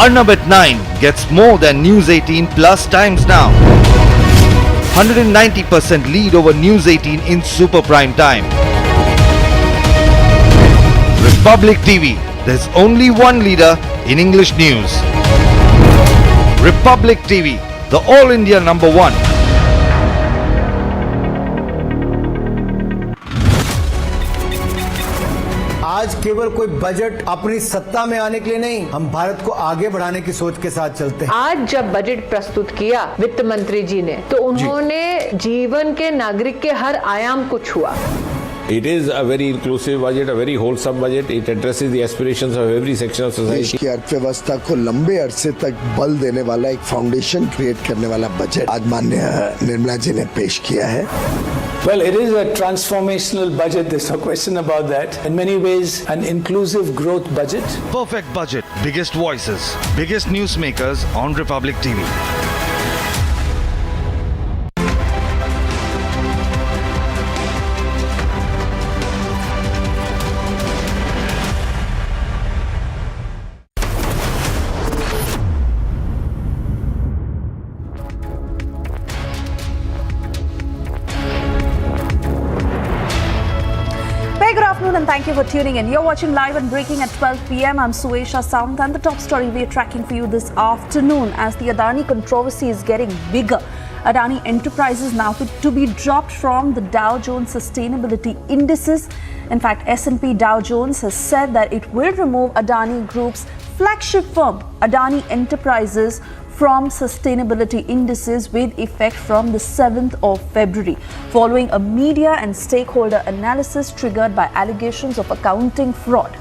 Arnab at 9 gets more than News 18 plus times now. 190% lead over News 18 in super prime time. Republic TV, there's only one leader in English news. Republic TV, the All India #1. आज केवल कोई budget अपनी सत्ता में आने के लिए नहीं, हम भारत को आगे बढ़ाने की सोच के साथ चलते हैं। आज जब बजट प्रस्तुत किया वित्त मंत्री जी ने, तो उन्होंने जीवन के नागरिक के हर आयाम को छुआ। It is a very inclusive budget, a very wholesome budget. It addresses the aspirations of every section of society. देश की अर्थव्यवस्था को लंबे अरसे तक बल देने वाला एक फाउंडेशन क्रिएट करने वाला बजट आज माननीय निर्मला जी ने पेश किया है। Well, it is a transformational budget, there's no question about that. In many ways, an inclusive growth budget. Perfect budget, biggest voices, biggest newsmakers on Republic TV. And thank you for tuning in. You're watching Live and Breaking at 12 p.m. I'm Suesha Samant, and the top story we're tracking for you this afternoon as the Adani controversy is getting bigger. Adani Enterprises now to be dropped from the Dow Jones Sustainability Indices. In fact, S&P Dow Jones has said that it will remove Adani Group's flagship firm, Adani Enterprises, from sustainability indices with effect from the 7th of February, following a media and stakeholder analysis triggered by allegations of accounting fraud.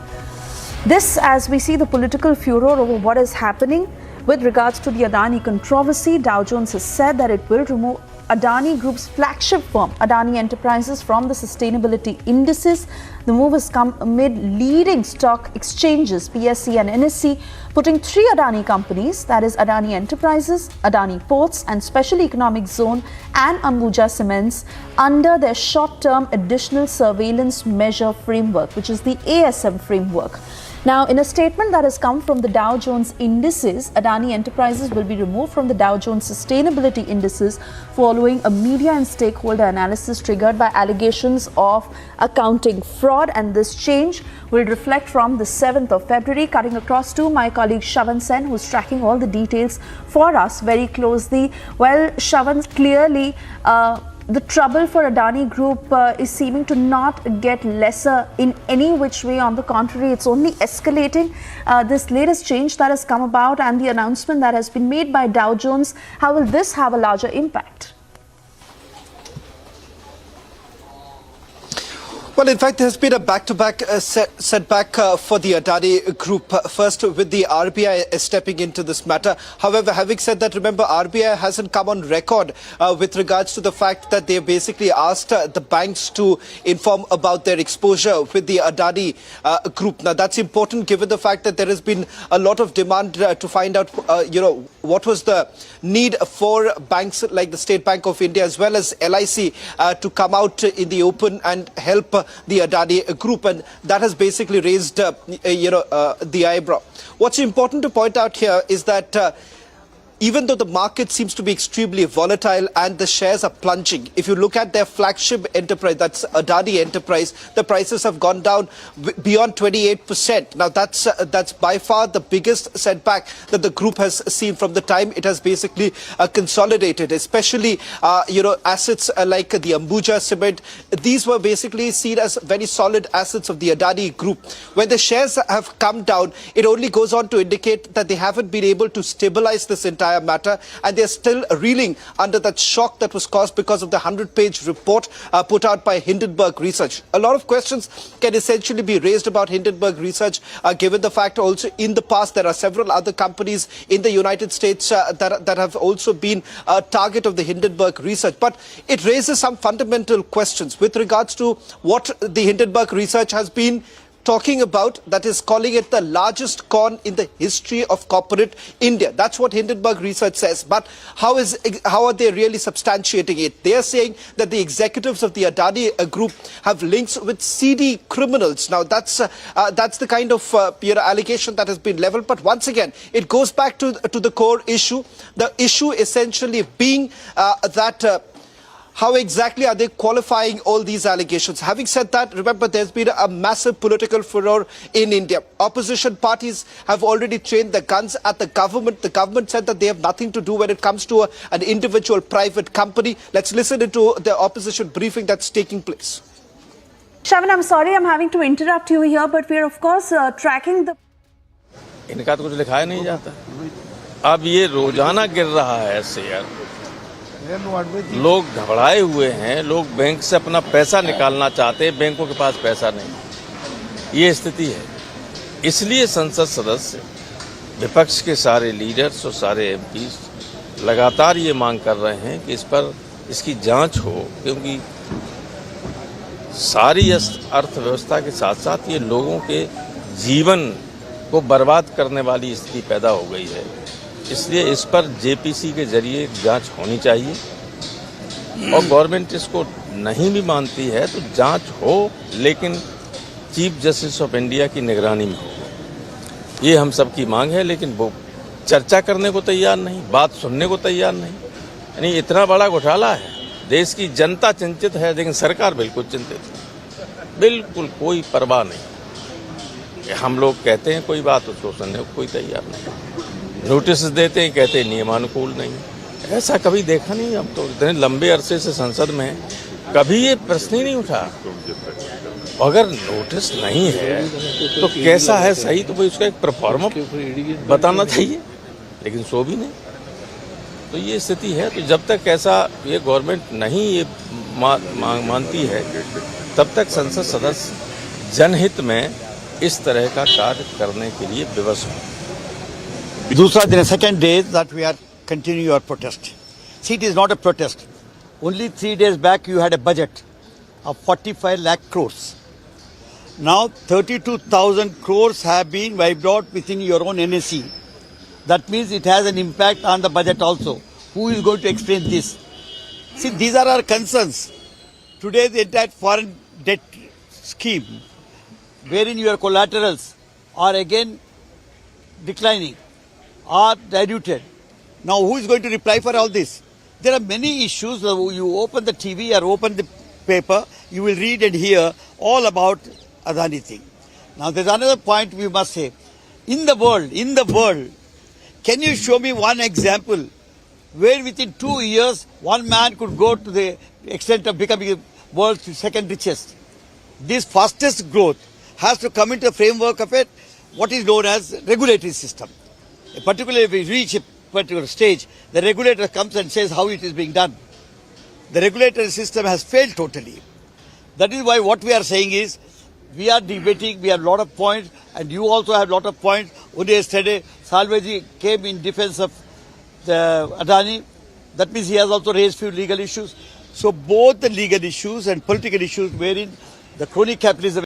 This, as we see the political furor over what is happening with regards to the Adani controversy, Dow Jones has said that it will remove Adani Group's flagship firm, Adani Enterprises, from the sustainability indices. The move has come amid leading stock exchanges, PSE and NSE, putting 3 Adani companies, that is Adani Enterprises, Adani Ports and Special Economic Zone and Ambuja Cements, under their short-term additional surveillance measure framework, which is the ASM framework. Now, in a statement that has come from the Dow Jones Indices, Adani Enterprises will be removed from the Dow Jones Sustainability Indices following a media and stakeholder analysis triggered by allegations of accounting fraud, and this change will reflect from the 7th of February. Cutting across to my colleague Shavan Sen, who's tracking all the details for us very closely. Well, Shavan, clearly the trouble for Adani Group is seeming to not get lesser in any which way. On the contrary, it's only escalating. This latest change that has come about and the announcement that has been made by Dow Jones, how will this have a larger impact? Well, in fact, there has been a back-to-back setback for the Adani Group. First, with the RBI stepping into this matter. However, having said that, remember, RBI hasn't come on record with regards to the fact that they basically asked the banks to inform about their exposure with the Adani Group. Now, that's important given the fact that there has been a lot of demand to find out, what was the need for banks like the State Bank of India as well as LIC to come out in the open and help the Adani Group, and that has basically raised, the eyebrow. What's important to point out here is that even though the market seems to be extremely volatile and the shares are plunging, if you look at their flagship enterprise, that's Adani Enterprise, the prices have gone down beyond 28%. Now that's by far the biggest setback that the group has seen from the time it has basically consolidated, especially assets like the Ambuja Cement. These were basically seen as very solid assets of the Adani group. When the shares have come down, it only goes on to indicate that they haven't been able to stabilize this entire matter, and they're still reeling under that shock that was caused because of the 100-page report put out by Hindenburg Research. A lot of questions can essentially be raised about Hindenburg Research, given the fact also in the past there are several other companies in the United States that have also been a target of the Hindenburg Research. But it raises some fundamental questions with regards to what the Hindenburg Research has been talking about, that is calling it the largest con in the history of corporate India. That's what Hindenburg Research says. But how are they really substantiating it? They are saying that the executives of the Adani group have links with seedy criminals. Now that's the kind of allegation that has been leveled. But once again, it goes back to the core issue. The issue essentially being that how exactly are they qualifying all these allegations? Having said that, remember, there's been a massive political furor in India. Opposition parties have already trained their guns at the government. The government said that they have nothing to do when it comes to an individual private company. Let's listen into the opposition briefing that's taking place. Shravan, I'm sorry I'm having to interrupt you here, but we're of course tracking the... इनका तो कुछ लिखाया नहीं जाता. अब ये रोजाना गिर रहा है ऐसे यार. लोग घबराए हुए हैं, लोग बैंक से अपना पैसा निकालना चाहते हैं, बैंकों के पास पैसा नहीं. ये स्थिति है. इसलिए संसद सदस्य, विपक्ष के सारे लीडर्स और सारे एमपीज लगातार ये मांग कर रहे हैं कि इस पर इसकी जांच हो, क्योंकि सारी अर्थव्यवस्था के साथ साथ ये लोगों के जीवन को बर्बाद करने वाली स्थिति पैदा हो गई है. इसलिए इस पर जेपीसी के जरिए जांच होनी चाहिए, और गवर्नमेंट इसको नहीं भी मानती है तो जांच हो, लेकिन चीफ जस्टिस ऑफ इंडिया की निगरानी में हो. ये हम सबकी मांग है, लेकिन वो चर्चा करने को तैयार नहीं, बात सुनने को तैयार नहीं. यानी इतना बड़ा घोटाला है, देश की जनता चिंतित है, लेकिन सरकार बिल्कुल चिंतित है. बिल्कुल कोई परवाह नहीं. हम लोग कहते हैं कोई बात, उसको सुनने को कोई तैयार नहीं. नोटिस देते हैं, कहते हैं नियमानुकूल नहीं. ऐसा कभी देखा नहीं. हम तो इतने लंबे अरसे से संसद में कभी ये प्रश्न ही नहीं उठा. अगर नोटिस नहीं है तो कैसा है सही, तो भाई उसका एक परफॉर्मा बताना चाहिए, लेकिन सो भी नहीं. तो ये स्थिति है. तो जब तक ऐसा ये गवर्नमेंट नहीं ये मानती है, तब तक संसद सदस्य जनहित में इस तरह का कार्य करने के लिए विवश हो. दूसरा दिन, second day that we are continuing your protest. See, it is not a protest. Only 3 days back you had a budget of 45 lakh crores. Now 32,000 crores have been wiped out within your own NSE. That means it has an impact on the budget also. Who is going to explain this? See, these are our concerns. Today the entire foreign debt scheme, wherein your collaterals are again declining, are diluted. Now who is going to reply for all this? There are many issues. You open the TV or open the paper, you will read and hear all about Adani thing. Now there's another point we must say. In the world, can you show me one example where within 2 years one man could go to the extent of becoming the world's second richest? This fastest growth has to come into the framework of it, what is known as regulatory system. Particularly if we reach a particular stage, the regulator comes and says how it is being done. The regulatory system has failed totally. That is why what we are saying is, we are debating, we have a lot of points, and you also have a lot of points. Only yesterday, Salveji came in defense of the Adani. That means he has also raised few legal issues. So both the legal issues and political issues wherein the crony capitalism